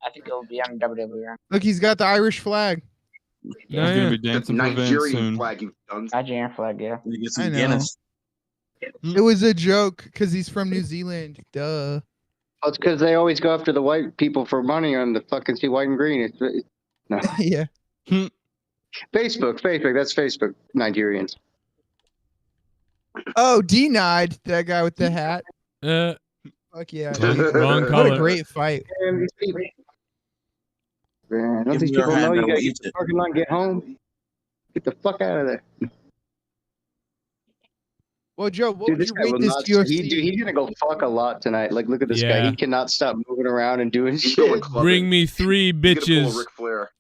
I think it'll be on the WWE ring. Look, he's got the Irish flag. He's gonna be dancing for Vince Nigerian soon. flag, you dunce. Nigerian flag, yeah. You get I some know. Guinness. It was a joke because he's from New Zealand. Duh. Oh, it's because they always go after the white people for money on the fucking see white and green. No. Yeah. Facebook. That's Facebook. Nigerians. Oh, denied that guy with the hat. Fuck yeah. dude. Wrong What color. a great fight. Man, don't Give these me your people know hand, you I gotta will get eat to the it. parking lot and get home? Get the fuck out of there. Well, Joe, what Dude, would this you guy rate will this not. UFC? He's gonna go fuck a lot tonight. Like, look at this Yeah. guy. He cannot stop moving around and doing He's going shit. clubbing. Bring me 3 He's gonna pull a bitches. Ric Flair.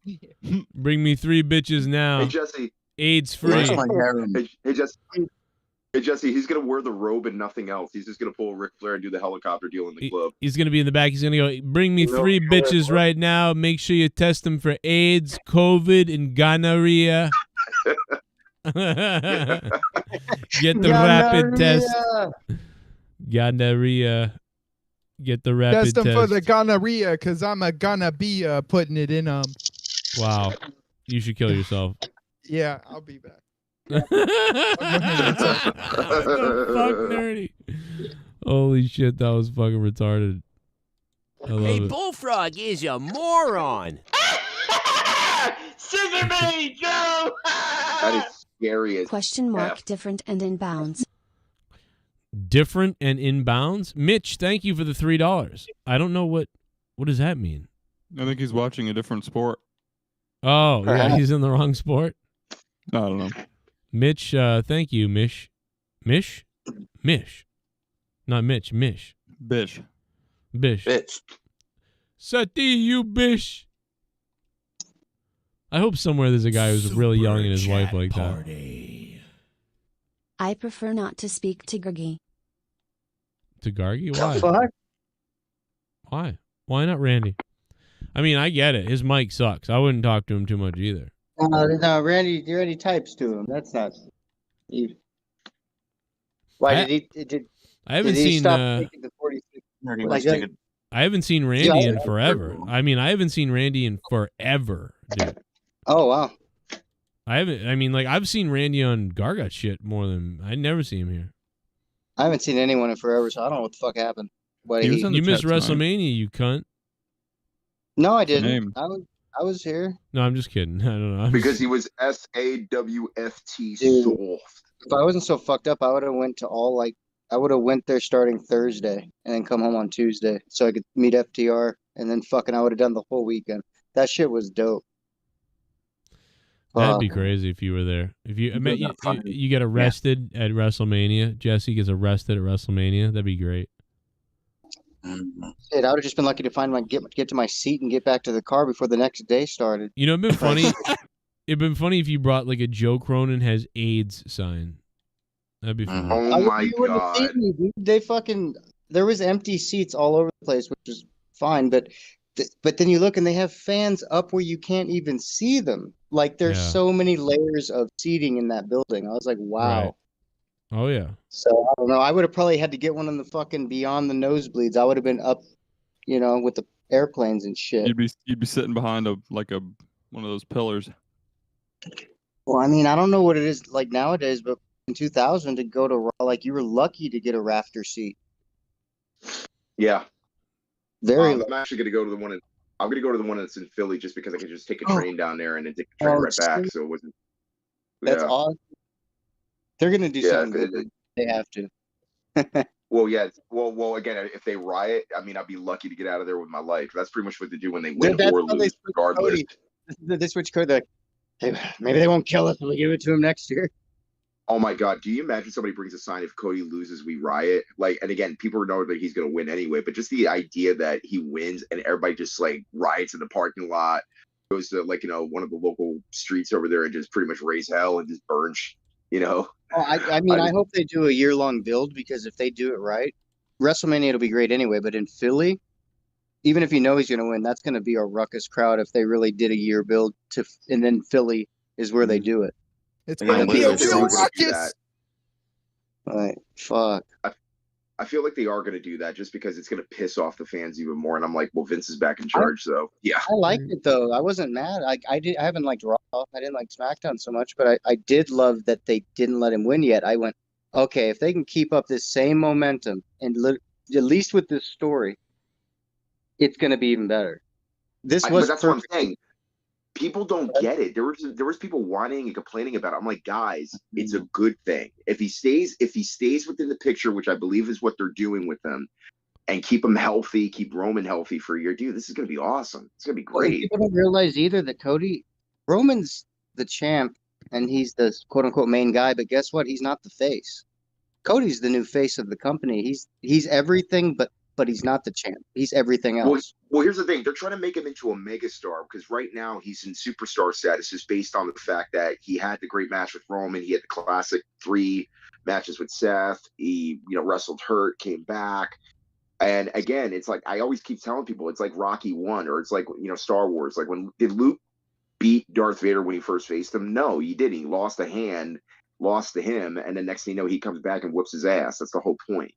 Bring me 3 bitches now. Hey Jesse. AIDS Where's free. my harem? Hey Jesse. Hey Jesse. He's gonna wear the robe and nothing else. He's just gonna pull a Ric Flair and do the helicopter deal in the club. He's gonna be in the back. He's gonna go. Bring me No, 3 sure, bitches bro. right now. Make sure you test them for AIDS, COVID, and gonorrhea. Get the rapid test. Gonorrhea. Get the rapid Test test. him for the gonorrhea because I'm a gonna be putting it in Wow. You should kill yourself. Yeah, I'll be back. What the fuck, nerdy? Holy shit, that was fucking retarded. I love it. Bullfrog is a moron. Scissor me, Joe! That is scary as Question mark F. different and inbounds. Different and inbounds. Mitch, thank you for the $3. I don't know what does that mean. I think he's watching a different sport. Oh, yeah, he's in the wrong sport. I don't know. Mitch, thank you, Mish. Mish? Mish. Not Mitch, Mish. Bish. Bish. Bitch. Sati, you bish. I hope somewhere there's a guy who's really yelling at his wife like that. I prefer not to speak to Gergie. To Gargi? The Why? fuck? Why? Why not Randy? I mean, I get it. His mic sucks. I wouldn't talk to him too much either. No, Randy types to him. That's not. Why did he? I haven't did he seen. stop taking the 46? Like that? I haven't seen Randy Yeah, in forever. I mean, I haven't seen Randy in forever, dude. Oh wow. I haven't. I mean, like I've seen Randy on Gargot shit more than I never see him here. I haven't seen anyone in forever, so I don't know what the fuck happened. But You missed WrestleMania, you cunt. No, I Name. didn't. I was here. No, I'm just kidding. I don't know. Because he was SAWFT Dude. soft. If I wasn't so fucked up, I would have went to I would have went there starting Thursday and then come home on Tuesday so I could meet FTR and then fucking I would have done the whole weekend. That shit was dope. That'd be crazy if you were there. If you, I mean, you get arrested at WrestleMania. Jesse gets arrested at WrestleMania. That'd be great. Shit, I would have just been lucky to find get to my seat and get back to the car before the next day started. You know, it'd been funny. It'd been funny if you brought like a Joe Cronin has AIDS sign. That'd be fun. You wouldn't have seen me, dude. They fucking there was empty seats all over the place, which was fine, but then you look and they have fans up where you can't even see them. Like there's Yeah. so many layers of seating in that building. I was like, wow. Right. Oh yeah. So I don't know. I would have probably had to get one in the fucking beyond the nosebleeds. I would have been up, with the airplanes and shit. You'd be sitting behind one of those pillars. Well, I mean, I don't know what it is like nowadays, but in 2000 to go to Raw, like you were lucky to get a rafter seat. Yeah. Very I'm actually going to go to the one I'm going to go to the one that's in Philly just because I could just take a train down there and then take the train right back. So it wasn't. That's yeah. awesome. They're gonna do something good. They have to. Well, yeah. Well, again, if they riot, I mean, I'd be lucky to get out of there with my life. That's pretty much what they do when they win That's or how they lose, switch regardless. Cody. They switch code. Like, hey, maybe they won't kill us if we give it to him next year. Oh my God! Do you imagine somebody brings a sign if Cody loses, we riot? Like, and again, people know that he's going to win anyway. But just the idea that he wins and everybody just like riots in the parking lot, goes to like one of the local streets over there and just pretty much raise hell and just burns. Oh, I mean, I hope they do a year-long build, because if they do it right, WrestleMania will be great anyway. But in Philly, even if you know he's going to win, that's going to be a ruckus crowd if they really did a year build and then Philly is where they do it. It's going to be a real ruckus. Like, fuck. I feel like they are going to do that just because it's going to piss off the fans even more. And I'm like, well, Vince is back in charge, so yeah. I liked it though. I wasn't mad. I haven't liked Raw. I didn't like SmackDown so much, but I did love that they didn't let him win yet. I went, okay, if they can keep up this same momentum and at least with this story, it's going to be even better. That's what I'm saying. People don't get it. There was people whining and complaining about it. I'm like, guys, it's a good thing. If he stays within the picture, which I believe is what they're doing with him, and keep him healthy, keep Roman healthy for a year, dude, this is gonna be awesome. It's gonna be great. People don't realize either that Roman's the champ and he's the quote unquote main guy, but guess what? He's not the face. Cody's the new face of the company. He's everything, but he's not the champ. He's everything else. Well, here's the thing. They're trying to make him into a megastar because right now he's in superstar status just based on the fact that he had the great match with Roman. He had the classic 3 matches with Seth. He, wrestled hurt, came back. And again, it's like, I always keep telling people, it's like Rocky 1 or it's like, Star Wars. Like did Luke beat Darth Vader when he first faced him? No, he didn't. He lost a hand, lost to him. And then next thing you know, he comes back and whoops his ass. That's the whole point.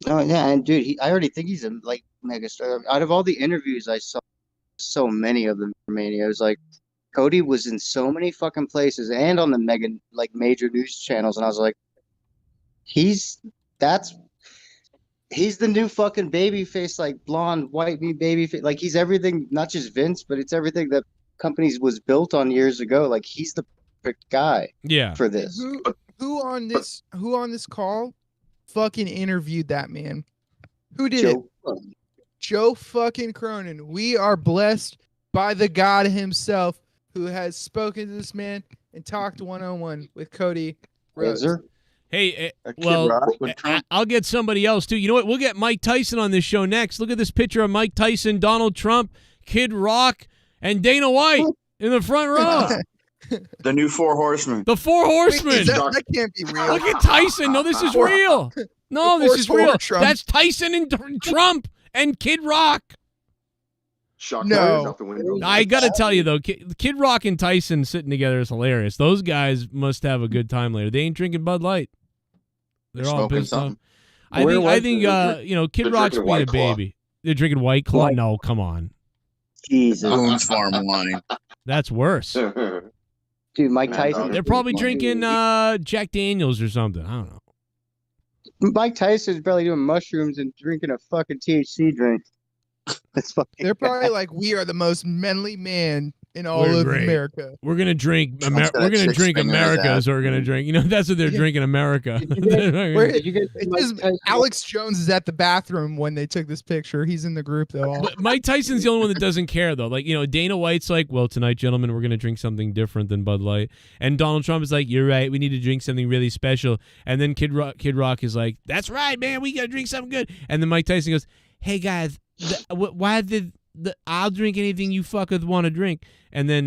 Oh yeah, and dude, I already think he's a megastar. Out of all the interviews I saw, so many of them for Mania, I was like, Cody was in so many fucking places and on the major news channels, and I was like, he's the new fucking baby face, like blonde, white meat baby face. Like he's everything, not just Vince, but it's everything that companies was built on years ago. Like he's the perfect guy for this. Who on this call fucking interviewed that man? Who did it? Joe fucking Cronin. We are blessed by the God himself who has spoken to this man and talked one-on-one with Cody Rhodes. Hey, I'll get somebody else too. You know what? We'll get Mike Tyson on this show next. Look at this picture of Mike Tyson, Donald Trump, Kid Rock, and Dana White in the front row. The new 4 Horsemen. The 4 Horsemen. Wait, that can't be real. Look at Tyson. No, this is real. No, this is real. That's Tyson and Trump and Kid Rock. No. I got to tell you, though, Kid Rock and Tyson sitting together is hilarious. Those guys must have a good time later. They ain't drinking Bud Light. They're all pissed off. I think Kid Rock's being a baby. They're drinking White Claw? No, come on. Jesus. Boone's Farm Wine. That's worse. Dude, Mike Tyson. They're probably drinking Jack Daniels or something. I don't know. Mike Tyson's probably doing mushrooms and drinking a fucking THC drink. That's fucking. They're probably like, we are the most manly man in all of America. We're gonna drink. We're gonna drink America. So we're gonna drink. That's what they're drinking, America. Alex Jones is at the bathroom when they took this picture. He's in the group though. But Mike Tyson's the only one that doesn't care though. Like Dana White's like, well, tonight, gentlemen, we're gonna drink something different than Bud Light. And Donald Trump is like, you're right. We need to drink something really special. And then Kid Rock is like, that's right, man. We gotta drink something good. And then Mike Tyson goes, hey guys, why did I'll drink anything you fuckers want to drink. And then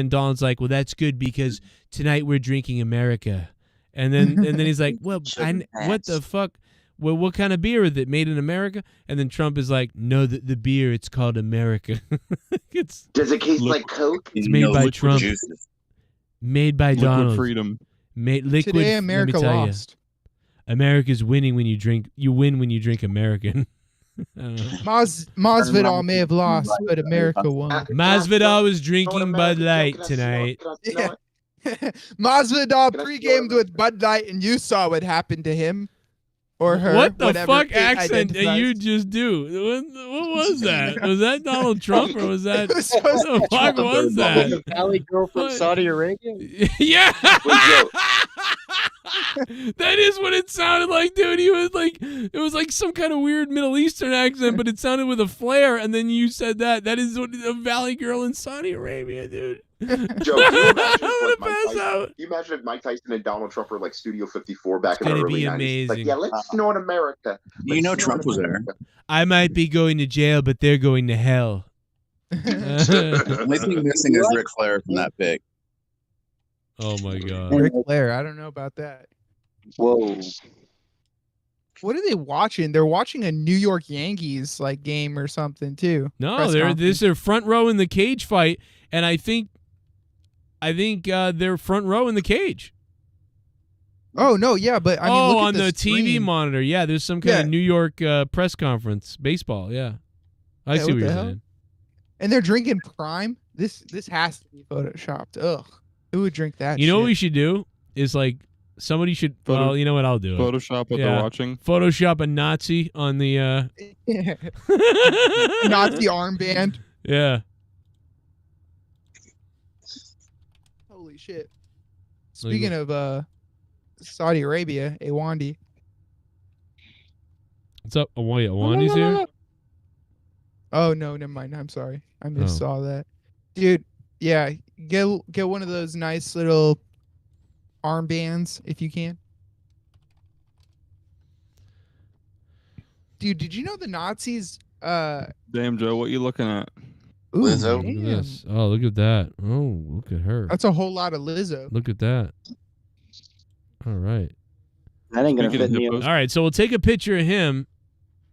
Donald's like, well, that's good because tonight we're drinking America. And then he's like, well, what the fuck? Well, what kind of beer is it? Made in America? And then Trump is like, no, the beer, it's called America. Does it taste like Coke? It's made by Trump. Juices. Made by Donald. Freedom. Liquid. Today America lost. America's winning when you drink. You win when you drink American. Masvidal may have lost, but America won. Masvidal was drinking Bud Light tonight. Yeah. Masvidal pre-gamed with Bud Light, and you saw what happened to him or her. What the fuck accent did you just do? What was that? Was that Donald Trump or was that? What the fuck was that? The Valley girl from Saudi Arabia. Yeah. That is what it sounded like, dude. He was like, it was like some kind of weird Middle Eastern accent, but it sounded with a flair. And then you said that. That is what a Valley girl in Saudi Arabia, dude. Joe, can you imagine, if, like, can you imagine if Mike Tyson and Donald Trump were like Studio 54 back in the gonna early be 90s? amazing. Like, yeah, let's snow in America. You know Trump was there. I might be going to jail, but they're going to hell. The only thing missing is Ric Flair from that pick. Oh my God. Ric Flair, I don't know about that. Whoa. What are they watching? They're watching a New York Yankees like game or something too. No, Press they're conference. this is front row in the cage fight, and I think they're front row in the cage. Oh no, yeah, but I mean, look at on the TV screen. monitor, yeah. There's some kind of New York press conference, baseball, yeah. I Yeah, see what the you're hell? saying. And they're drinking Prime. This has to be photoshopped. Ugh, who would drink that? You know shit? what we should do is like somebody should. Well, you know what? I'll do it. Photoshop what they're watching. Photoshop a Nazi on the. Nazi armband. Yeah. Holy shit! Speaking of Saudi Arabia, Awandi. What's up? Awandi's here. Oh no, never mind. I'm sorry. I just saw that, dude. Yeah, get one of those nice little armbands if you can. Dude, did you know the Nazis? Damn, Joe, what you looking at? Ooh, Lizzo. Look at damn. this. Oh, look at that. Oh, look at her. That's a whole lot of Lizzo. Look at that. All right. That ain't gonna Speaking of fit me. hippos, All right, so we'll take a picture of him.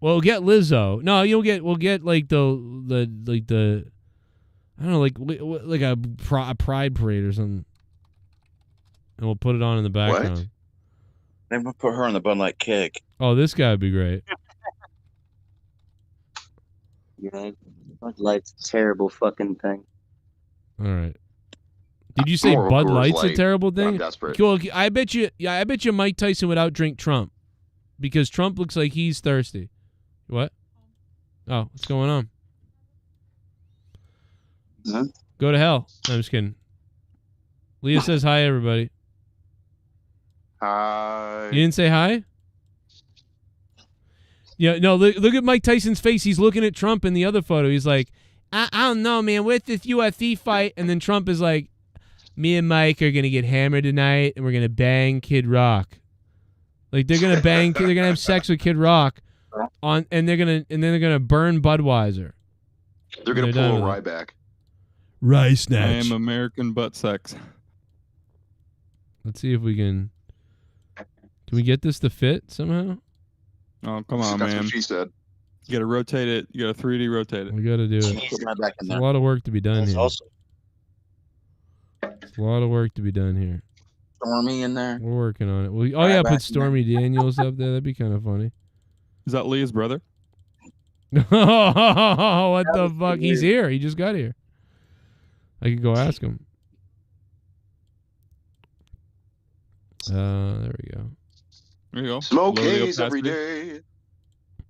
Well, we'll get Lizzo. No, we'll get like the I don't know, like a pride parade or something, and we'll put it on in the background. They might put her on the Bud Light kick. Oh, this guy would be great. Yeah, Bud Light's a terrible fucking thing. All right. Did you say More of a Bud Coors Light's a Light. terrible I'm thing? desperate. Cool. I bet you Mike Tyson would outdrink Trump because Trump looks like he's thirsty. What? Oh, what's going on? Huh? Go to hell. I'm just kidding. Leah says hi, everybody. Hi. You didn't say hi? Yeah, no, look at Mike Tyson's face. He's looking at Trump in the other photo. He's like, I don't know, man. Where's this UFC fight? And then Trump is like, me and Mike are going to get hammered tonight, and we're going to bang Kid Rock. Like, they're going to bang, they're going to have sex with Kid Rock, and then they're going to burn Budweiser. They're going to done pull a with it. Ryback. Rye I snatch. am American butt sex. Let's see if we can we get this to fit somehow? Oh, come on, That's man. what she said. You gotta rotate it. You gotta 3D rotate it. We got to do it. Put that back in There's there. a lot of work to be done That's here. awesome. There's a lot of work to be done here. Stormy in there. We're working on it. Oh yeah, Right back put in Stormy Daniels up there. That'd be kind of funny. Is that Leah's brother? What the fuck? He's here. He just got here. I could go ask him. There we go. There you go. Smoke Lower the haze every opacity. day.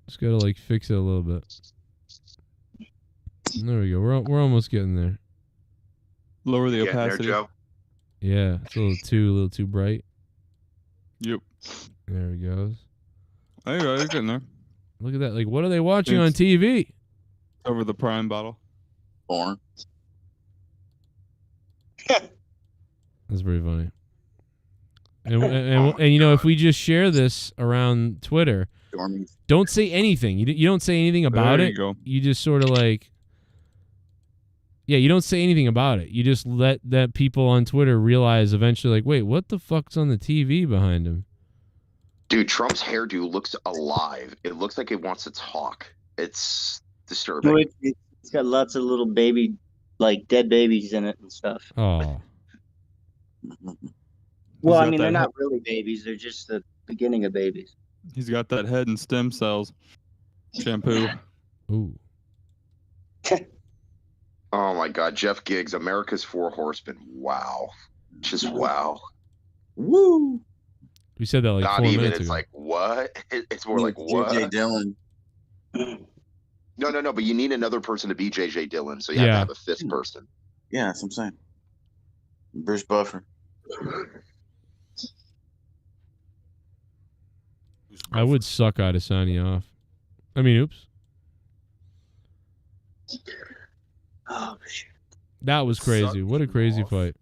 Just gotta like fix it a little bit. There we go. We're almost getting there. Lower the Getting there, opacity. Joe. Yeah, it's a little too bright. Yep. There it goes. There you go. You're getting there. Look at that. Like, what are they watching on It's- TV? Over the prime bottle. Born. That's pretty funny. And you know, if we just share this around Twitter, Stormy. don't say anything. You don't say anything about There it. you go. You just sort of like, yeah, you don't say anything about it. You just let that people on Twitter realize eventually, like, wait, what the fuck's on the TV behind him? Dude, Trump's hairdo looks alive. It looks like it wants to talk. It's disturbing. No, it's got lots of little baby, like dead babies in it and stuff. Oh, Well, I got mean, that they're not really babies. They're just the beginning of babies. He's got that head and stem cells. Shampoo. ooh, Oh my God, Jeff Giggs, America's Four Horsemen. Wow, just wow. Woo! we said that like Not 4 even. minutes It's ago. like what? It's more like what? JJ Dillon. No. But you need another person to be JJ Dillon, so you have to Yeah. have a fifth person. Yeah, that's what I'm saying. Bruce Buffer. I would suck Adesanya off. I mean, oops. Oh shit. That was crazy. What a crazy fight.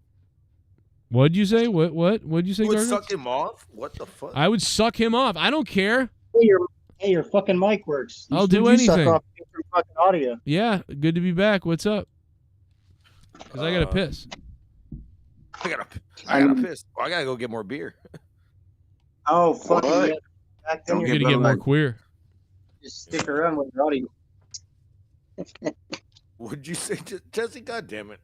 What'd you say? What'd you say, You would Gargants? suck him off? What the fuck? I would suck him off. I don't care. Hey, your fucking mic works. I'll do You suck anything. off your fucking audio. Yeah, good to be back. What's up? Because I gotta piss. I gotta piss. Oh, I gotta go get more beer. Oh fucking What? yeah. Back then I'm you're gonna get more queer. just stick around with your audio. What'd you say, Jesse? God damn it!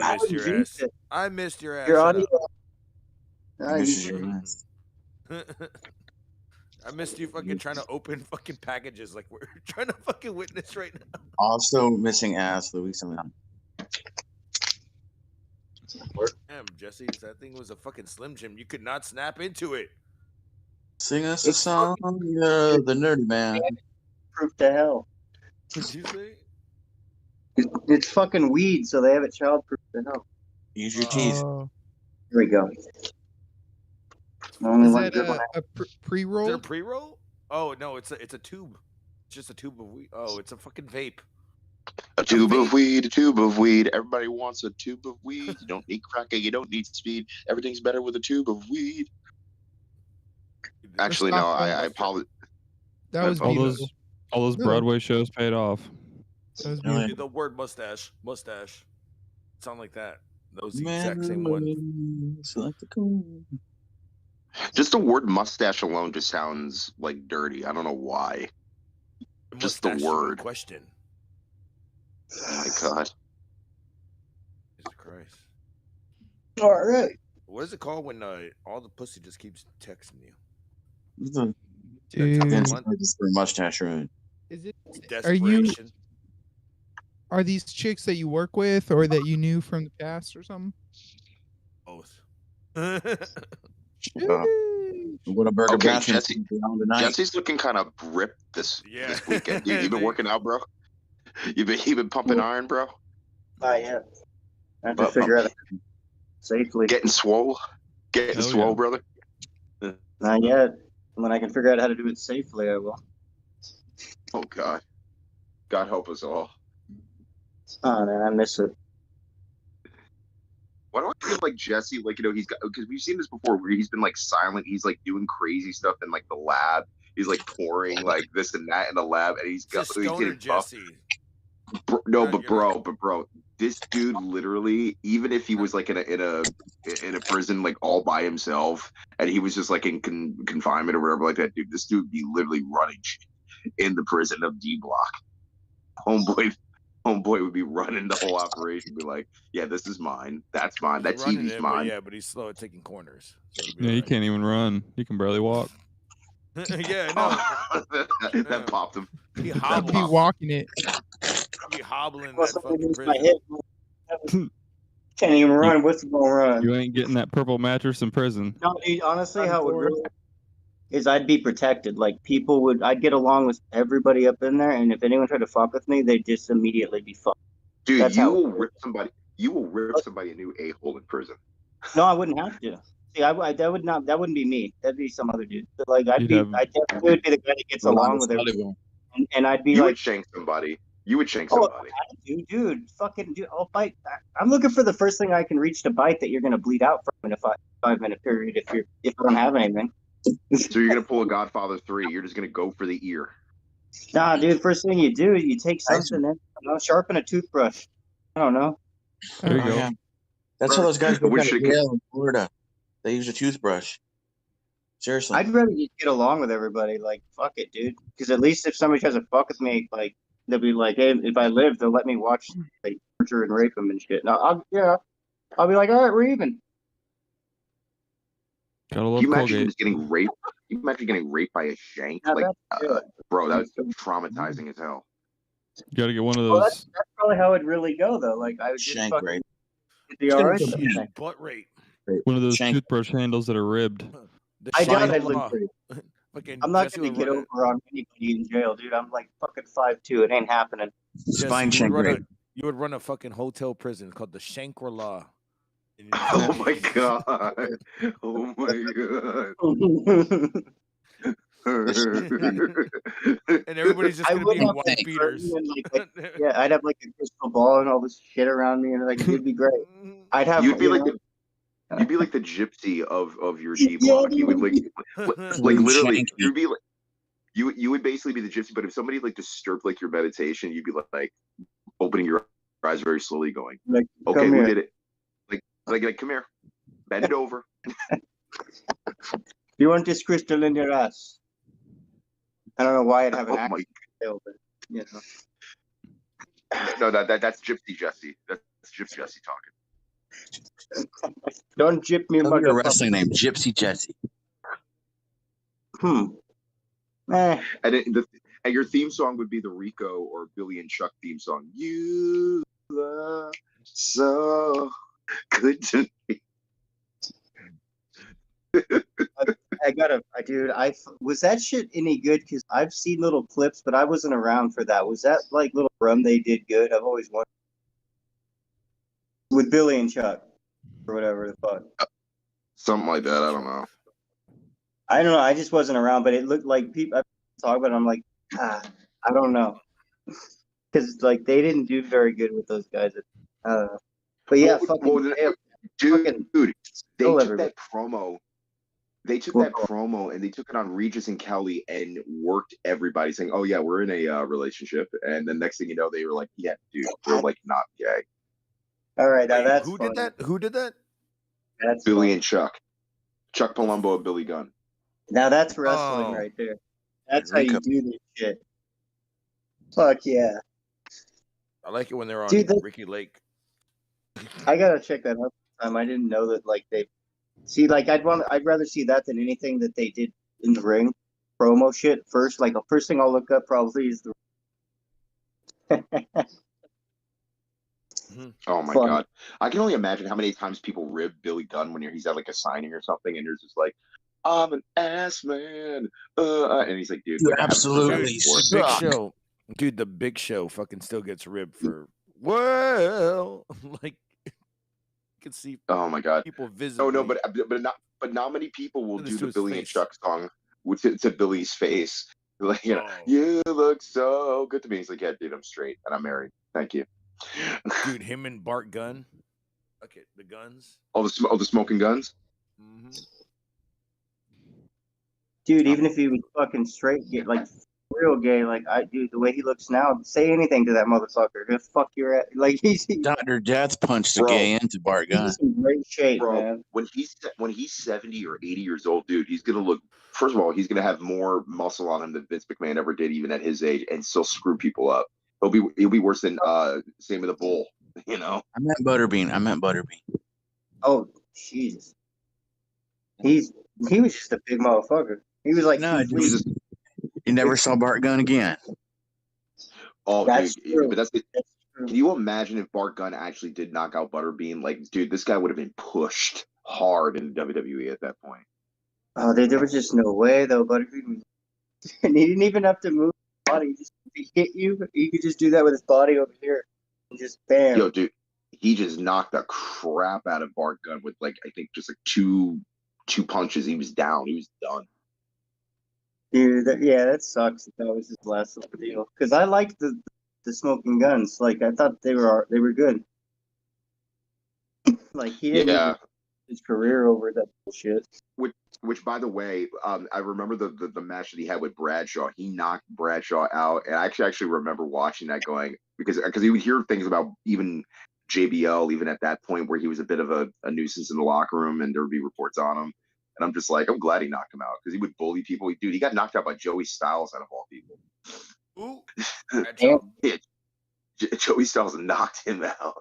I missed would your use ass. it. I missed your ass. Your Shut audio. up. I missed you fucking trying to open fucking packages like we're trying to fucking witness right now. Also missing ass the week sometime. Damn, Jesse, that thing was a fucking Slim Jim. You could not snap into it. Sing us a song, the nerdy man. Proof to hell. What'd you say? It's fucking weed, so they have it childproof to hell. Use your teeth. Oh. Here we go. Only Is one that good one. a pre-roll? Is it a pre-roll? Oh no, it's a tube. It's just a tube of weed. Oh, it's a fucking vape. A tube of weed, a tube of weed. Everybody wants a tube of weed. You don't need cracking. You don't need speed. Everything's better with a tube of weed. Actually, no. I apologize. That was all beautiful. those Broadway shows paid off. That was Dude, the word mustache. Sound like that. Those the exact same one. Just the word mustache alone just sounds like dirty. I don't know why. Just the word. Question. Oh my god. Jesus Christ. All right. What is it called when all the pussy just keeps texting you? Just for mustache ruin. Is it? Desperation. Are these chicks that you work with or that you knew from the past or something? Both. What a burger Okay, basket Jesse. Jesse's looking kind of ripped this weekend. You been working out, bro? You been pumping iron, bro? Not yet. I have to figure out safely. Getting swole? Getting swole, brother? Not yet. When I can figure out how to do it safely, I will. Oh God. God help us all. Oh man, I miss it. Why do I feel like Jesse, like, he's got, because we've seen this before where he's been like silent, he's like doing crazy stuff in like the lab. He's like pouring like this and that in the lab, and he's getting buff. Bro, this dude literally, even if he was like in a prison like all by himself, and he was just like in confinement or whatever like that, dude, this dude would be literally running in the prison of D Block. Homeboy would be running the whole operation, be like, yeah, this is mine, that's mine, that TV's mine. Yeah, but he's slow at taking corners. So Yeah, you can't even run. You can barely walk. Yeah, no. That popped him. He I'd be walking it. He hobbling that fucking My prison. hip. Can't even run. What's going on? You ain't getting that purple mattress in prison. No, dude, honestly, how it would really is I'd be protected. Like I'd get along with everybody up in there, and if anyone tried to fuck with me, they'd just immediately be fucked. Dude, That's you how- will rip somebody. You will rip somebody a new a-hole in prison. No, I wouldn't have to. See, that wouldn't be me. That'd be some other dude. But like, I definitely would be the guy that gets along with everyone. And I'd be You like, would shank somebody. You would shank somebody. dude, I'll bite. I'm looking for the first thing I can reach to bite that you're gonna bleed out from in a 5-minute period if I don't have anything. So you're gonna pull a Godfather 3. You're just gonna go for the ear. Nah, dude. First thing you do, you take something and sharpen a toothbrush. I don't know. There you go. Yeah. That's how those guys I go wish to it could- jail in Florida. They use a toothbrush. Seriously. I'd rather just get along with everybody. Like, fuck it, dude. Because at least if somebody tries to fuck with me, like, they'll be like, hey, if I live, they'll let me watch like torture and rape them and shit. Now, I'll be like, all right, we're even. Gotta love Can you imagine Colgate. just getting raped? Can you imagine getting raped by a shank? Yeah, Like, that's bro, that's traumatizing as hell. You gotta get one of Well, those. that's probably how it'd really go, though. Like, I would just Shank fucking rape. be all right. Butt rape. One of those Shank. toothbrush handles that are ribbed. The I doubt shank I'd law. live free. Fucking I'm not Jesse going would to get run over on anybody in jail, dude. I'm like fucking 5'2". It ain't happening. Jesse, Spine you shank would run rape. you would run a fucking hotel prison called the Shangri-La. Oh my god! Oh my god! And everybody's just I gonna would be in have white that beaters. curtain and, yeah, I'd have like a crystal ball and all this shit around me, and like it'd be great. I'd have You'd be you like know, you'd be like the gypsy of your D yeah, block. You would like literally Shanky. you'd be like you would basically be the gypsy, but if somebody like disturbed like your meditation, you'd be like opening your eyes very slowly, going, like, "Okay, come who here. did it?" Like, come here, bend it over. You want this crystal in your ass? I don't know why I'd have an Oh my accent, but you know. No, that's Gypsy Jesse. That's Gypsy Jesse talking. Don't gyp me, Tell me your motherfucker. wrestling name, Gypsy Jesse. Eh. And your theme song would be the Rico or Billy and Chuck theme song. You are so good to me. Dude, was that shit any good? Because I've seen little clips, but I wasn't around for that. Was that like little rum they did good? I've always wondered. With Billy and Chuck, or whatever the fuck. Something like that. I don't know. I don't know. I just wasn't around, but it looked like people talk about it. I'm like, I don't know. Because like they didn't do very good with those guys. I don't know. But yeah, dude, they took that promo. They took that promo and they took it on Regis and Kelly and worked everybody saying, "Oh yeah, we're in a relationship." And the next thing you know, they were like, "Yeah, dude, we're like not gay." All right, now Wait, that's who funny. did that? Who did that? That's Billy funny. and Chuck Palumbo and Billy Gunn. Now that's wrestling Oh. right there. That's how you do this shit. Fuck yeah. I like it when they're on Dude, Ricky Lake. I gotta check that out sometime. I didn't know that like they see like I'd rather see that than anything that they did in the ring. Promo shit first. Like the first thing I'll look up probably is the Oh my god, I can only imagine how many times people rib Billy Gunn when he's at like a signing or something, and there's just like, "I'm an ass man," and he's like, "Dude, You like, I haven't absolutely before." The Big Show, dude. The Big Show fucking still gets ribbed for like you can see. Oh my god, people visibly. No, but not many people will This do to the his Billy and face. Chuck song to Billy's face. Like, you know, you look so good to me. He's like, "Yeah, dude, I'm straight and I'm married. Thank you." Dude, him and Bart Gunn. Okay, the Guns. All the smoking guns. dude. Even if he was fucking straight, gay, like real gay, like the way he looks now, say anything to that motherfucker. He'll fuck your ass. Like he's Dr. Death punched the gay into Bart Gunn. he's in great shape, Bro, man. when he's 70 or 80 years old, dude, he's gonna look. First of all, he's gonna have more muscle on him than Vince McMahon ever did, even at his age, and still screw people up. He'll be worse than same with the Bull. You know. I meant Butterbean. Oh Jesus, he was just a big motherfucker. He was like No, Keith Lee. you never saw Bart Gunn again. Oh, That's dude, true. but that's can you imagine if Bart Gunn actually did knock out Butterbean? Like, dude, this guy would have been pushed hard in WWE at that point. Oh, there was just no way though. Butterbean, and he didn't even have to move his body. Just if he hit you, he could just do that with his body over here, and just bam. Yo, dude, he just knocked the crap out of Bart Gunn with like I think just like two punches. He was down. He was done. Dude, that sucks. That was his last little deal. Because I liked the Smoking Guns. Like I thought they were good. Like he didn't Yeah. even his career over that bullshit. Which, by the way, I remember the match that he had with Bradshaw. He knocked Bradshaw out, and I actually remember watching that, going because he would hear things about even JBL, even at that point where he was a bit of a nuisance in the locker room, and there would be reports on him. And I'm just like, I'm glad he knocked him out because he would bully people. Dude, he got knocked out by Joey Styles out of all people. Ooh, Yeah, Joey Styles knocked him out.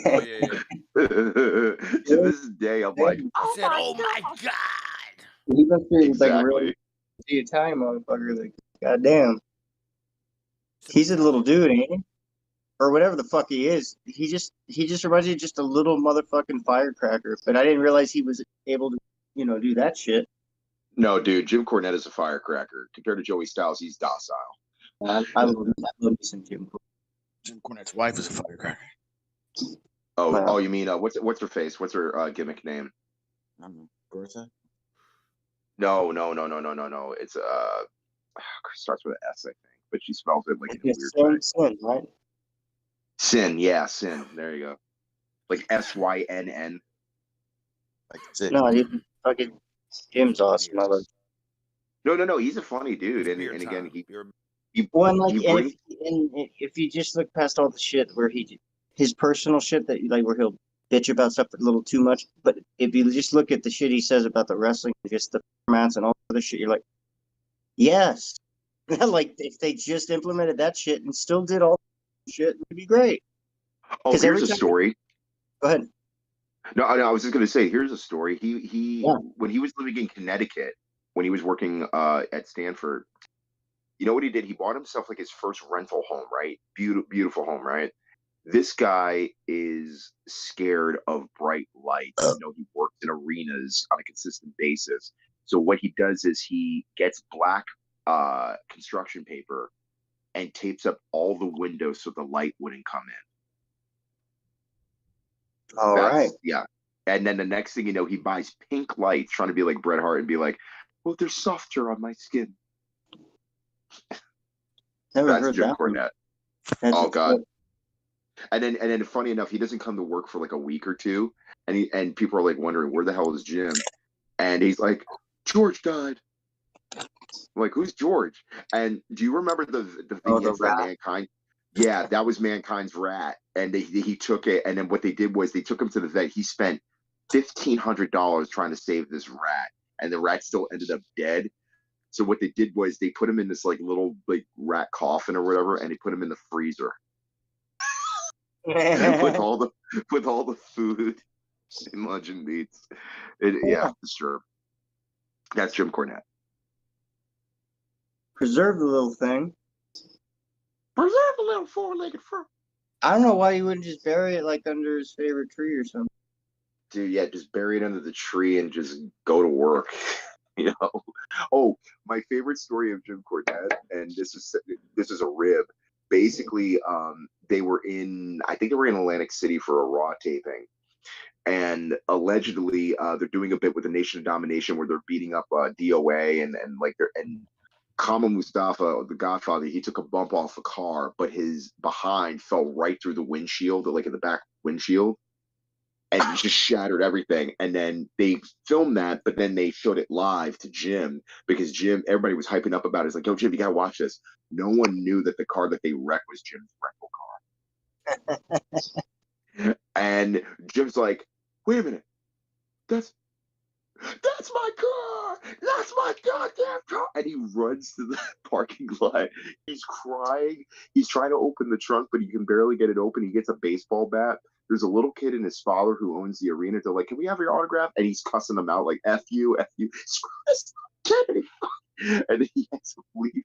Oh yeah. To this day, I'm like, He said, "Oh my god." He must be like Exactly. really the Italian motherfucker. Like, goddamn, he's a little dude, ain't he? Or whatever the fuck he is. He just reminds me of just a little motherfucking firecracker. But I didn't realize he was able to, do that shit. no, dude, Jim Cornette is a firecracker. Compared to Joey Styles, he's docile. I love me some Jim. Jim Cornette's wife is a firecracker. Oh, you mean what's her face? What's her gimmick name? Bertha? No. It's starts with an S, I think, but she spells it like in a weird way. Sin, right? Sin, yeah, Sin. There you go. Like SYNN. Like No, fucking Jim's awesome. I love. No. He's a funny dude, and again, he Well, and like, he and brings. if you just look past all the shit where his personal shit that like where he'll bitch about stuff a little too much, but if you just look at the shit he says about the wrestling, just the formats and all the other shit, you're like, yes, like if they just implemented that shit and still did all the shit, it'd be great. Oh, here's a story. Go ahead. No, I was just gonna say, here's a story. He when he was living in Connecticut, when he was working at Stanford, you know what he did? He bought himself like his first rental home, right? Beautiful home, right? This guy is scared of bright lights. You know, he works in arenas on a consistent basis. So what he does is he gets black construction paper and tapes up all the windows so the light wouldn't come in. All right. Yeah. And then the next thing you know, he buys pink lights, trying to be like Bret Hart and be like, well, they're softer on my skin. Never That's heard Jim that one. Cornette. That's Oh a- God. And then funny enough, he doesn't come to work for like a week or two, and people are like wondering where the hell is Jim, and he's like, George died. I'm like, who's George? And do you remember the vignettes that Mankind? Yeah, that was Mankind's rat, and he took it, and then what they did was they took him to the vet. He spent $1,500 trying to save this rat, and the rat still ended up dead. So what they did was they put him in this like little like rat coffin or whatever, and they put him in the freezer. with all the food and lunch and meats. Yeah, it's true. That's Jim Cornette. Preserve the little thing. Preserve the little four-legged fur. I don't know why you wouldn't just bury it like under his favorite tree or something. Dude, yeah, just bury it under the tree and just go to work. You know. Oh, my favorite story of Jim Cornette, and this is a rib. Basically, they were in Atlantic City for a Raw taping, and allegedly they're doing a bit with the Nation of Domination where they're beating up DOA and Kama Mustafa, the Godfather. He took a bump off a car, but his behind fell right through the windshield, like in the back windshield, and just shattered everything. And then they filmed that, but then they showed it live to Jim because everybody was hyping up about it. It's like, yo, Jim, you gotta watch this. No one knew that the car that they wrecked was Jim's rental car. And Jim's like, wait a minute, that's my car. That's my goddamn car. And he runs to the parking lot. He's crying. He's trying to open the trunk, but he can barely get it open. He gets a baseball bat. There's a little kid and his father who owns the arena. They're like, can we have your autograph? And he's cussing them out like, F you, F you. And then he ends up leaving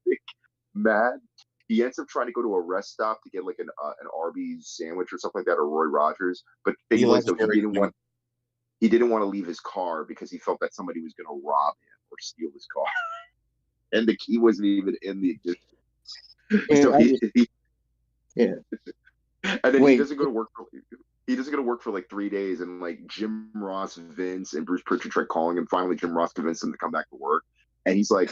mad. He ends up trying to go to a rest stop to get like an Arby's sandwich or something like that, or Roy Rogers. But the thing was, though, he didn't want to leave his car because he felt that somebody was going to rob him or steal his car. And the key wasn't even in the ignition. So and then he doesn't go to work for like 3 days, and like Jim Ross, Vince, and Bruce Pritchard tried calling him. Finally, Jim Ross convinced him to come back to work, and he's like,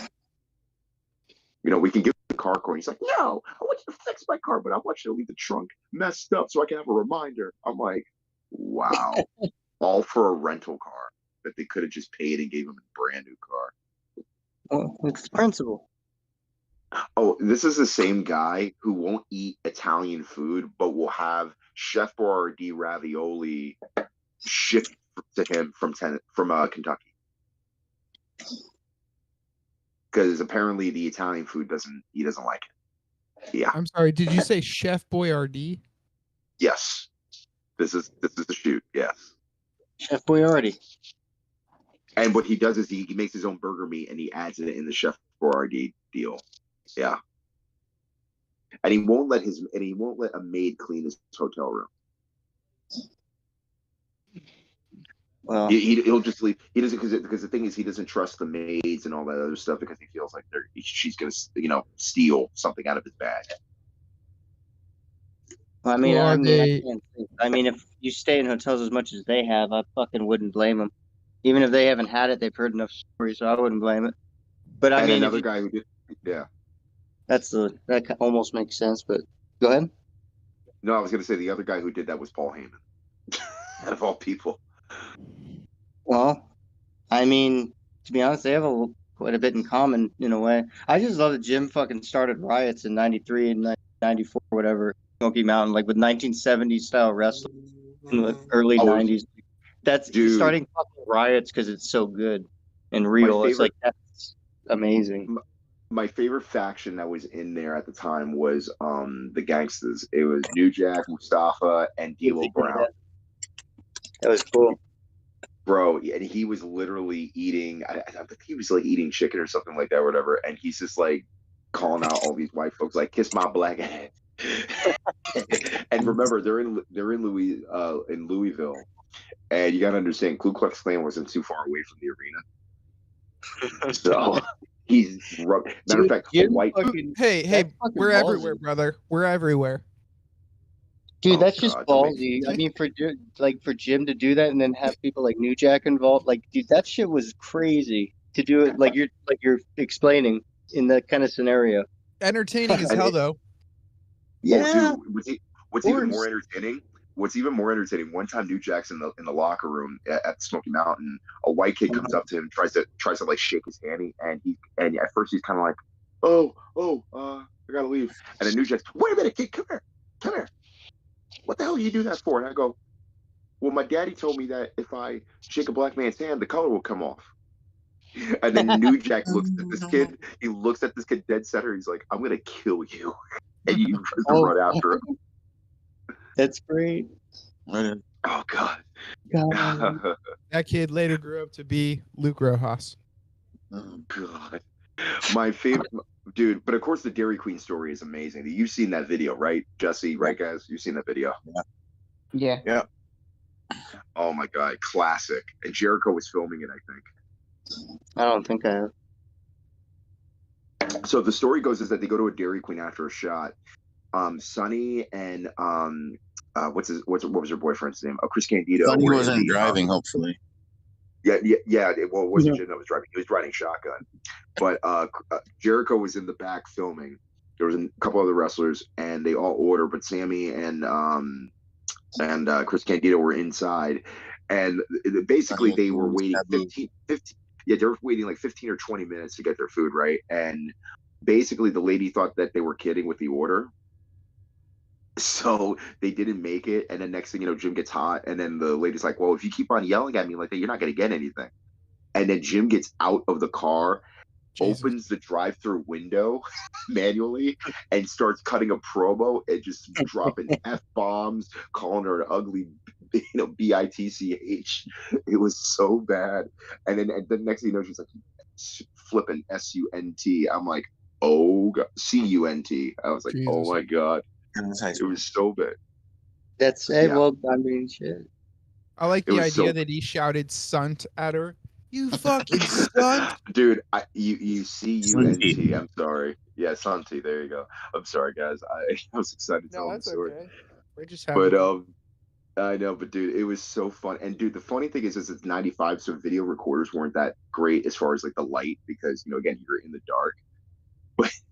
you know, we can give the car code. He's like, no, I want you to fix my car, but I want you to leave the trunk messed up so I can have a reminder. I'm like, wow. All for a rental car that they could have just paid and gave him a brand new car. Well, it's principle. Oh, this is the same guy who won't eat Italian food, but will have Chef Boyardee ravioli shipped to him from Kentucky. Because apparently the Italian food he doesn't like it. Yeah. I'm sorry. Did you say Chef Boyardee? Yes. This is the shoot. Yes. Chef Boyardee. And what he does is he makes his own burger meat and he adds it in the Chef Boyardee deal. Yeah. And he won't let a maid clean his hotel room. Well, he'll just leave. He doesn't because the thing is he doesn't trust the maids and all that other stuff because he feels like she's gonna steal something out of his bag. I mean, I mean, if you stay in hotels as much as they have, I fucking wouldn't blame them. Even if they haven't had it, they've heard enough stories, so I wouldn't blame it. But I And mean, another guy who did, yeah. that almost makes sense. But go ahead. No, I was gonna say the other guy who did that was Paul Heyman, out of all people. Well, I mean, to be honest, they have quite a bit in common in a way. I just love that Jim fucking started riots in '93 and '94, whatever, Smoky Mountain, like with 1970s style wrestling in the early '90s. That's Dude. starting fucking riots because it's so good and real. It's like that's amazing. My favorite faction that was in there at the time was the Gangsters. It was New Jack, Mustafa, and D'Lo Brown. That was cool. Bro, and he was literally eating, I think he was like eating chicken or something like that or whatever, and he's just like calling out all these white folks like, kiss my black ass. And remember, they're in Louisville, and you gotta understand, Ku Klux Klan wasn't too far away from the arena. So he's matter of fact, white. Hey, we're everywhere, brother. We're everywhere. Dude, that's just ballsy. I mean, for Jim to do that and then have people like New Jack involved, like, dude, that shit was crazy to do it. Like you're explaining in that kind of scenario. Entertaining as hell, though. Yeah. Dude, what's even more entertaining? What's even more entertaining? One time, New Jack's in the locker room at Smoky Mountain. A white kid comes up to him, tries to like shake his hand, and at first he's kind of like, I gotta leave. And then New Jack's, wait a minute, kid, come here. What the hell do you do that for? And I go, well, my daddy told me that if I shake a black man's hand, the color will come off. And then New Jack looks at this kid. He looks at this kid dead center. He's like, I'm going to kill you. And you run after him. That's great. Oh, God. That kid later grew up to be Luke Rojas. Oh, God. My favorite... Dude, but of course the Dairy Queen story is amazing. You've seen that video, right, Jesse? Right, guys? You've seen that video? Yeah. Yeah. Oh my God, classic. And Jericho was filming it, I think. I don't think I have. So the story goes is that they go to a Dairy Queen after a shot. Sonny and what was her boyfriend's name? Chris Candido. Sonny wasn't driving, hopefully. Yeah. Well, it wasn't Jim that was driving. He was riding shotgun. But Jericho was in the back filming. There was a couple other wrestlers, and they all ordered, but Sammy and Chris Candido were inside. And basically, they were waiting 15. Yeah, they were waiting like 15 or 20 minutes to get their food, right? And basically, the lady thought that they were kidding with the order. So they didn't make it, and then next thing you know, Jim gets hot, and then the lady's like, well, if you keep on yelling at me like that, you're not going to get anything. And then Jim gets out of the car, opens the drive-through window manually, and starts cutting a promo and just dropping F-bombs, calling her an ugly, bitch. It was so bad. And then next thing you know, she's like, flipping S-U-N-T. I'm like, oh, God. C-U-N-T. I was like, Jesus. Oh, my God. It was so bad. That's it. Yeah. Well, I mean, shit. I like the idea that he shouted "sunt" at her. You fucking stunt, dude. You C-U-N-T. I'm sorry. Yeah, Santi. There you go. I'm sorry, guys. I was excited to tell the story. Okay. We're just having. But I know, but dude, it was so fun. And dude, the funny thing is it's 95, so video recorders weren't that great as far as like the light because again you're in the dark.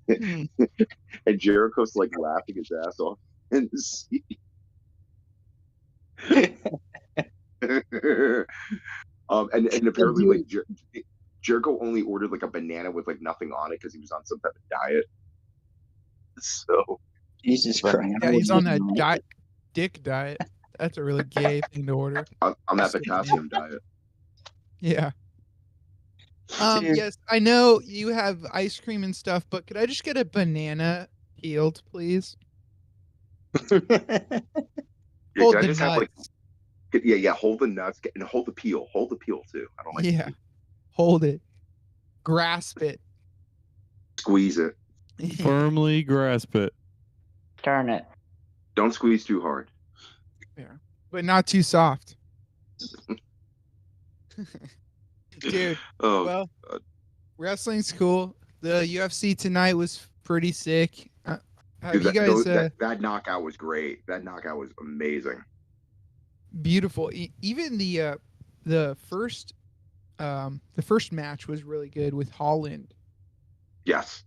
And Jericho's like laughing his ass off in the seat. And apparently like Jericho only ordered like a banana with like nothing on it because he was on some type of diet. So Jesus Christ. Yeah, he's on that dick diet. That's a really gay thing to order. On that potassium diet. Yeah. Yes, I know you have ice cream and stuff, but could I just get a banana peeled, please? Hold the nuts. Hold the nuts and hold the peel. Hold the peel too. I don't like. Yeah, hold it. Grasp it. Squeeze it. Firmly grasp it. Turn it. Don't squeeze too hard. Yeah, but not too soft. Dude, well, wrestling's cool. The UFC tonight was pretty sick. Dude, you guys? That knockout was great. That knockout was amazing. Beautiful. Even the first the first match was really good with Holland. Yes.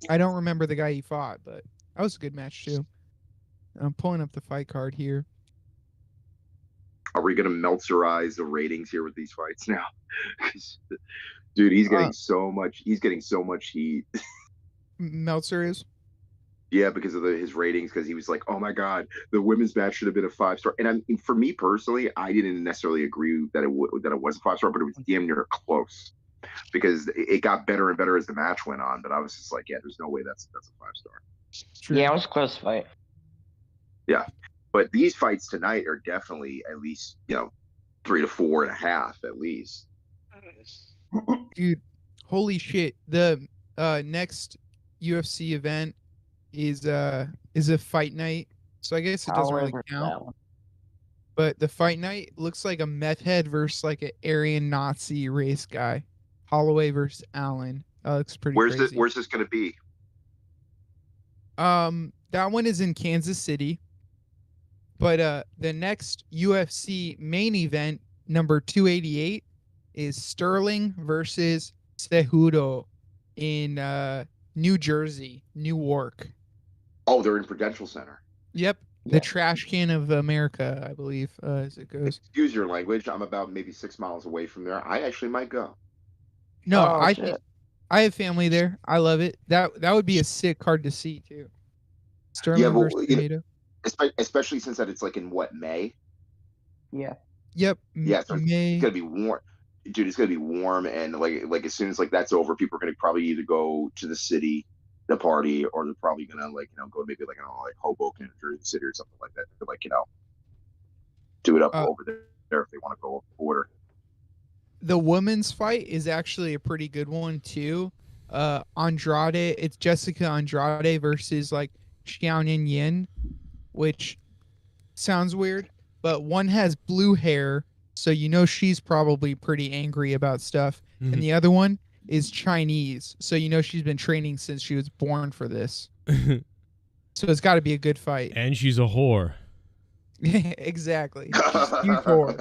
I don't remember the guy he fought, but that was a good match too. I'm pulling up the fight card here. Are we gonna Meltzerize the ratings here with these fights now? Dude, he's getting so much. He's getting so much heat. Meltzer is. Yeah, because of his ratings. Because he was like, "Oh my God, the women's match should have been a 5-star." And I mean, for me personally, I didn't necessarily agree that it was a 5-star, but it was damn near close. Because it got better and better as the match went on. But I was just like, "Yeah, there's no way that's a 5-star." Yeah, it was a close fight. Yeah, but these fights tonight are definitely at least 3 to 4.5 at least. Dude, holy shit! The next UFC event is a fight night, so I guess it doesn't really count. But the fight night looks like a meth head versus like an Aryan Nazi race guy. Holloway versus Allen. That looks pretty crazy. Where's this gonna be? That one is in Kansas City. But the next UFC main event, number 288, is Sterling versus Cejudo in New Jersey, Newark. Oh, they're in Prudential Center. Yep, the trash can of America, I believe, as it goes. Excuse your language. I'm about maybe 6 miles away from there. I actually might go. No, I have family there. I love it. That would be a sick card to see too. Sterling versus Cejudo. Especially since that it's like in what, May? Yeah. Yep. Yeah, so May. It's gonna be warm, dude. It's gonna be warm, and like as soon as that's over, people are gonna probably either go to the city, the party, or they're probably gonna go maybe like Hoboken or Jersey City or something like that. Do it up over there if they want to go over the border. The women's fight is actually a pretty good one too. Andrade, it's Jessica Andrade versus like Xiaonan Yin, which sounds weird, but one has blue hair, so she's probably pretty angry about stuff. Mhm. And the other one is Chinese, so she's been training since she was born for this. So it's got to be a good fight. And she's a whore. Exactly. Huge whore.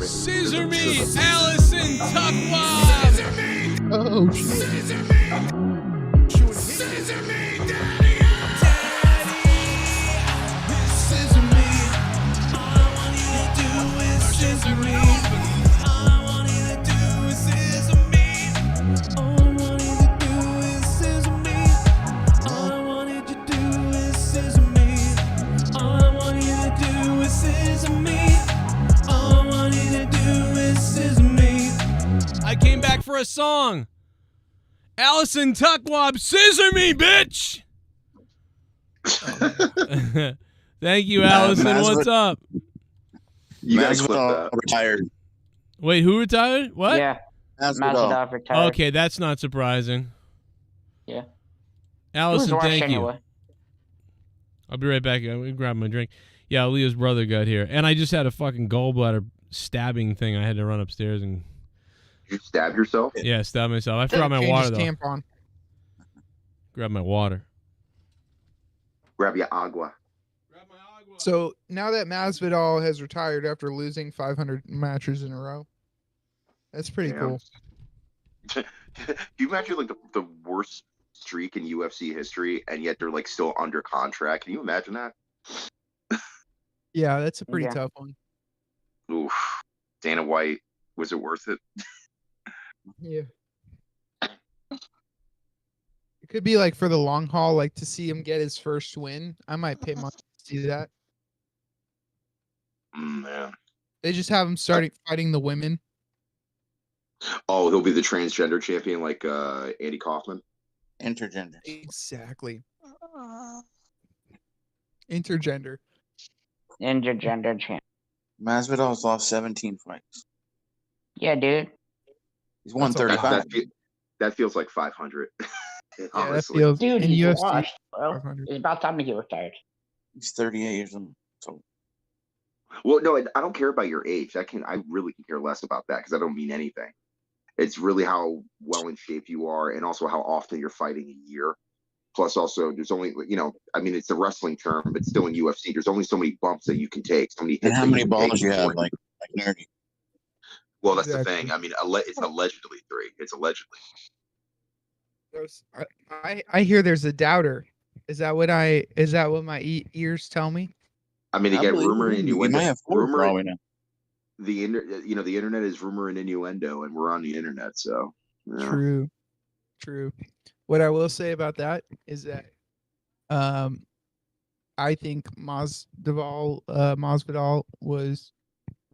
Scissor me, Allison Tuckwa! Scissor me! Oh, shit. Scissor me! Scissor me, Daddy! Scissor me! All I want you to do is scissor me. All I want you to do is scissor me. All I want you to do is scissor me. All I want you to do is scissor me. All I want you to do is scissor me. All I want you to do is scissor me. I came back for a song. Allison Tuckwab, scissor me, bitch! Thank you, Allison. What's up? You guys retired. Wait, who retired? What? Yeah. Masvidal retired. Okay, that's not surprising. Yeah. Allison, Who's thank you. anyway? I'll be right back. I'm gonna grab my drink. Yeah, Leah's brother got here, and I just had a fucking gallbladder stabbing thing. I had to run upstairs and. You stab yourself? Yeah, stab myself. I forgot my Change water his though. tampon. Grab my water. Grab your agua. So now that Masvidal has retired after losing 500 matches in a row, that's pretty cool. Do you imagine the worst streak in UFC history, and yet they're still under contract? Can you imagine that? Yeah, that's a pretty tough one. Oof. Dana White, was it worth it? Yeah. It could be for the long haul, to see him get his first win. I might pay money to see that. Man. They just have him starting fighting the women. Oh, he'll be the transgender champion like Andy Kaufman? Intergender. Exactly. Intergender. Intergender champ. Masvidal's lost 17 fights. Yeah, dude. He's 135. That feels like 500. Honestly. That feels Dude, in he's UFC. washed, bro. It's about time to get retired. He's 38 years old. So. Well, no, I don't care about your age. I really can care less about that because I don't mean anything. It's really how well in shape you are, and also how often you're fighting a year. Plus, also, there's only, I mean, it's a wrestling term, but still in UFC, there's only so many bumps that you can take, so many hits. And how that many you can take balls you have? before- Like nerdy. Well, that's the Exactly. thing. I mean, it's allegedly 3. It's allegedly. I hear there's a doubter. Is that what my ears tell me? I mean, I again, believe rumor and you. You innuendo. might have 4 Rumor, probably now. the internet is rumor and innuendo, and we're on the internet, so True. What I will say about that is that, I think Masvidal was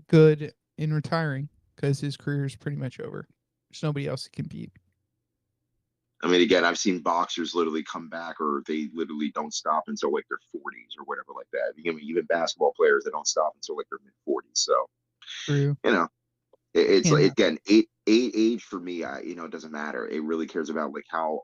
good in retiring because his career is pretty much over. There's nobody else to compete. I mean, again, I've seen boxers literally come back, or they literally don't stop until like their 40s or whatever like that. Even basketball players, they don't stop until like their mid 40s. So, True. It's Can't like, again, age for me, it doesn't matter. It really cares about like how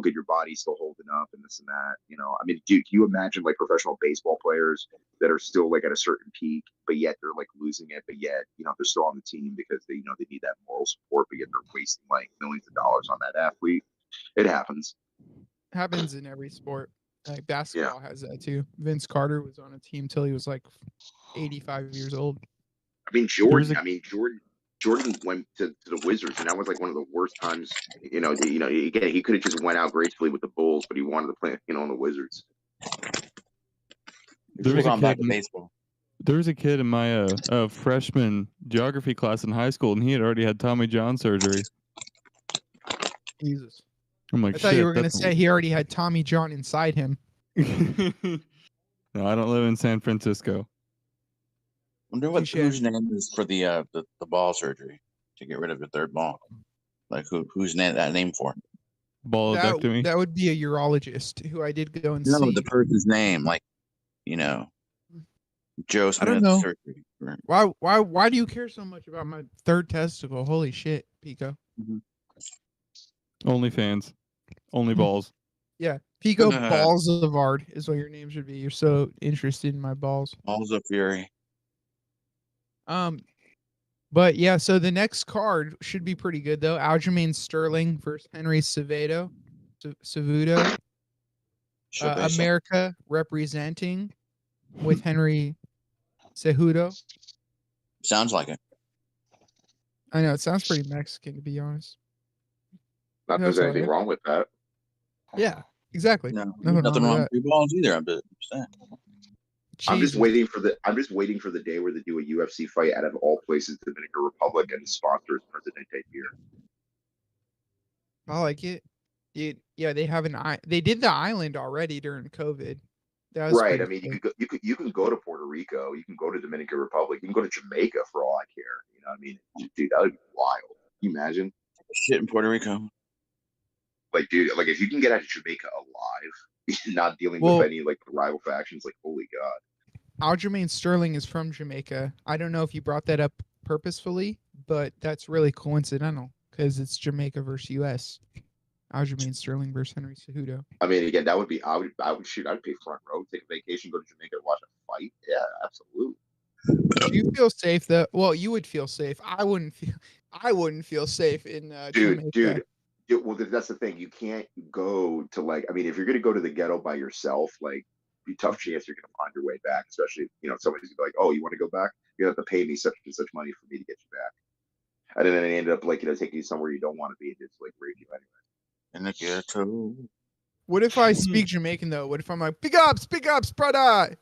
good your body's still holding up and this and that. I mean, do you imagine like professional baseball players that are still like at a certain peak, but yet they're like losing it, but yet they're still on the team because they they need that moral support, but yet they're wasting like millions of dollars on that athlete. It happens. Happens in every sport. Like basketball has that too. Vince Carter was on a team till he was like 85 years old. I mean, Jordan went to the Wizards, and that was like one of the worst times. Again, he could have just went out gracefully with the Bulls, but he wanted to play, on the Wizards. There's a kid in my freshman geography class in high school, and he had already had Tommy John surgery. Jesus. I'm like, I thought you were gonna say he already had Tommy John inside him. No, I don't live in San Francisco. Wonder what whose name is for the ball surgery to get rid of the third ball. Like who's that name for? Balladectomy. That would be a urologist who I did go and No, see. the person's name, like Joe Smith I don't know. surgery. Right. Why do you care so much about my third testicle? Holy shit, Pico. OnlyFans. Only balls. Yeah, Pico Balls of Ard is what your name should be. You're so interested in my balls. Balls of Fury. But yeah, so the next card should be pretty good though. Aljamain Sterling versus Henry Cejudo. America representing with Henry Cejudo. Sounds like it. I know it sounds pretty Mexican to be honest. Not there's anything wrong with that. Yeah, exactly. No, nothing wrong with 3 balls either. I'm just saying. I'm just waiting for the day where they do a UFC fight out of all places, the Dominican Republic, and the sponsors Presidente beer. I like it. Yeah, they did the island already during COVID. That was Right. I pretty mean, cool. you can go to Puerto Rico, you can go to Dominican Republic, you can go to Jamaica for all I care. You know what I mean? Dude, that would be wild. Can you imagine? Shit in Puerto Rico. Like, dude, like if you can get out of Jamaica alive, not dealing with any like rival factions, like holy god. Aljamain Sterling is from Jamaica. I don't know if you brought that up purposefully, but that's really coincidental because it's Jamaica versus U.S. Aljamain Sterling versus Henry Cejudo. I mean, again, that would be I would shoot. I'd pay front row, take a vacation, go to Jamaica, and watch a fight. Yeah, absolutely. Do you feel safe though? Well, you would feel safe. I wouldn't feel safe in Jamaica. Dude. Well, that's the thing. You can't go to like. I mean, if you're gonna go to the ghetto by yourself, like, be tough chance you're gonna find your way back. Especially, somebody's gonna be like, "Oh, you want to go back? You have to pay me such and such money for me to get you back." And then they end up like taking you somewhere you don't want to be and just like rape you anyway. In the ghetto. What if I speak Jamaican though? What if I'm like, big ups, brother?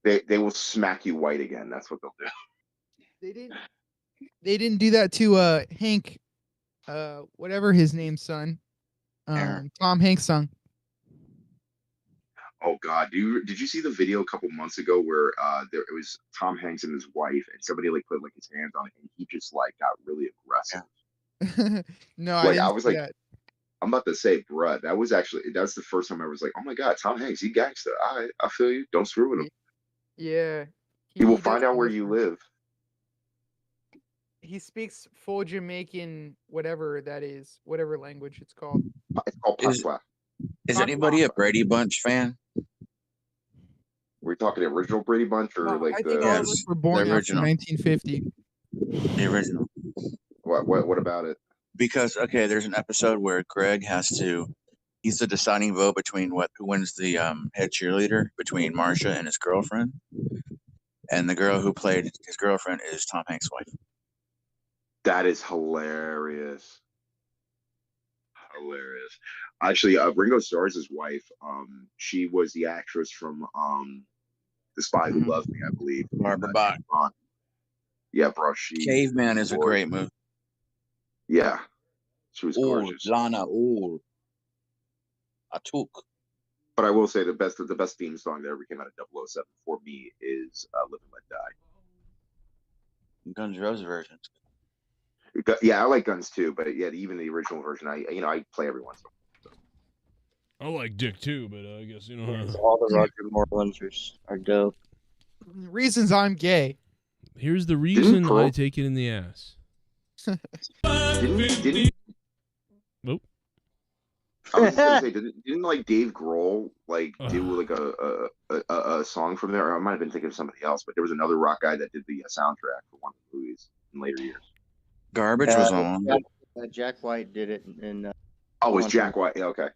They will smack you white again. That's what they'll do. They didn't do that to Hank, whatever his name's son, Tom Hanks' son. Oh God, did you see the video a couple months ago where it was Tom Hanks and his wife, and somebody like put like his hands on it, and he just like got really aggressive. No, like, I was like, that. I'm about to say, bruh, that's the first time I was like, oh my God, Tom Hanks, he gangster. I feel you. Don't screw with him. Yeah. He will find out where you live. He speaks full Jamaican, whatever that is, whatever language it's called. It's called Patois. Is anybody a Brady Bunch fan? We're talking the original Brady Bunch or like I think all of us were born after 1950. The original. What about it? Because okay, there's an episode where Greg has to. He's the deciding vote between who wins the head cheerleader between Marsha and his girlfriend, and the girl who played his girlfriend is Tom Hanks' wife. That is hilarious. Hilarious. Actually, Ringo Starr's wife, she was the actress from The Spy Who Loved Me, I believe. Barbara Bach. Yeah, bro. Caveman is a great movie. Yeah, she was gorgeous. Lana, I took. But I will say the best theme song that ever came out of 007 for me is "Live and Let Die." Guns N' Roses version. Yeah, I like Guns too, but yeah, even the original version, I play every once in a while. I like Dick too, but I guess all the Roger Moore ones are dope. Reasons I'm gay. Here's the reason I take it in the ass. Didn't Nope. I was gonna say, didn't like Dave Grohl do like a song from there? Or I might have been thinking of somebody else, but there was another rock guy that did the soundtrack for one of the movies in later years. Garbage was on. Jack White did it. And oh, it was Jack White? Yeah, okay.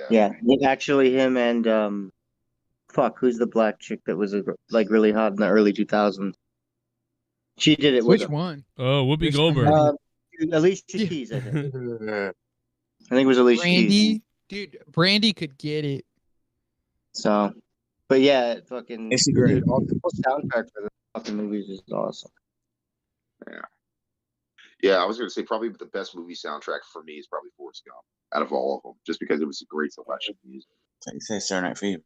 Yeah, actually, him and who's the black chick that was like really hot in the early 2000s? She did it. Which one? Oh, Whoopi Goldberg. Alicia Keys, I think. I think it was Alicia Keys. Dude, Brandy could get it. So, but yeah, fucking. It's great. Dude, all the whole soundtrack for the fucking movies is awesome. Yeah, I was gonna say probably the best movie soundtrack for me is probably Forrest Gump out of all of them, just because it was a great selection of music. You say Saturday Night Fever.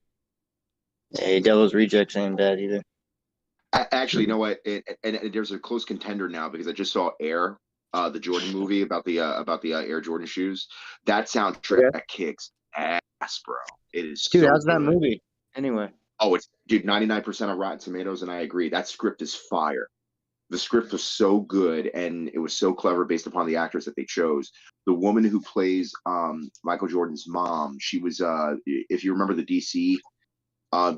Hey, Devil's Rejects ain't bad either. Actually, you know what? And there's a close contender now because I just saw Air, the Jordan movie about the Air Jordan shoes. That soundtrack kicks ass, bro. It is. Dude, so how's that good. movie? Anyway. Oh, it's 99% on Rotten Tomatoes, and I agree. That script is fire. The script was so good, and it was so clever based upon the actors that they chose. The woman who plays Michael Jordan's mom, she was, if you remember the DC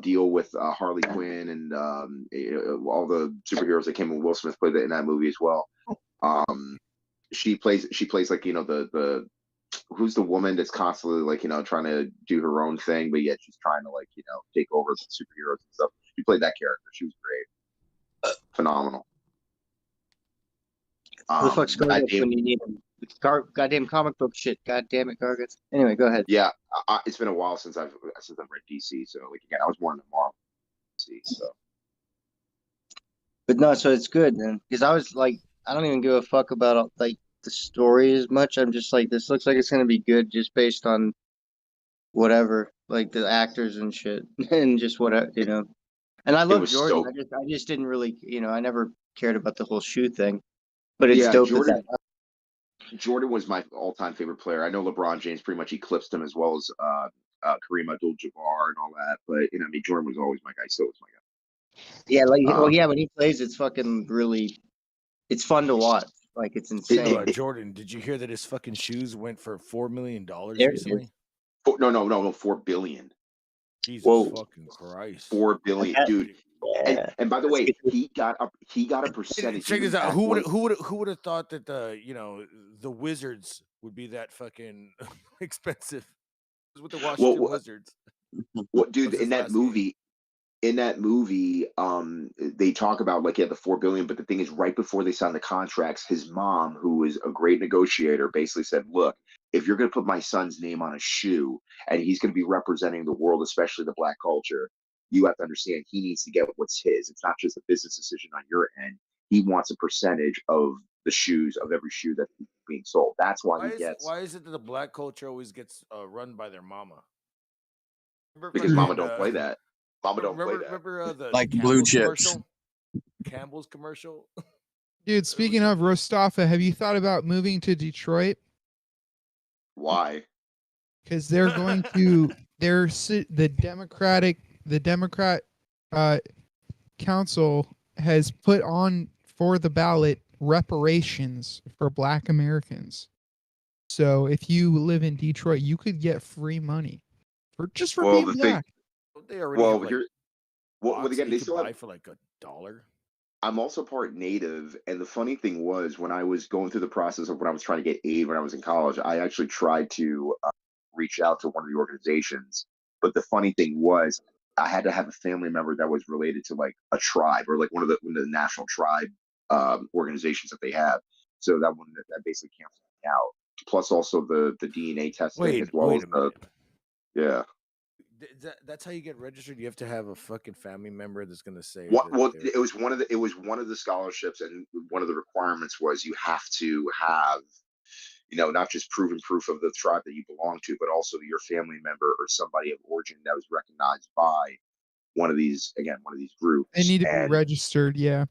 deal with Harley Quinn and all the superheroes that came in, Will Smith played in that movie as well. She plays like, the who's the woman that's constantly like, trying to do her own thing, but yet she's trying to like, take over the superheroes and stuff. She played that character. She was great. Phenomenal. Who the fuck's going on when you need him? Goddamn comic book shit. God damn it, Gargants. Anyway, go ahead. Yeah, it's been a while since I've read DC. So like again, I was more in the Marvel DC. So, but no, so it's good, man. Because I was like, I don't even give a fuck about like the story as much. I'm just like, this looks like it's gonna be good just based on whatever, like the actors and shit, and just whatever, And I love Jordan. I just didn't really, I never cared about the whole shoe thing. But it's dope. Jordan was my all-time favorite player. I know LeBron James pretty much eclipsed him as well as Kareem Abdul-Jabbar and all that. But Jordan was always my guy. Still was my guy. Yeah, when he plays, it's fucking really, it's fun to watch. Like it's insane. Jordan, did you hear that his fucking shoes went for $4 million recently? No, 4 billion. Jesus fucking Christ. 4 billion, dude. And by the way, he got a percentage. Check this out. Who would have thought that the Wizards would be that fucking expensive? It was with the Washington Wizards. What, dude? In that movie, they talk about like the 4 billion. But the thing is, right before they signed the contracts, his mom, who is a great negotiator, basically said, "Look, if you're going to put my son's name on a shoe, and he's going to be representing the world, especially the black culture, you have to understand he needs to get what's his. It's not just a business decision on your end. He wants a percentage of the shoes, of every shoe that's being sold. That's why he gets." Why is it that the black culture always gets run by their mama? Because mama don't play that. Mama don't play that. Remember the like Campbell's blue chips. Commercial? Campbell's commercial. Dude, speaking of Rostafa, have you thought about moving to Detroit? Why? Because they're going to the Democrat council has put on for the ballot reparations for Black Americans. So if you live in Detroit, you could get free money for being black. They already have, again, they still have for like $1. I'm also part Native, and the funny thing was when I was going through the process of when I was trying to get aid when I was in college, I actually tried to reach out to one of the organizations. But the funny thing was, I had to have a family member that was related to like a tribe or like one of the national tribe organizations that they have. So that basically canceled me out. Plus, also the DNA testing as well Wait as a the minute. yeah. That's how you get registered. You have to have a fucking family member that's gonna say What, that well, they're- it was one of the scholarships, and one of the requirements was you have to have, not just proven proof of the tribe that you belong to, but also your family member or somebody of origin that was recognized by one of these groups. They need to be And registered. Yeah.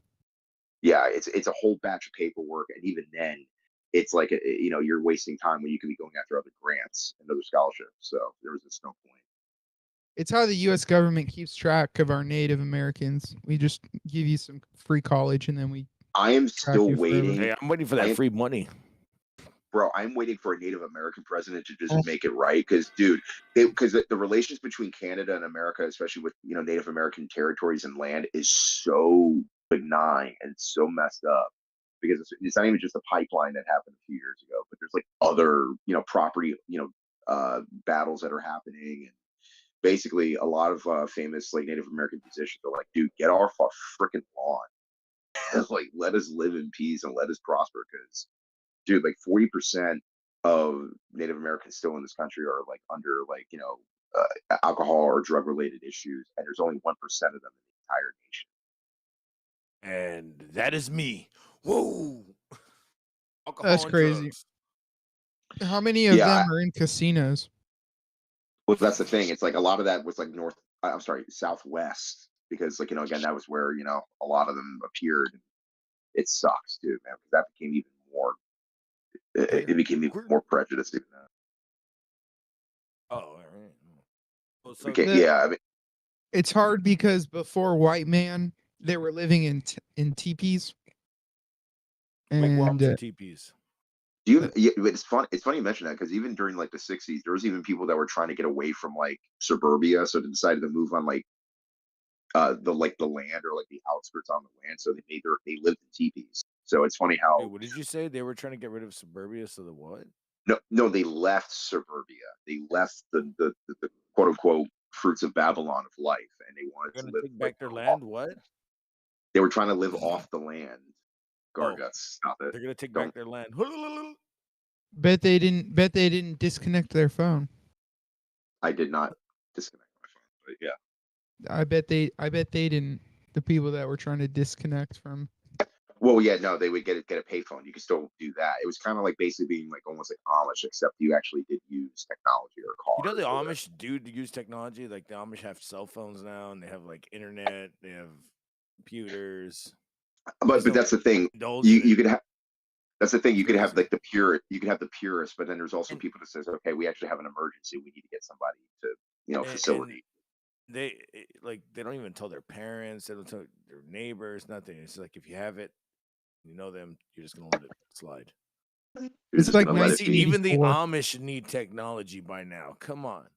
yeah, it's a whole batch of paperwork, and even then, it's like you're wasting time when you could be going after other grants and other scholarships. So there was just no point. It's how the U.S. government keeps track of our Native Americans. We just give you some free college, and then we. I am track still you forever. waiting. Hey, I'm waiting for that free money. Bro, I'm waiting for a Native American president to Oh. just make it right. Because, dude, because the relations between Canada and America, especially with Native American territories and land, is so benign and so messed up. Because it's not even just a pipeline that happened a few years ago, but there's like other property battles that are happening, and basically a lot of famous like Native American musicians are like, dude, get off our freaking lawn, and like let us live in peace and let us prosper. Because dude, like 40% of Native Americans still in this country are like under like alcohol or drug related issues, and there's only 1% of them in the entire nation. And that is me. Whoa. Alcohol That's and crazy. drugs. How many of Yeah, them are in casinos? Well, that's the thing. It's like a lot of that was like southwest, because like again, that was where a lot of them appeared. It sucks, dude, man, because that became even more. It became even more prejudiced. Even now. Oh, all right. Well, so Yeah, I mean, It's hard because before white man, they were living in teepees. wigwams And and teepees. but it's fun. It's funny you mention that, because even during like the 60s, there was even people that were trying to get away from like suburbia, so they decided to move on like the land or like the outskirts on the land. So they lived in teepees. So it's funny how Wait, what did you say? They were trying to get rid of suburbia, so the what? no, they left suburbia. They left the quote unquote fruits of Babylon of life, and they wanted They're to gonna live take back their land? What? They were trying to live off the land. Garguts, stop it. They're gonna take Don't. back their land. Bet they didn't disconnect their phone. I did not disconnect my phone, but yeah. I bet they didn't. The people that were trying to disconnect from. Well, yeah, no, they would get a payphone. You could still do that. It was kind of like basically being like almost like Amish, except you actually did use technology or cars. You know the Amish do use technology. Like the Amish have cell phones now, and they have like internet. They have computers. But that's the thing. You could have. That's the thing. You could have like the pure. You could have the purists, but then there's also people that says, okay, we actually have an emergency. We need to get somebody to facility. And they don't even tell their parents. They don't tell their neighbors. Nothing. It's like if you have it, you know them. You're just gonna let it slide. It's like even the 1984. Amish need technology by now. Come on.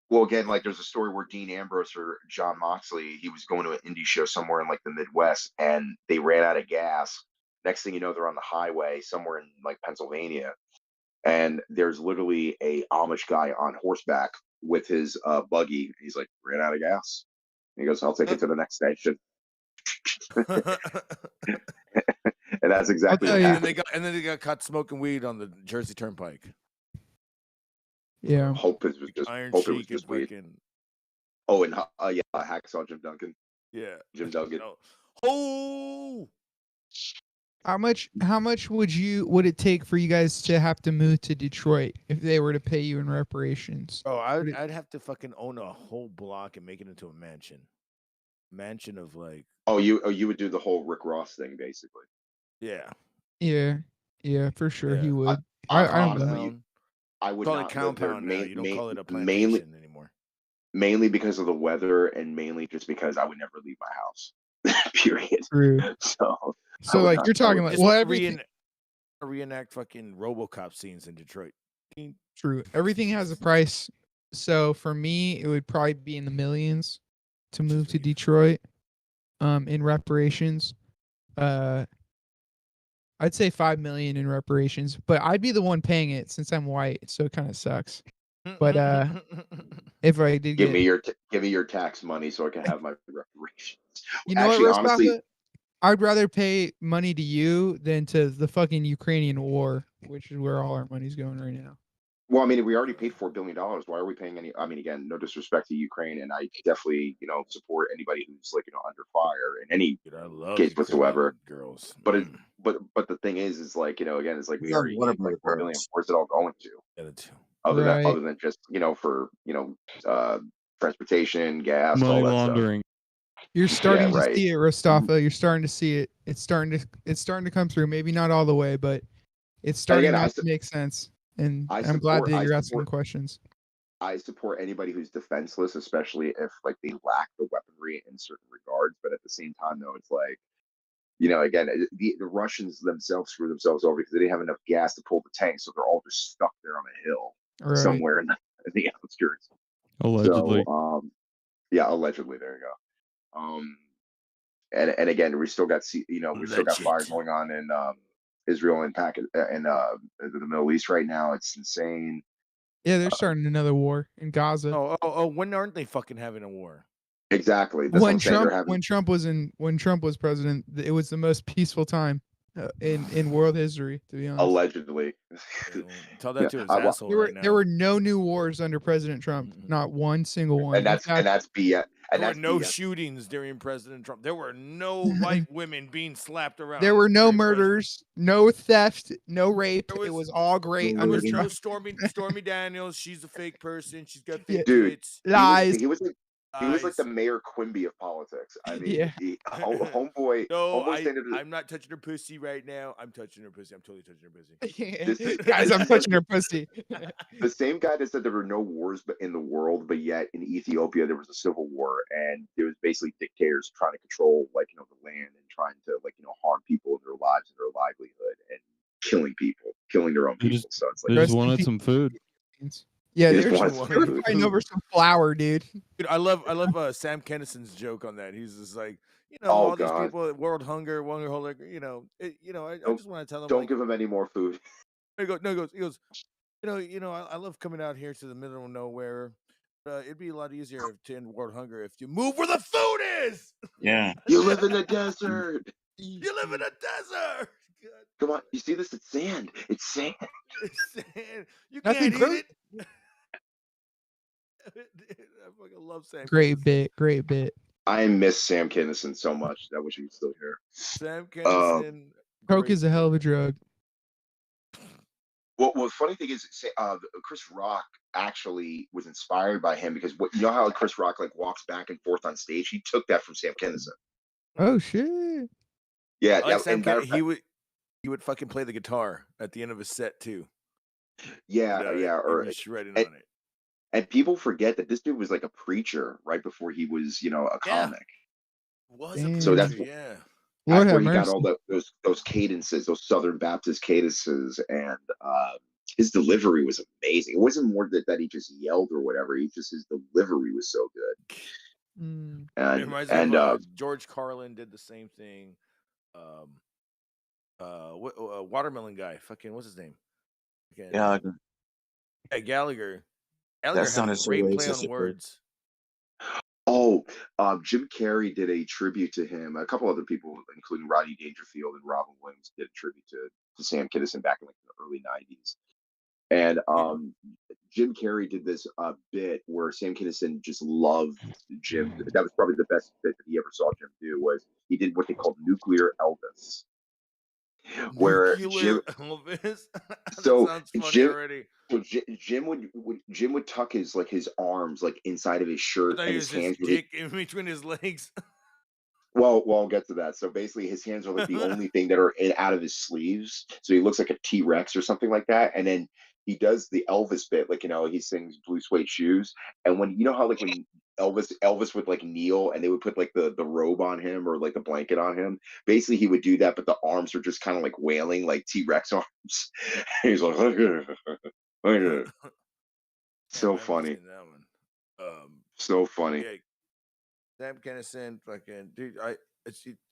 Well, again, like there's a story where Dean Ambrose or John Moxley, he was going to an indie show somewhere in like the Midwest, and they ran out of gas. Next thing you know, they're on the highway somewhere in like Pennsylvania, and there's literally a Amish guy on horseback with his buggy. He's like, ran out of gas. And he goes, I'll take it to the next station. And that's exactly what happened. And then they got caught smoking weed on the Jersey Turnpike. Yeah. Hope it was just weed. Oh, and yeah, Hacksaw Jim Duncan. Yeah, Jim Duggan. Oh. How much would it take for you guys to have to move to Detroit if they were to pay you in reparations? Oh, I'd have to fucking own a whole block and make it into a mansion. Mansion of like. Oh, you would do the whole Rick Ross thing, basically. Yeah. Yeah, for sure he would. Honestly, I would call not it live there. compound now. You don't call it a plantation anymore. Mainly because of the weather, and mainly just because I would never leave my house. Period. True. So like you're talking like reenact fucking RoboCop scenes in Detroit. True. Everything has a price. So for me, it would probably be in the millions to move to Detroit. in reparations. I'd say 5 million in reparations, but I'd be the one paying it since I'm white, so it kind of sucks. But if I did Give get, me your tax money so I can have my reparations. you know Actually, what, honestly, Rostava? I'd rather pay money to you than to the fucking Ukrainian war, which is where all our money's going right now. well, I mean, we already paid $4 billion. Why are we paying any? I mean, again, no disrespect to Ukraine, and I definitely, support anybody who's like, under fire in any Dude, I love case Ukrainian whatsoever. girls. But but the thing is like, again, it's like we Yeah, already what paid about like 4 billion. girls? Where's it all going to? Right. Other than just, for, transportation, gas, Money all that laundering. You're starting to right. see it, Rostafa. You're starting to see it. It's starting to come through. Maybe not all the way, but it's starting again, now to make sense. And I I'm glad support- that I you're asking support- questions. I support anybody who's defenseless, especially if like they lack the weaponry in certain regards. But at the same time, though, it's like, again, the Russians themselves screw themselves over because they didn't have enough gas to pull the tank, so they're all just stuck there on a hill Right. somewhere in the outskirts. Allegedly. So, yeah, allegedly. There you go. And again, we still got we still got fire going on in Israel and the Middle East right now. It's insane. Yeah, they're starting another war in Gaza. Oh, when aren't they fucking having a war? Exactly. That's what I'm saying. They're having... when Trump was president, it was the most peaceful time in world history, to be honest. Allegedly. Tell that to his asshole right now. There were no new wars under President Trump, not one single one. And that's BS. And There were that's no BS. shootings during President Trump. There were no white women being slapped around. There were no murders, no theft, no rape. It was all great There under was no Trump. Stormy Daniels. She's a fake person. She's got fake Dude, tits. Lies. He was like the Mayor Quimby of politics. I mean, Yeah. homeboy. No, homeboy I'm not touching her pussy right now. I'm touching her pussy. I'm totally touching her pussy. Guys, I'm touching her pussy. The same guy that said there were no wars in the world, but yet in Ethiopia there was a civil war, and there was basically dictators trying to control, like, the land and trying to, like, harm people in their lives and their livelihood and killing their own people. So it's like They just wanted some food. Yeah, They they just were wanted fighting over some flour, dude. Dude, I love Sam Kinnison's joke on that. He's just like, Oh, all these God. people, world hunger, I just want to tell them, don't like, give them any more food. he goes, I love coming out here to the middle of nowhere. It'd be a lot easier to end world hunger if you move where the food is. Yeah. You live in the desert. You live in a desert. Come on, you see this? It's sand. It's sand. You Nothing can't eat it. I fucking love Sam. Great bit. I miss Sam Kinison so much. I wish he was still here. Sam Kinison. Coke is a hell of a drug. Well, the funny thing is, Chris Rock actually was inspired by him because how Chris Rock like walks back and forth on stage? He took that from Sam Kinison. Oh shit! Yeah, I like Sam and Kinison. He would fucking play the guitar at the end of his set too. Yeah, or shredding on it. And people forget that this dude was like a preacher right before he was, a comic. Was Damn. So that's yeah. That's Lord where have he got mercy. all those cadences, those Southern Baptist cadences, and his delivery was amazing. It wasn't more that he just yelled or whatever. His delivery was so good. Mm. And It reminds me of George Carlin did the same thing. Watermelon guy, fucking what's his name? Again, Gallagher. Yeah, Gallagher. That Gallagher had sounded a so great play racist on at first. words. Oh, Jim Carrey did a tribute to him. A couple other people, including Rodney Dangerfield and Robin Williams, did a tribute to Sam Kinison back in like the early '90s. And Jim Carrey did this bit where Sam Kinison just loved Jim. That was probably the best bit that he ever saw Jim do. Was he did what they called nuclear Elvis, where Nuclear Jim. Elvis. That So sounds funny Jim, already. so Jim would tuck his arms like inside of his I shirt, thought and he his was hands his would. dick in between his legs. Well, I'll get to that. So basically, his hands are like the only thing that are out of his sleeves. So he looks like a T-Rex or something like that. And then he does the Elvis bit, like he sings "Blue Suede Shoes." And when how like when Elvis would like kneel and they would put like the robe on him or like the blanket on him. Basically, he would do that, but the arms are just kind of like wailing, like T-Rex arms. He's like, so funny. That one. So funny. Yeah, Sam Kennison, fucking dude.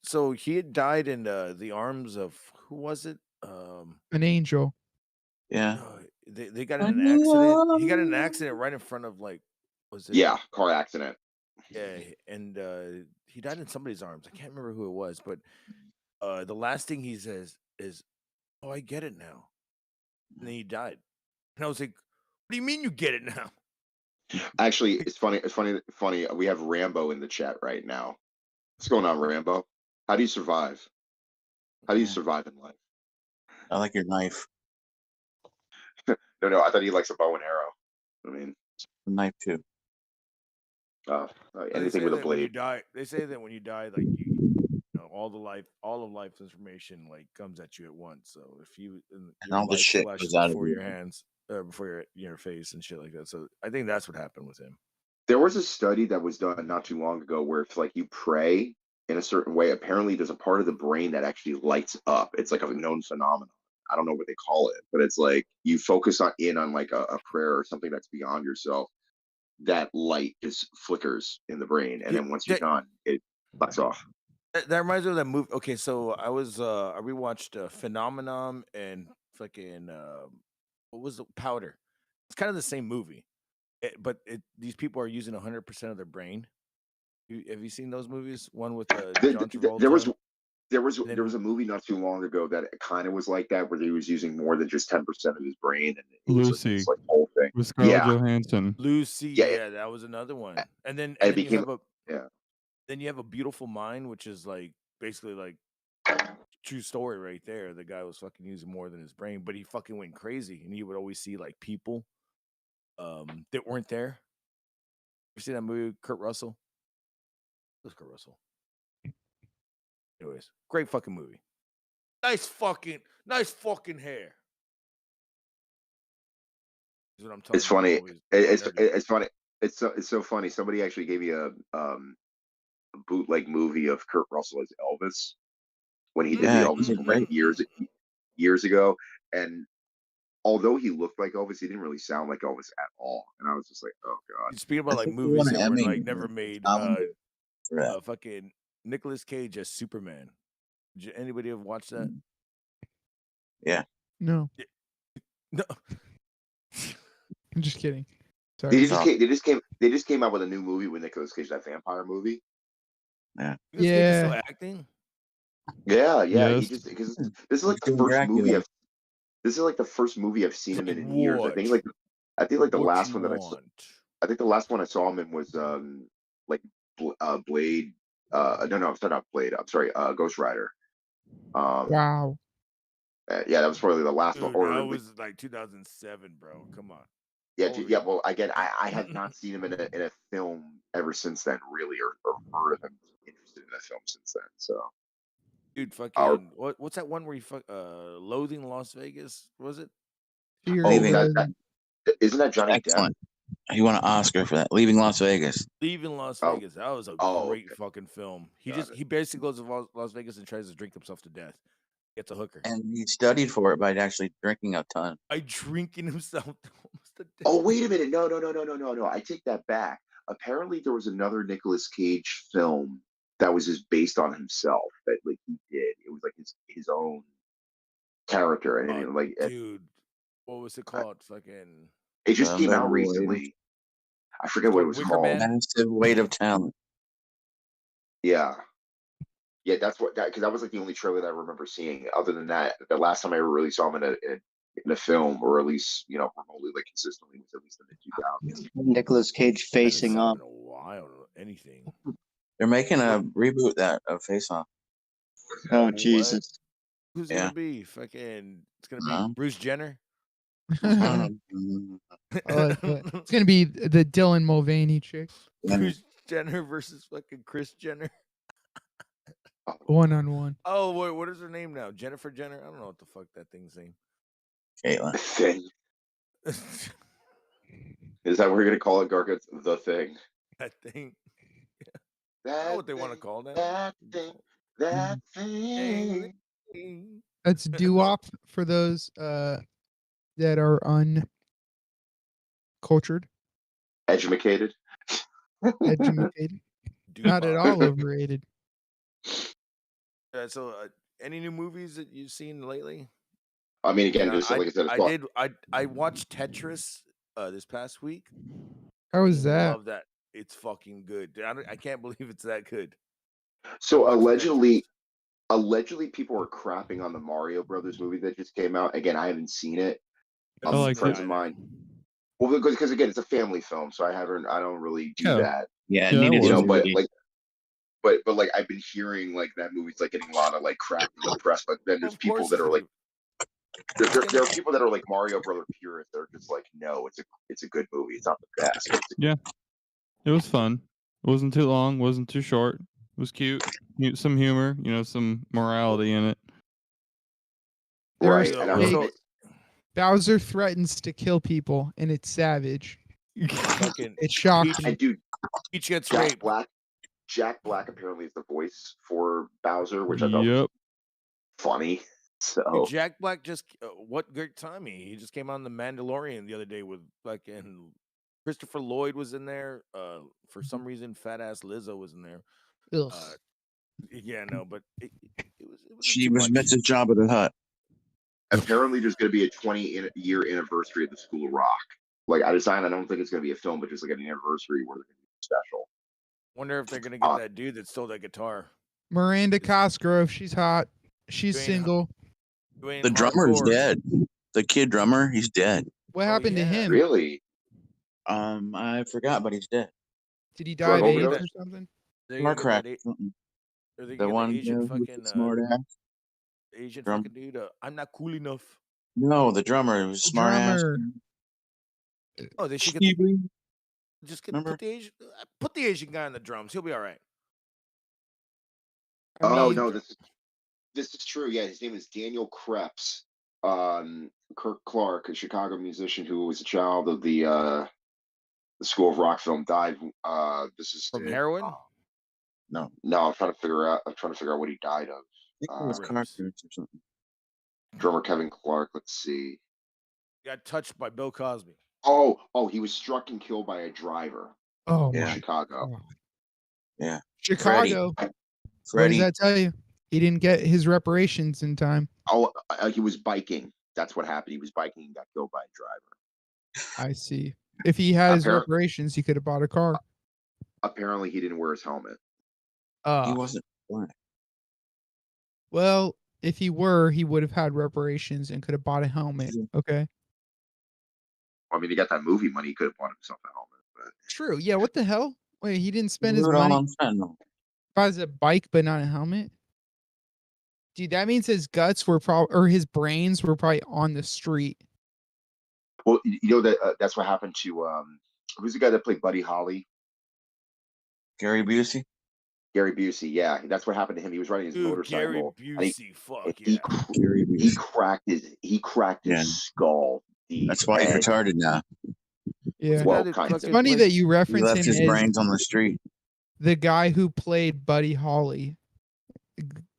So he had died in the arms of who was it? An angel. Yeah. They got in an accident. He got in an accident right in front of was it? Yeah, car accident. Yeah, and he died in somebody's arms. I can't remember who it was, but the last thing he says is, "Oh, I get it now." And then he died, and I was like, "What do you mean you get it now?" Actually, it's funny. It's funny. We have Rambo in the chat right now. What's going on, Rambo? How do you survive? How do you survive in life? I like your knife. No, I thought he likes a bow and arrow. I mean, The knife too. They anything say with a that when you blade. die, they say that when you die, like you know, all of life's information like comes at you at once. So if you And your all the life shit flashes goes out of before you. your hands, before your face and shit like that. So I think that's what happened with him. There was a study that was done not too long ago where if like you pray in a certain way, apparently there's a part of the brain that actually lights up. It's like a known phenomenon. I don't know what they call it, but it's like you focus on like a prayer or something that's beyond yourself. That light just flickers in the brain, and then once you're done, it lights off. That reminds me of that movie. Okay, so I rewatched Phenomenon and fucking what was the Powder? It's kind of the same movie, but these people are using 100% of their brain. Have you seen those movies? One with John Travolta. There was a movie not too long ago that kind of was like that, where he was using more than just 10% of his brain, and it was like Lucy. this like whole thing. With Scarlett Johansson. Lucy, Yeah, that was another one. And then it you became have then you have A Beautiful Mind, which is like basically like true story right there. The guy was fucking using more than his brain, but he fucking went crazy, and you would always see like people that weren't there. You see that movie with Kurt Russell? It was Kurt Russell. Anyways, great fucking movie. Nice fucking hair. Is what I'm talking It's funny. about. It's funny. It's so funny. Somebody actually gave me a bootleg movie of Kurt Russell as Elvis when he did the Elvis impression years ago, and although he looked like Elvis, he didn't really sound like Elvis at all. And I was just like, oh god. Speaking about like movies that were like never made, fucking Nicolas Cage as Superman. Did anybody ever watch that? Yeah. No. No. I'm just kidding. Sorry. They just came out with a new movie with Nicolas Cage, that vampire movie. Yeah. Nicolas Cage is still acting? Yeah. Yes. He just because this is like the first movie this is like the first movie I've seen him in years. I think the last one that I think the last one I saw him in was Blade. No, it's not Blade. I'm sorry, Ghost Rider. Wow. Yeah, that was probably the last Dude, one. that was like 2007, bro. Come on. Yeah, well, again, I have not seen him in a film ever since then, really, or heard of him interested in a film since then. So, dude, fucking what's that one where he Loathing Las Vegas? Was it? Isn't that Johnny Excellent. He won an Oscar for that. Leaving Las Vegas. Leaving Las Vegas. That was a great fucking film. He basically goes to Las Vegas and tries to drink himself to death. Gets a hooker. And he studied for it by actually drinking a ton. By drinking himself almost to death. Oh, wait a minute. No. I take that back. Apparently, there was another Nicolas Cage film that was just based on himself that like he did. It was like his own character, and dude, what was it called? Fucking. It just came out recently. I forget what it was called. Massive Weight of Talent. Yeah, that's because that was like the only trailer that I remember seeing. Other than that, the last time I ever really saw him in a film, or at least remotely like consistently, was at least in the 2000s. Nicolas Cage facing up. A while, anything. They're making a reboot of Face Off. Oh Jesus! Who's it gonna be? Fucking, it's gonna be Bruce Jenner. It's gonna be the Dylan Mulvaney chick. Bruce Jenner versus fucking Chris Jenner. 1-on-1. Oh, what is her name now? Jennifer Jenner? I don't know what the fuck that thing's name. Caitlyn. Is that what we're gonna call it, Gargets? The Thing. That thing. That's what they want to call that. That thing. That's doo-wop for those that are uncultured. Educated. Educated. Not at all overrated. So, any new movies that you've seen lately? I mean, again, Yeah, just like I said, it's I watched Tetris this past week. How was that? Love that. It's fucking good. I can't believe it's that good. So allegedly, people are crapping on the Mario Brothers movie that just came out. Again, I haven't seen it. Friends of mine. Well, because again, it's a family film, so I don't really do that. Yeah, you needed know, to but be. like, but like I've been hearing like that movie's like getting a lot of like crap in the press. But then there's people that are like, there are people that are like Mario Brother purists. They're just like, no, it's a good movie. It's not the best. Yeah, it was fun. It wasn't too long. Wasn't too short. It was cute. Some humor. Some morality in it. Right. Bowser threatens to kill people, and it's savage. Fucking It shocked me. And dude, Peach gets Jack Black apparently is the voice for Bowser, which I thought was funny. So Dude, Jack Black just what great timing. He just came on The Mandalorian the other day with and Christopher Lloyd was in there. For some reason, fat ass Lizzo was in there. Yeah, no, but it was. She was Mrs. Jabba the Hutt. apparently there's going to be a 20-year anniversary of the School of Rock. Like I don't think it's going to be a film, but just like an anniversary where they're going to be special. Wonder if they're gonna get that dude that stole that guitar. Miranda Cosgrove, she's hot. She's single. The drummer is dead. The kid drummer, he's dead. What happened to him? Really? I forgot, but he's dead. Did he die of AIDS or something? Car crack. The one Asian who's fucking smart ass. Asian fucking dude. I'm not cool enough. No, the drummer was smart ass. Oh, they should just put the Asian guy on the drums. He'll be all right. No, this is true. Yeah, his name is Daniel Krebs. Kirk Clark, a Chicago musician who was a child of the School of Rock film, died. This is From heroin. No, I'm trying to figure out what he died of. I think it was car crash or something. Drummer Kevin Clark. Let's see. Got touched by Bill Cosby. Oh, he was struck and killed by a driver. Oh, in my Chicago. God. Yeah, Chicago. What Freddie. does that tell you? He didn't get his reparations in time. Oh, he was biking. That's what happened. He was biking and got killed by a driver. I see. If he had his reparations, he could have bought a car. Apparently, he didn't wear his helmet. He wasn't black. Well, if he were, he would have had reparations and could have bought a helmet. Okay. I mean, he got that movie money. He could have bought himself a helmet. But True. Yeah. What the hell? Wait, he didn't spend his Blew it all money. on fentanyl. Buys a bike, but not a helmet. Dude, that means his guts were or his brains were probably on the street. Well, you know that's what happened to who's the guy that played Buddy Holly? Gary Busey. Gary Busey, yeah, that's what happened to him. He was riding his motorcycle. Gary Busey, He cracked his skull. That's why he's retarded now. Yeah. Well, It's funny that you reference He left him his as brains on the street. the guy who played Buddy Holly,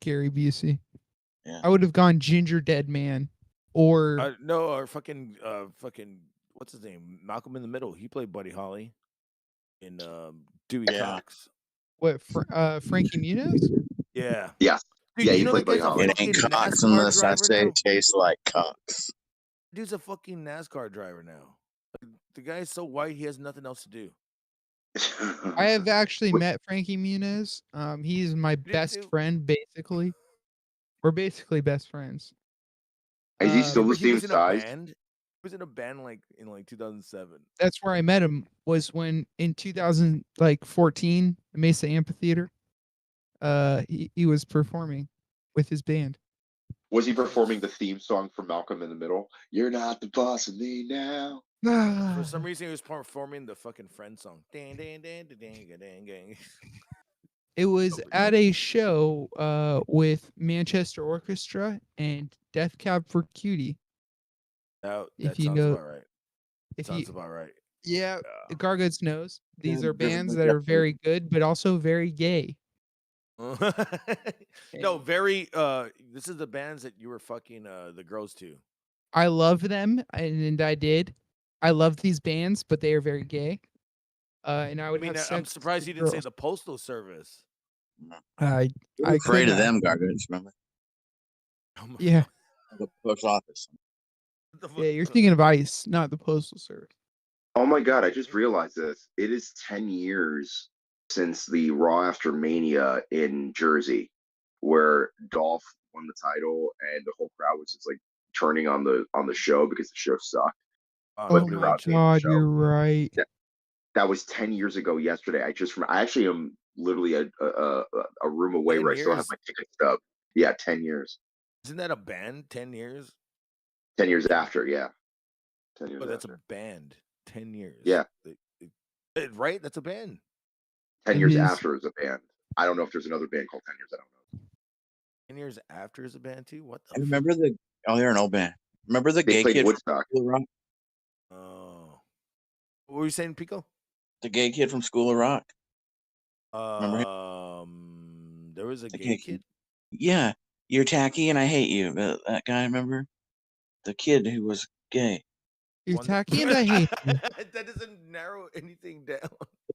Gary Busey. Yeah. I would have gone Ginger Dead Man, or or fucking what's his name? Malcolm in the Middle. He played Buddy Holly in Dewey Cox. what? Frankie Muniz? Yeah. Yes. Dude, Yeah, you he know played the Buddy guy's a Holly. It ain't fucking Cox NASCAR unless I driver say now? it tastes like Cox. Dude's a fucking NASCAR driver now. The guy is so white, he has nothing else to do. I have actually met Frankie Muniz. He's my best friend, basically. We're basically best friends. Is he still the He was same in a size? band. He was in a band in 2007. That's where I met him. Was when in 2014 Mesa Amphitheater. He was performing with his band. Was he performing the theme song from Malcolm in the Middle? You're not the boss of me now. For some reason, he was performing the fucking Friend song. Dang, dang, dang, dang, dang, dang. It was at a show with Manchester Orchestra and Death Cab for Cutie. That If you sounds know- about right. If Sounds you- about right. Yeah, Garguts knows. These Yeah, are bands definitely, that are very good, but also very gay. No, very. This is the bands that you were fucking the girls to. I love them, and I did. I love these bands, but they are very gay. and I would I mean, have I'm sex surprised with you didn't say girls. the postal service. I You're I afraid could of have. them, Gargants, remember? Yeah, The post office. yeah. You're thinking of ICE, not the postal service. Oh my God, I just realized this. It is 10 years since the Raw After Mania in Jersey, where Dolph won the title and the whole crowd was just like turning on the show because the show sucked. Oh But the my crowd hated the God, show. you're right. That was 10 years ago yesterday. I actually am literally a room away 10 where I still have years? my ticket stub. Yeah, 10 years. Isn't that a band? 10 years? 10 years after, yeah. 10 years Oh, that's after. a band. 10 years. Yeah. Right? That's a band. 10 It years is. after is a band. I don't know if there's another band called 10 years. I don't know. 10 years after is a band too? What I the remember they're an old band. Remember the They gay played kid Woodstock. from School of Rock? Oh. What were you saying, Pico? The gay kid from School of Rock. Remember him? There was a The gay kid? Yeah, you're tacky and I hate you. That guy, remember? The kid who was gay. You're tacky and I hate you. That doesn't narrow anything down.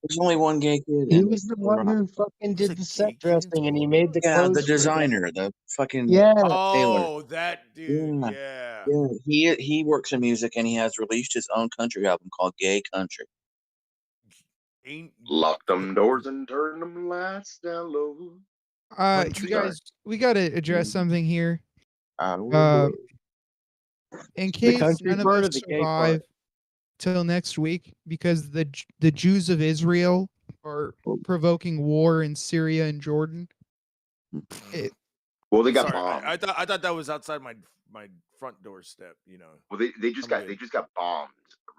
There's only one gay kid. He in was the School of one Rock. who fucking did the set dressing and he made the Yeah, the clothes. for them. designer, the fucking Yeah. tailor. Oh, that dude. Yeah. Yeah. Yeah, he works in music and he has released his own country album called Gay Country. Lock them doors and turn them lights down low. You guys, we got to address something here. Woodward. In case country none of part us or the gay survive part? till next week, because the Jews of Israel are provoking war in Syria and Jordan. Well, they got Sorry, bombed. I thought that was outside my front doorstep, you know. Well, they just got bombed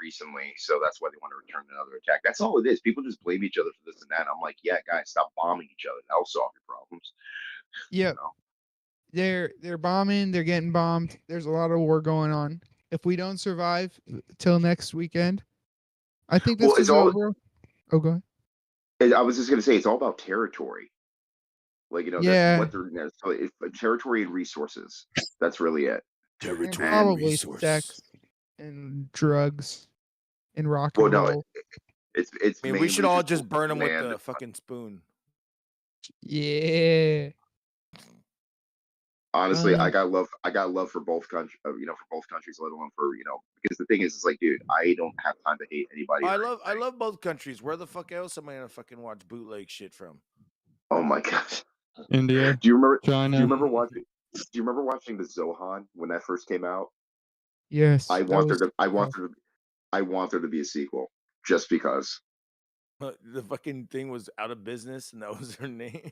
recently, so that's why they want to return another attack. That's all it is. People just blame each other for this and that. I'm like, yeah, guys, stop bombing each other. That'll solve your problems. Yeah, they're bombing. They're getting bombed. There's a lot of war going on. If we don't survive till next weekend, I think this is over. Oh, go ahead. I was just gonna say it's all about territory. Like, you know, Yeah. what they're so it's territory and resources. That's really it. And probably sex and drugs and rock Well, and no, roll. it's. I mean, we should mainly all just burn them with land. the fucking spoon. Yeah. Honestly, I got love for both countries. You know, for both countries, let alone for because the thing is, it's like, dude, I don't have time to hate anybody. I love both countries. Where the fuck else am I gonna fucking watch bootleg shit from? Oh my gosh. India. Do you remember? China. Do you remember watching the Zohan when that first came out? Yes. I want there to be a sequel just because. The fucking thing was out of business, and that was her name.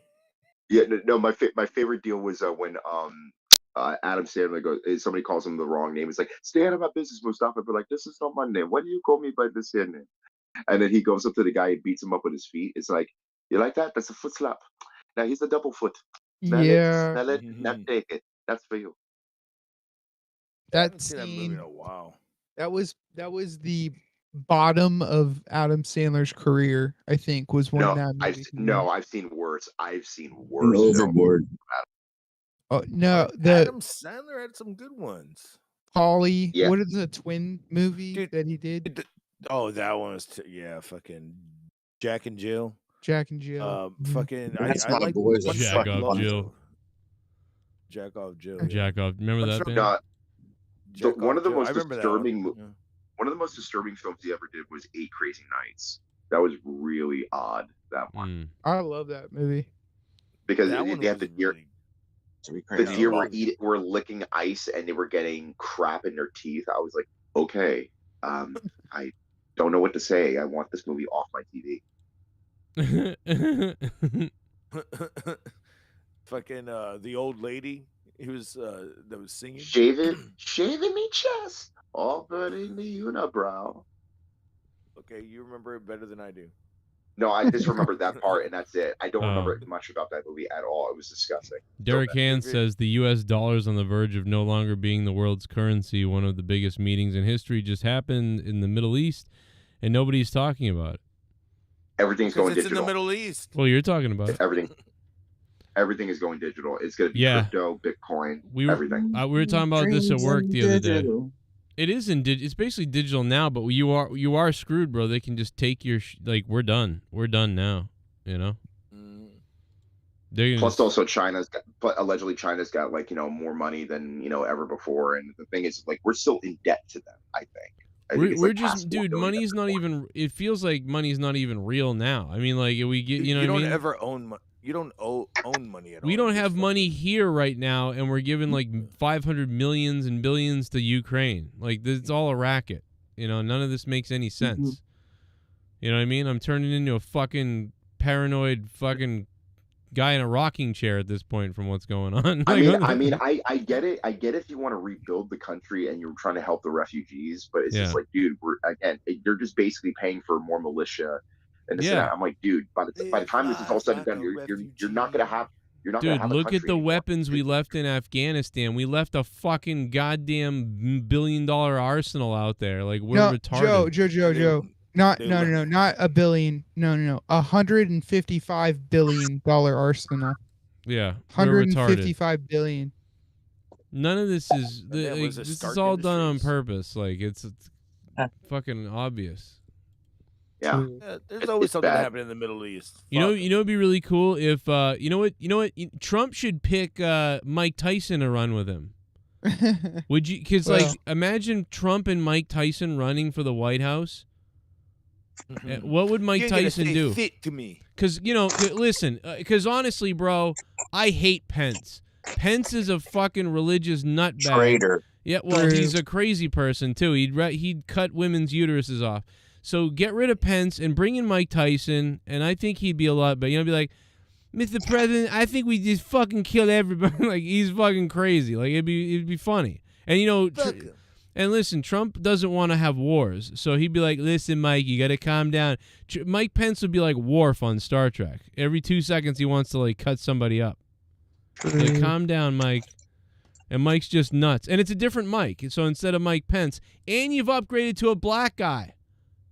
Yeah, no. My favorite deal was when Adam Sandler goes. Somebody calls him the wrong name. He's like, "Stay out of my business, Mustafa." But like, this is not my name. Why do you call me by this here name? And then he goes up to the guy and beats him up with his feet. It's like, you like that? That's a foot slap. Now he's a double foot. Now Yeah. now take it. That's for you. That Seen that movie in scene. a while. That was the bottom of Adam Sandler's career. I think was when that movie. I've seen worse. I've seen worse. Overboard. Oh no, Adam Sandler had some good ones. Polly. Yeah. What is the twin movie that he did? Oh, that one was fucking Jack and Jill. Jack and Jill. Fucking. That's I my like boys. Are Jack fucking off funny. Jill. Jack off Jill. Jack off. Remember that band? So one of the most I remember that disturbing, one. Yeah. one of the most disturbing films he ever did was 8 Crazy Nights. That was really odd. That one I love that movie. because That they one had the was deer. really The deer were licking ice and they were getting crap in their teeth. I was like, okay, I don't know what to say. I want this movie off my TV. Fucking the old lady who was that was singing. Shaving me chest, all but in the unibrow. Okay, you remember it better than I do. No, I just remember that part and that's it. I don't remember much about that movie at all. It was disgusting. Derek Hand says the U.S. dollar is on the verge of no longer being the world's currency. One of the biggest meetings in history just happened in the Middle East, and nobody's talking about it. Everything's going It's digital. in the Middle East. Well, you're talking about it. Everything is going digital. It's going to be Yeah. crypto, Bitcoin, We were everything. we were talking about this at work the other day. It is it's basically digital now, but you are screwed, bro. They can just take your like we're done. We're done now. You know. Plus, also allegedly China's got like more money than ever before, and the thing is like we're still in debt to them. I think. We're like just, dude. Money's not even. It feels like money's not even real now. I mean, like we get, you know, you what I don't mean? ever own money. You don't own money at all. We don't have money here right now, and we're giving like 500 millions and billions to Ukraine. Like it's all a racket. You know, none of this makes any sense. You know what I mean? I'm turning into a fucking paranoid fucking guy in a rocking chair at this point from what's going on. I get it. I get if you want to rebuild the country and you're trying to help the refugees, but it's just like, dude, you're just basically paying for more militia and this and that. I'm like, dude, by the time this is all said and done, you're not gonna have. Dude, look at the weapons we left in Afghanistan. We left a fucking goddamn $1 billion arsenal out there. Like we're retarded. Joe. Not a billion. No. $155 billion arsenal. Yeah, $155 billion. None of this is this is all done on purpose. Like it's fucking obvious. Yeah, there's always something happening in the Middle East. You know, it'd be really cool if you know what, Trump should pick Mike Tyson to run with him. Would you? Because like, imagine Trump and Mike Tyson running for the White House. What would Mike Tyson do? Fit to me. Because listen, because honestly, bro, I hate Pence. Pence is a fucking religious nutbag. Traitor. Yeah, well, he's a crazy person too. He'd cut women's uteruses off. So get rid of Pence and bring in Mike Tyson, and I think he'd be a lot better. Be like, Mr. President, I think we just fucking kill everybody. Like he's fucking crazy. Like it'd be funny. And and listen, Trump doesn't want to have wars, so he'd be like, "Listen, Mike, you got to calm down." Mike Pence would be like Worf on Star Trek. Every 2 seconds, he wants to like cut somebody up. Like, calm down, Mike. And Mike's just nuts, and it's a different Mike. So instead of Mike Pence, and you've upgraded to a black guy.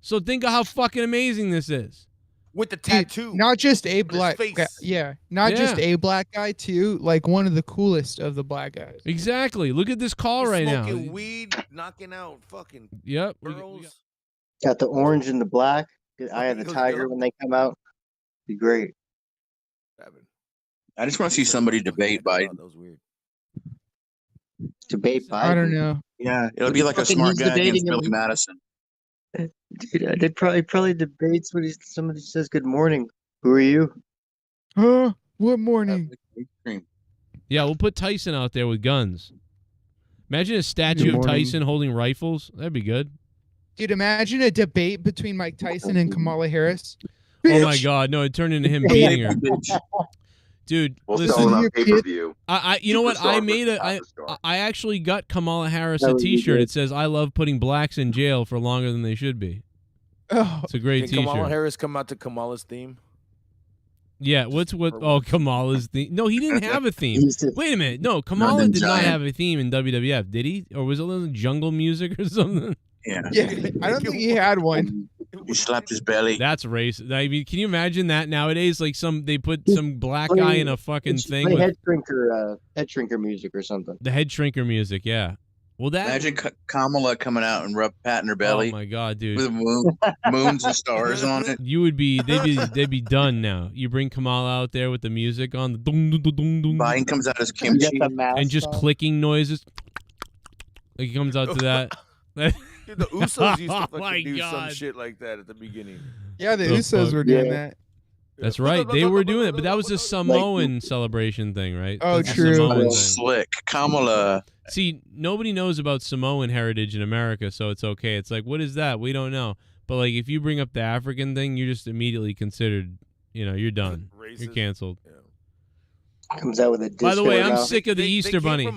So think of how fucking amazing this is. With the tattoo. Not just a black guy. Yeah. Not just a black guy, too. Like one of the coolest of the black guys. Exactly. Look at this call right now. Smoking weed, knocking out fucking girls. Got the orange and the black. Eye of the tiger when they come out. Be great. I just want to see somebody debate Biden. That was weird. Debate Biden? I don't know. Yeah, it'll be like a smart guy against Billy Madison. Dude, they probably debates when somebody says good morning. Who are you? Huh? What morning? Yeah, we'll put Tyson out there with guns. Imagine a statue of Tyson holding rifles. That'd be good. Dude, imagine a debate between Mike Tyson and Kamala Harris. Oh my God, no! It turned into him beating her. Dude, listen. You know what? I actually got Kamala Harris a T-shirt. It says, "I love putting blacks in jail for longer than they should be." Oh, it's a great T-shirt. Kamala Harris come out to Kamala's theme? Yeah. Oh, Kamala's theme. No, he didn't have a theme. Wait a minute. No, Kamala did not have a theme in WWF, did he? Or was it a little jungle music or something? Yeah. I don't think he had one. He slapped his belly. That's racist. I mean, can you imagine that nowadays? Like they put some black guy in a fucking thing with head shrinker music or something. The head shrinker music, yeah. Well, imagine Kamala coming out and patting her belly. Oh my God, dude! With moons and stars on it. You would be. They'd be done now. You bring Kamala out there with the music on the dum dum dum dum. Biden comes out as kimchi and just clicking noises. Like he comes out to that. Dude, the Usos used to fucking do some shit like that at the beginning. Yeah, the Usos were doing that. That's right. They were doing it, but that was a Samoan celebration thing, right? Oh, That's true. Slick. Kamala. See, nobody knows about Samoan heritage in America, so it's okay. It's like, what is that? We don't know. But like, if you bring up the African thing, you're just immediately considered, you're done. Racist. You're canceled. Yeah. Comes out with a. By the way, I'm sick of the Easter Bunny.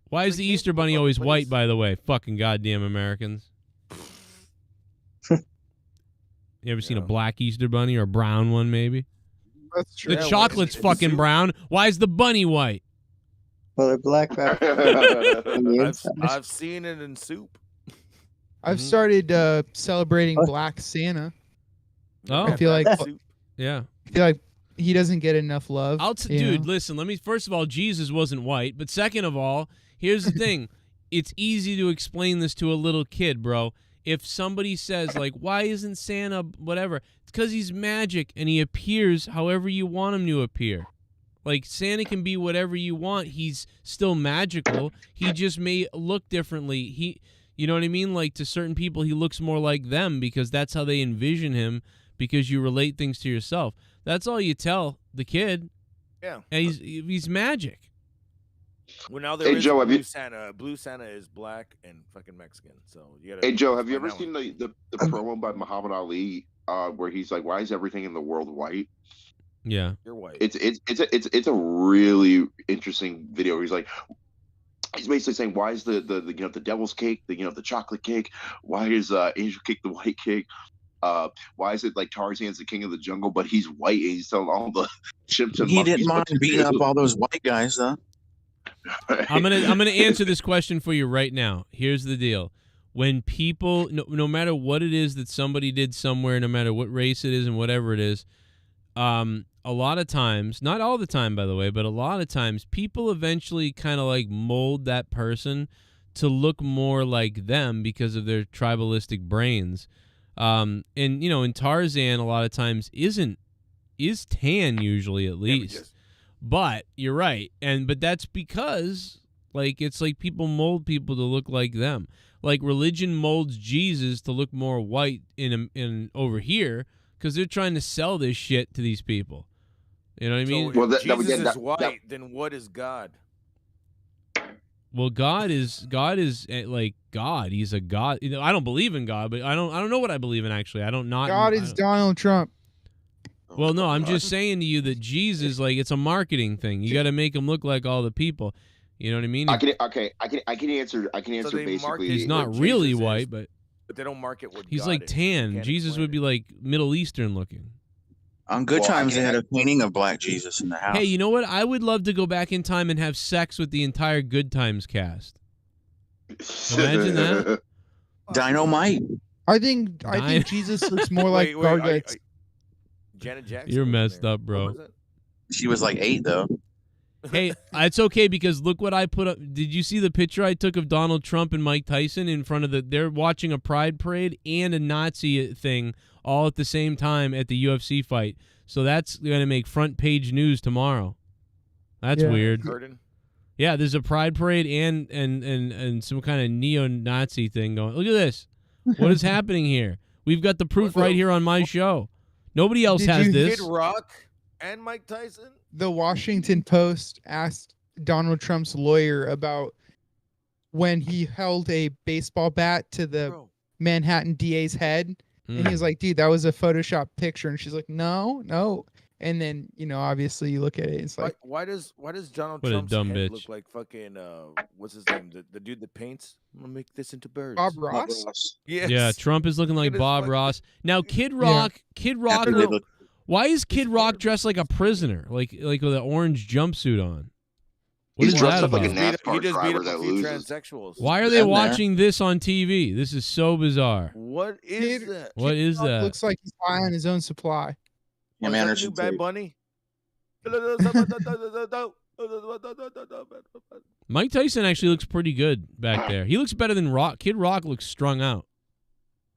Why is the Easter Bunny always white, by the way? Fucking goddamn Americans. You ever seen a black Easter Bunny or a brown one, maybe? That's true. The chocolate's fucking brown. Why is the bunny white? Well, they're black. I've seen it in soup. I've started celebrating Black Santa. Oh. I feel like... Yeah. I feel like he doesn't get enough love. Dude, listen, first of all, Jesus wasn't white. But second of all, here's the thing. it's easy to explain this to a little kid, bro. If somebody says, like, why isn't Santa whatever? It's because he's magic and he appears however you want him to appear. Like, Santa can be whatever you want. He's still magical. He just may look differently. You know what I mean? Like, to certain people, he looks more like them because that's how they envision him, because you relate things to yourself. That's all you tell the kid. Yeah. And he's magic. Well, now there is Joe, Blue Santa. Blue Santa is black and fucking Mexican. So you gotta. Hey Joe, have you ever find seen the promo by Muhammad Ali where he's like, "Why is everything in the world white?" Yeah, you're white. It's a really interesting video. He's basically saying, "Why is the the devil's cake, the chocolate cake? Why is angel cake the white cake? Why is it like Tarzan's the king of the jungle, but he's white and he's telling all the chimps and He monkeys didn't what mind to beating do?" up all those white guys, though. I'm gonna answer this question for you right now. Here's the deal: when people, no matter what it is that somebody did somewhere, no matter what race it is and whatever it is, a lot of times, not all the time, by the way, but a lot of times, people eventually kind of like mold that person to look more like them because of their tribalistic brains. And in Tarzan, a lot of times is tan usually, at least. But you're right, but that's because it's like people mold people to look like them. Like religion molds Jesus to look more white in over here because they're trying to sell this shit to these people. You know what I mean? So if Jesus is white, then what is God? Well, God is like God. He's a God. I don't believe in God, but I don't know what I believe in actually. God is Donald Trump. Well, no, I'm just saying to you that Jesus, it's a marketing thing. You got to make him look like all the people. You know what I mean? I can answer basically. He's not really white, but they don't market what he's God like is. tan. Jesus would be like Middle Eastern looking. On Good Times, they had a painting of Black Jesus in the house. Hey, you know what? I would love to go back in time and have sex with the entire Good Times cast. Imagine that. Dynamite. I think Jesus looks more like Garguts. Janet Jackson. You're messed up, bro. She was like 8, though. Hey, it's okay because look what I put up. Did you see the picture I took of Donald Trump and Mike Tyson in front of they're watching a pride parade and a Nazi thing all at the same time at the UFC fight. So that's going to make front page news tomorrow. That's weird. Curtain. Yeah, there's a pride parade and some kind of neo-Nazi thing going. Look at this. What is happening here? We've got the proof right here on my show. Nobody else has this. Kid Rock and Mike Tyson? The Washington Post asked Donald Trump's lawyer about when he held a baseball bat to the Manhattan DA's head. And he was like, dude, that was a Photoshop picture. And she's like, no. And then, obviously you look at it, it's like, why does Donald What a Trump's dumb head bitch. look like fucking what's his name? The dude that paints? I'm gonna make this into birds. Bob Ross? Yes. Yeah, Trump is looking like Look at his Bob fucking- Ross. Now, Kid Rock, why is Kid Rock dressed like a prisoner, like with an orange jumpsuit on? What He's is dressed that up like a about? NASCAR He just beat driver up that a few loses. transsexuals. Why are they watching this on TV? This is so bizarre. What is that? What is that? looks like he's high on his own supply. Him Was that Anderson new Bad too. Bunny? Mike Tyson actually looks pretty good back there. He looks better than Rock. Kid Rock looks strung out.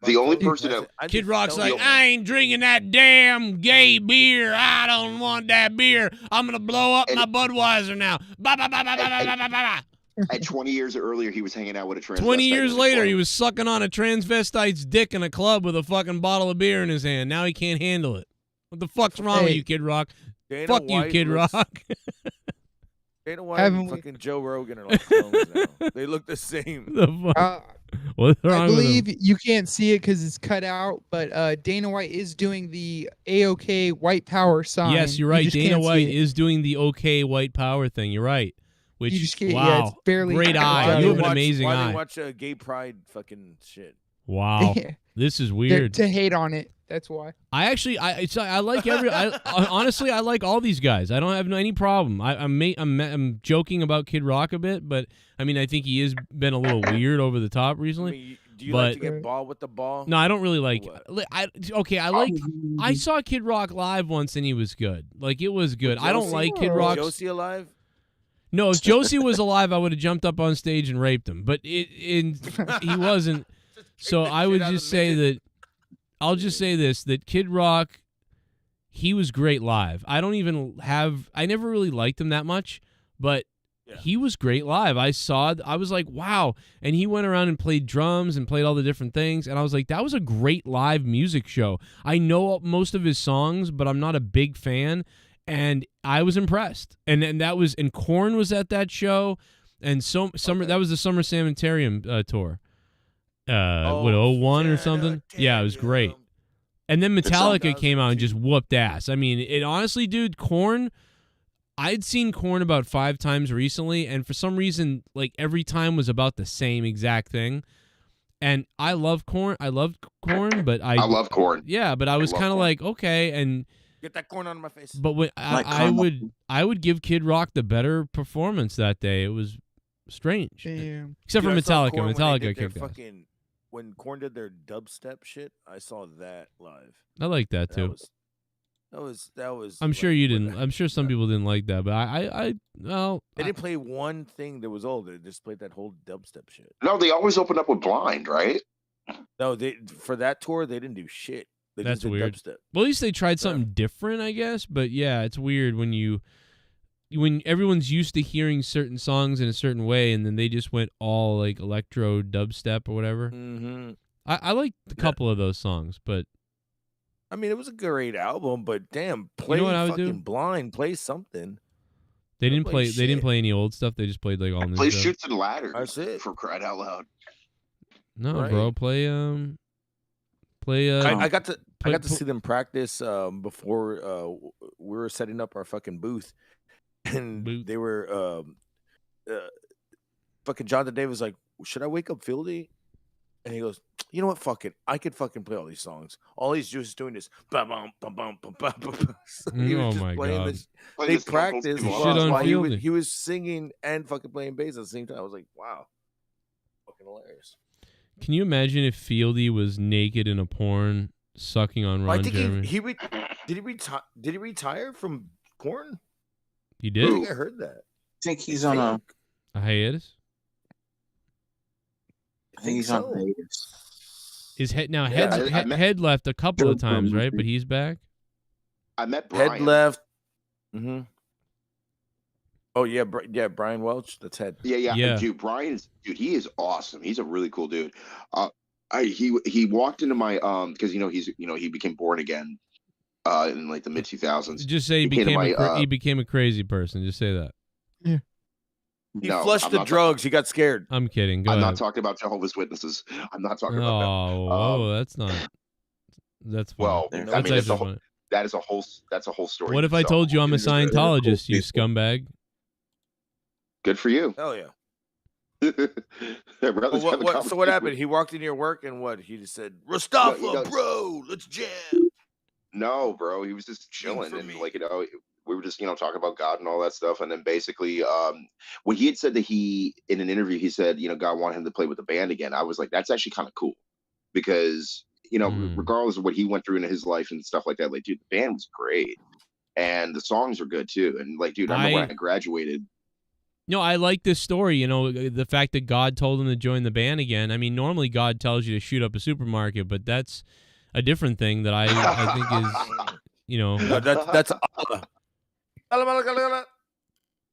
The only person that Kid Rock's like, I ain't drinking that damn gay beer. I don't want that beer. I'm gonna blow up my Budweiser now. Ba ba ba ba ba ba ba ba ba. at 20 years earlier he was hanging out with a transvestite. 20 years in the later, club. he was sucking on a transvestite's dick in a club with a fucking bottle of beer in his hand. Now he can't handle it. What the fuck's wrong with you, Kid Rock? Dana Fuck you, White Kid looks- Rock. Dana White and fucking Joe Rogan are like clones now. They look the same. The fuck? What's wrong I with him? believe you can't see it because it's cut out, but Dana White is doing the AOK white power sign. Yes, you're You right. just Dana can't see White it. is doing the okay white power thing. You're right. Which, You just can't- wow, yeah, it's barely- great eye. Why You they have an watch- amazing why eye. they watch gay pride fucking shit? Wow, this is They're- weird. to hate on it. That's why. I actually, I like every. Honestly, I like all these guys. I don't have any problem. I'm joking about Kid Rock a bit, but I mean, I think he has been a little weird over the top recently. Do you but like to get ball with the ball? no, I don't really like. I saw Kid Rock live once and he was good. Like it was good. I don't like Kid Rock. Josie alive? No, if Josie was alive, I would have jumped up on stage and raped him. But he wasn't. So I would just say that. I'll just say this: that Kid Rock, he was great live. I never really liked him that much, but he was great live. I was like, wow. And he went around and played drums and played all the different things. And I was like, that was a great live music show. I know most of his songs, but I'm not a big fan. And I was impressed. And Korn was at that show. And that was the Summer Sanitarium tour. 01 or something? Yeah, it was great. And then Metallica came out and just whooped ass. I mean, it honestly, dude, Korn, I'd seen Korn about 5 times recently, and for some reason, like, every time was about the same exact thing. And I love Korn. I loved Korn, but I love Korn. Yeah, but I was kind of like, okay, and get that corn out of my face. But when I would give Kid Rock the better performance that day. It was strange. Damn. Except for Dude, I saw Metallica. Korn Metallica kicked ass. When Korn did their dubstep shit, I saw that live. I like that too. That was. I'm sure you didn't. I'm sure some people didn't like that, but They didn't play one thing that was old. They just played that whole dubstep shit. No, they always opened up with Blind, right? No, for that tour they didn't do shit. They That's just did weird. dubstep. Well, at least they tried something different, I guess. But yeah, it's weird when everyone's used to hearing certain songs in a certain way, and then they just went all like electro dubstep or whatever. Mm-hmm. I liked a couple of those songs, but I mean, it was a great album. But damn, play what I would fucking do? Blind. Play something. they didn't play. They didn't play any old stuff. They just played like all new Play stuff. Shoots and Ladders. That's it. For crying out loud. No, Right. bro, play. I got to see them practice before we were setting up our fucking booth, and they were fucking Jonathan Davis was like, should I wake up Fieldy? And he goes, you know what, fuck it, I could fucking play all these songs. All he's just doing is bum bum bum bum bum bum bum. So he was Oh just my playing God. this. They practiced You shit on while Fieldy. he was singing and fucking playing bass at the same time. I was like, wow, fucking hilarious. Can you imagine if Fieldy was naked in a porn sucking on Ron I think Jeremy? did he retire from Korn? He I did think I heard that. I think he's on a. a hiatus. I think he's on hiatus. His head now. Yeah, Head left a couple of times, right? But he's back. I met Brian. Head left. Mm-hmm. Oh yeah, Brian Welch. That's Head. Yeah. Dude, he is awesome. He's a really cool dude. He walked into my because he became born again in like the mid 2000s. Just say he became a crazy person. Just say that. Yeah. He flushed the drugs. He got scared. I'm kidding. Go I'm ahead. not talking about Jehovah's Witnesses. I'm not talking about Oh, them. whoa, that's not. That's funny. Well, That's I mean, actually funny. that's a whole story. What if I told you I'm a Scientologist, you scumbag? Good for you. Hell yeah. Brothers have a So what conversation. happened? He walked into your work and what? He just said, Mustafa, bro, let's jam. No, bro. He was just chilling and we were just talking about God and all that stuff. And then basically, when he had said that in an interview he said God wanted him to play with the band again, I was like, that's actually kind of cool because regardless of what he went through in his life and stuff like that, like, dude, the band was great and the songs are good too. And like, dude, I remember when I graduated. No, I like this story. The fact that God told him to join the band again. I mean, normally God tells you to shoot up a supermarket, but that's a different thing that I think is, that's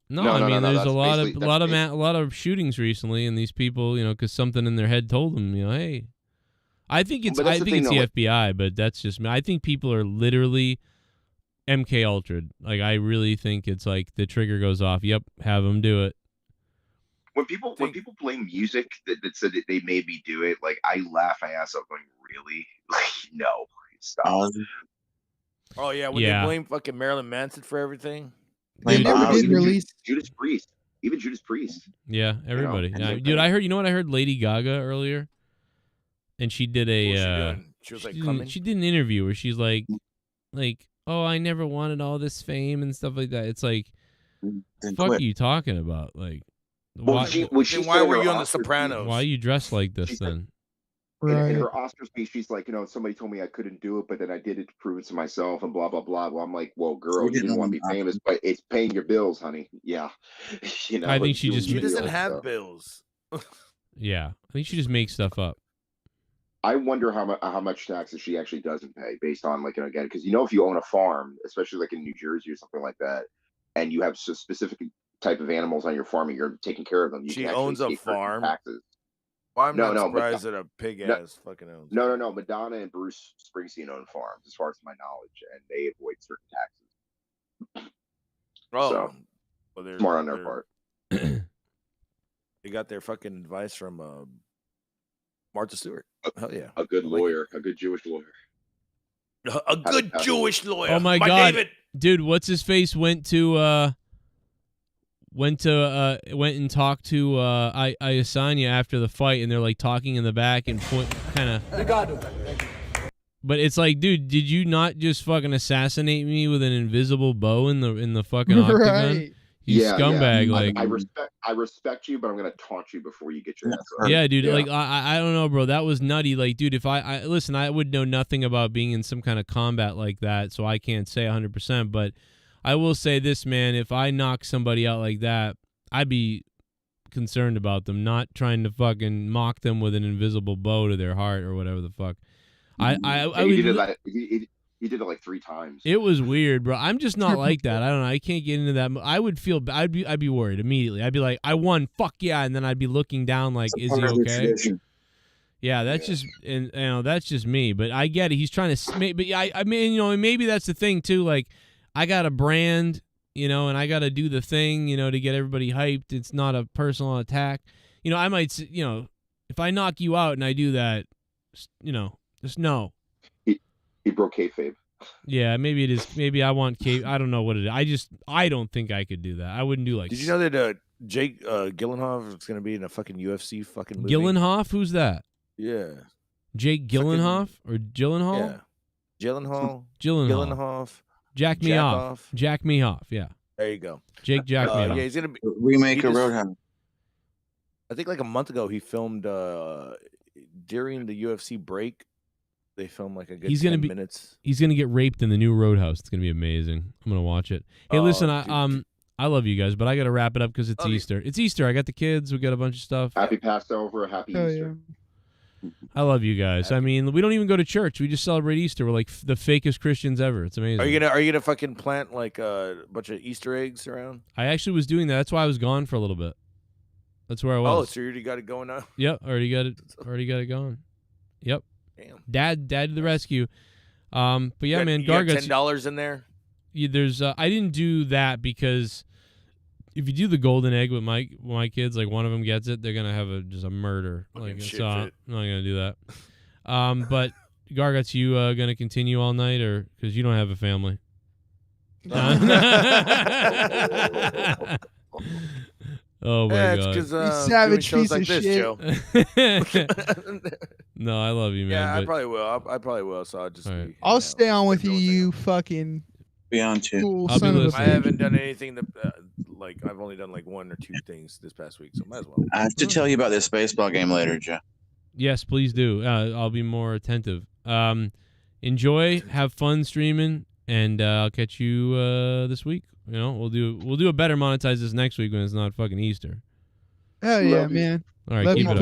No, I mean, there's a lot of shootings recently, and these people, because something in their head told them, hey. I think it's the FBI, but that's just me. I think people are literally MK Ultra'd. Like, I really think it's like the trigger goes off. Yep, have them do it. When people play music that said that they made me do it, like, I laugh my ass off going, really? Like, no, stop. Oh yeah, when they blame fucking Marilyn Manson for everything. They never did release Judas Priest. Even Judas Priest. Yeah, everybody. Dude, I heard. You know what I heard? Lady Gaga earlier, and she did She was like coming. She did an interview where she's like, oh, I never wanted all this fame and stuff like that. It's like, fuck are you talking about? Like, why were you on The Sopranos? Why are you dressed like this then? In her Oscar speech, she's like, somebody told me I couldn't do it, but then I did it to prove it to myself, and blah blah blah. Well, I'm like, well, girl, you didn't want to be famous, but it's paying your bills, honey. Yeah, I think she just She doesn't have bills. Yeah, I think she just makes stuff up. I wonder how much taxes she actually doesn't pay based on again, because if you own a farm, especially like in New Jersey or something like that, and you have a specific type of animals on your farm and you're taking care of them, She owns a farm. Taxes. Well, I'm not surprised that a pig ass fucking owns. No. Madonna and Bruce Springsteen own farms, as far as my knowledge, and they avoid certain taxes. Oh, so, they're smart on their part. They got their fucking advice from Martha Stewart. Hell yeah, a good lawyer, a good Jewish lawyer, a good Jewish lawyer. Oh my God, David. Dude, what's his face went and talked to Adesanya after the fight, and they're like talking in the back and kind of. But it's like, dude, did you not just fucking assassinate me with an invisible bow in the fucking octagon? Right. You scumbag! Yeah. Like I respect you, but I'm gonna taunt you before you get your ass up. Yeah, dude. Yeah. Like I don't know, bro. That was nutty. Like, dude, if I listen, I would know nothing about being in some kind of combat like that, so I can't say 100%. But I will say this, man. If I knock somebody out like that, I'd be concerned about them, not trying to fucking mock them with an invisible bow to their heart or whatever the fuck. He did it like 3 times. It was weird, bro. I'm just not like that. I don't know. I can't get into that. I would feel. I'd be worried immediately. I'd be like, I won. Fuck yeah! And then I'd be looking down like, is he okay? Yeah, that's just that's just me. But I get it. He's trying to. But I mean, maybe that's the thing too. Like, I got a brand, and I got to do the thing, to get everybody hyped. It's not a personal attack. I might, if I knock you out and I do that, just know. He broke kayfabe. Yeah, maybe it is. Maybe I want I don't know what it is. I don't think I could do that. I wouldn't do like. Did you know that Jake Gyllenhaal is going to be in a fucking UFC fucking movie? Gyllenhaal? Who's that? Yeah. Jake Gyllenhaal or Gyllenhaal? Yeah. Gyllenhaal. Jack me off. Jack me off. Yeah. There you go. Jake Jack me off. Yeah, he's gonna be remake of Roadhouse. I think like a month ago he filmed during the UFC break. They filmed like a good 10 minutes. He's gonna get raped in the new Roadhouse. It's gonna be amazing. I'm gonna watch it. Hey, listen, I love you guys, but I gotta wrap it up because it's Easter. It's Easter. I got the kids. We got a bunch of stuff. Happy Passover. Happy Easter. Yeah. I love you guys. I mean, we don't even go to church. We just celebrate Easter. We're like the fakest Christians ever. It's amazing. Are you gonna fucking plant like a bunch of Easter eggs around? I actually was doing that. That's why I was gone for a little bit. That's where I was. Oh, so you already got it going now? Yep, already got it going. Yep. Damn. Dad to the rescue. But yeah, man, you got Garguts. $10 in there. Yeah, there's. I didn't do that because if you do the golden egg with my kids, like one of them gets it, they're gonna have just a murder. Like, so I'm not gonna do that. But Garguts, you gonna continue all night, or because you don't have a family? Oh my God! You savage piece of shit. No, I love you, man. Yeah, I probably will. I probably will. So I'll just. Right. I'll stay on with you, you fucking. Be on too. I haven't done anything that like I've only done like 1 or 2 things this past week, so might as well. I have to tell you about this baseball game later, Joe. Yes, please do. I'll be more attentive. Enjoy, have fun streaming, and I'll catch you this week. We'll do a better monetize this next week when it's not fucking Easter. Hell yeah, man. All right, Love keep you, it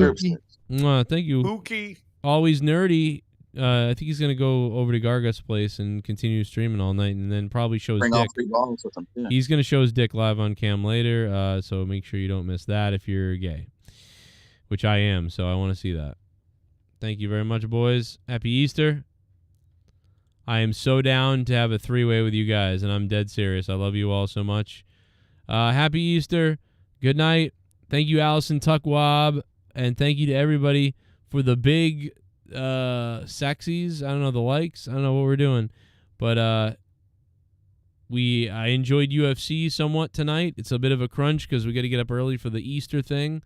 up. Thank you. Pookie. Always nerdy. I think he's gonna go over to Gargut's place and continue streaming all night, and then probably show his Bring dick. all 3 balls with him. Yeah. He's gonna show his dick live on cam later. So make sure you don't miss that if you're gay, which I am. So I want to see that. Thank you very much, boys. Happy Easter. I am so down to have a 3-way with you guys, and I'm dead serious. I love you all so much. Happy Easter. Good night. Thank you, Allison Tuckwab, and thank you to everybody for the big sexies. I don't know, the likes. I don't know what we're doing, but I enjoyed UFC somewhat tonight. It's a bit of a crunch because we got to get up early for the Easter thing,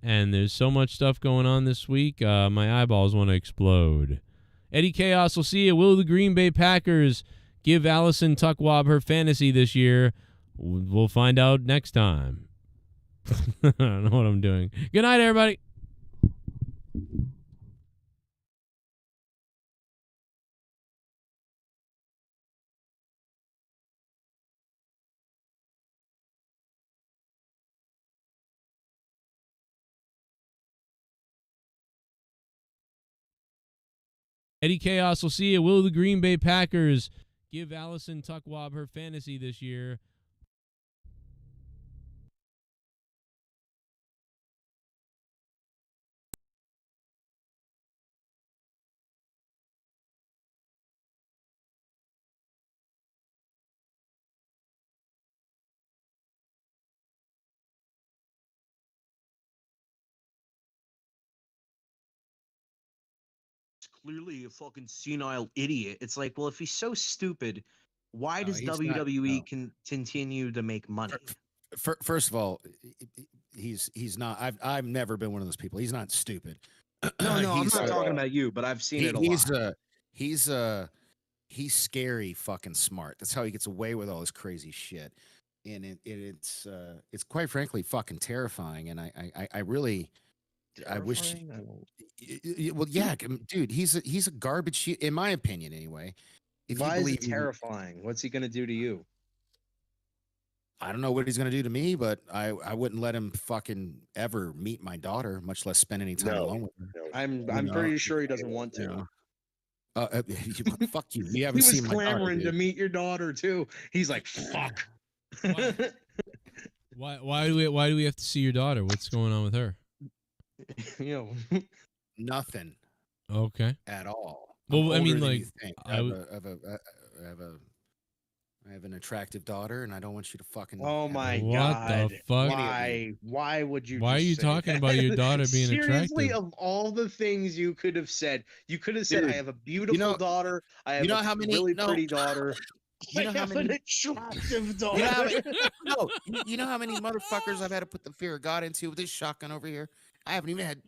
and there's so much stuff going on this week. My eyeballs want to explode. Eddie Chaos will see you. Will the Green Bay Packers give Allison Tuckwab her fantasy this year? We'll find out next time. I don't know what I'm doing. Good night, everybody. Eddie Chaos will see you. Will the Green Bay Packers give Allison Tuckwab her fantasy this year? Clearly a fucking senile idiot. It's like, well, if he's so stupid, why does he's not- WWE no. continue to make money? First of all, he's not. I've never been one of those people. He's not stupid. No, I'm not talking about you, but I've seen it a lot. He's scary fucking smart. That's how he gets away with all this crazy shit, and it's quite frankly fucking terrifying. And I really. I wish. Well, yeah, dude, he's a garbage. In my opinion, anyway. Why is it terrifying? What's he gonna do to you? I don't know what he's gonna do to me, but I wouldn't let him fucking ever meet my daughter, much less spend any time alone with her. I'm pretty sure he doesn't want to. Fuck you. You haven't He was seen my daughter, clamoring to dude. meet your daughter too. He's like, fuck. Why do we have to see your daughter? What's going on with her? You know, nothing. Okay. At all. Well, I I'm mean, older than like, you think. I have an attractive daughter, and I don't want you to fucking. Oh my What god! the fuck? Why would you? Why are just you say talking that? about your daughter being Seriously, attractive? of all the things you could have said, you could have said, Dude, "I have a beautiful daughter. I have a really pretty daughter. You know I how have many an attractive daughter." You know how many, no, you know how many motherfuckers I've had to put the fear of God into with this shotgun over here. I haven't even had.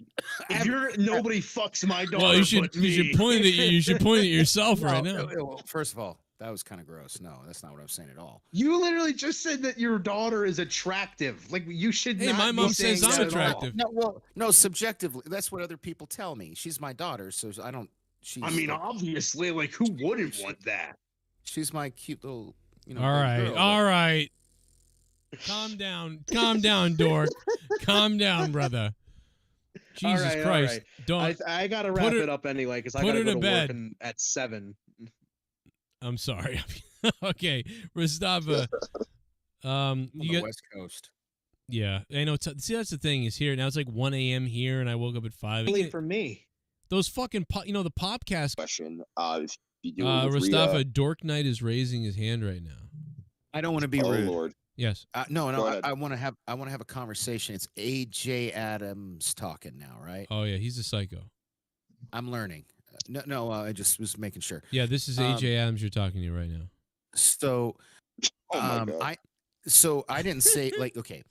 Nobody fucks my daughter. Well, you should but me. point at yourself right No, now. well, first of all, that was kind of gross. No, that's not what I'm saying at all. You literally just said that your daughter is attractive. Like you should. Hey, not my be mom saying says that I'm at all. attractive. No, well, no, subjectively, that's what other people tell me. She's my daughter, so I don't. She's. I mean, obviously, like who wouldn't want that? She's my cute little. You know. All baby right, girl, all right. Calm down, dork. Calm down, brother. Jesus All right, Christ! all right. Don't. I gotta wrap it up anyway because I put gotta her go to to bed. work at 7. I'm sorry. Okay, Mustafa. On You the got, West Coast. yeah, I know. See, that's the thing is here now. It's like 1 a.m. here, and I woke up at 5. Really for me. Those fucking, the podcast. Question. If you do it with Mustafa, Rhea- Dork Knight is raising his hand right now. I don't want to be Oh, rude. Lord. Yes. No, Go I, ahead. I want to have a conversation. It's AJ Adams talking now, right? Oh yeah, he's a psycho. I'm learning. No, I just was making sure. Yeah, this is AJ Adams you're talking to right now. So, Oh my God. I didn't say like, okay.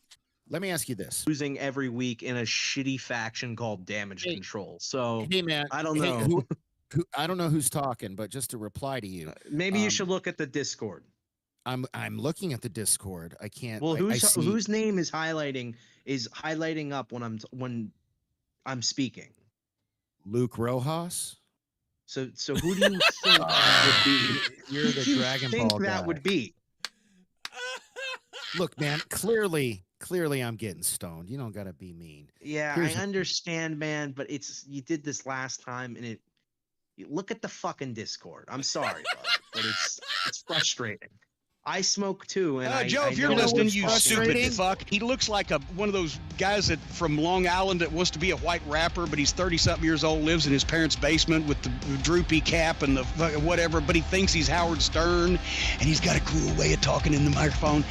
Let me ask you this. Losing every week in a shitty faction called Damage Control. So Hey man, I don't hey, know. I don't know who's talking, but just to reply to you, Maybe you should look at the Discord. I'm looking at the Discord. I can't. Well, I see, whose name is highlighting up when I'm speaking? Luke Rojas. So who do you think that would be? You're the Who do you Dragon think Ball that guy. would be? Look, man. Clearly, I'm getting stoned. You don't gotta be mean. Yeah, Here's- I understand, man, but you did this last time, and look at the fucking Discord. I'm sorry, bud, but it's frustrating. I smoke too, and Joe, if you're listening, you stupid fuck, he looks like one of those guys that from Long Island that wants to be a white rapper, but he's 30-something years old, lives in his parents' basement with the droopy cap and the whatever, but he thinks he's Howard Stern, and he's got a cool way of talking in the microphone,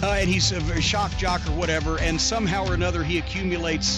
and he's a shock jock or whatever, and somehow or another he accumulates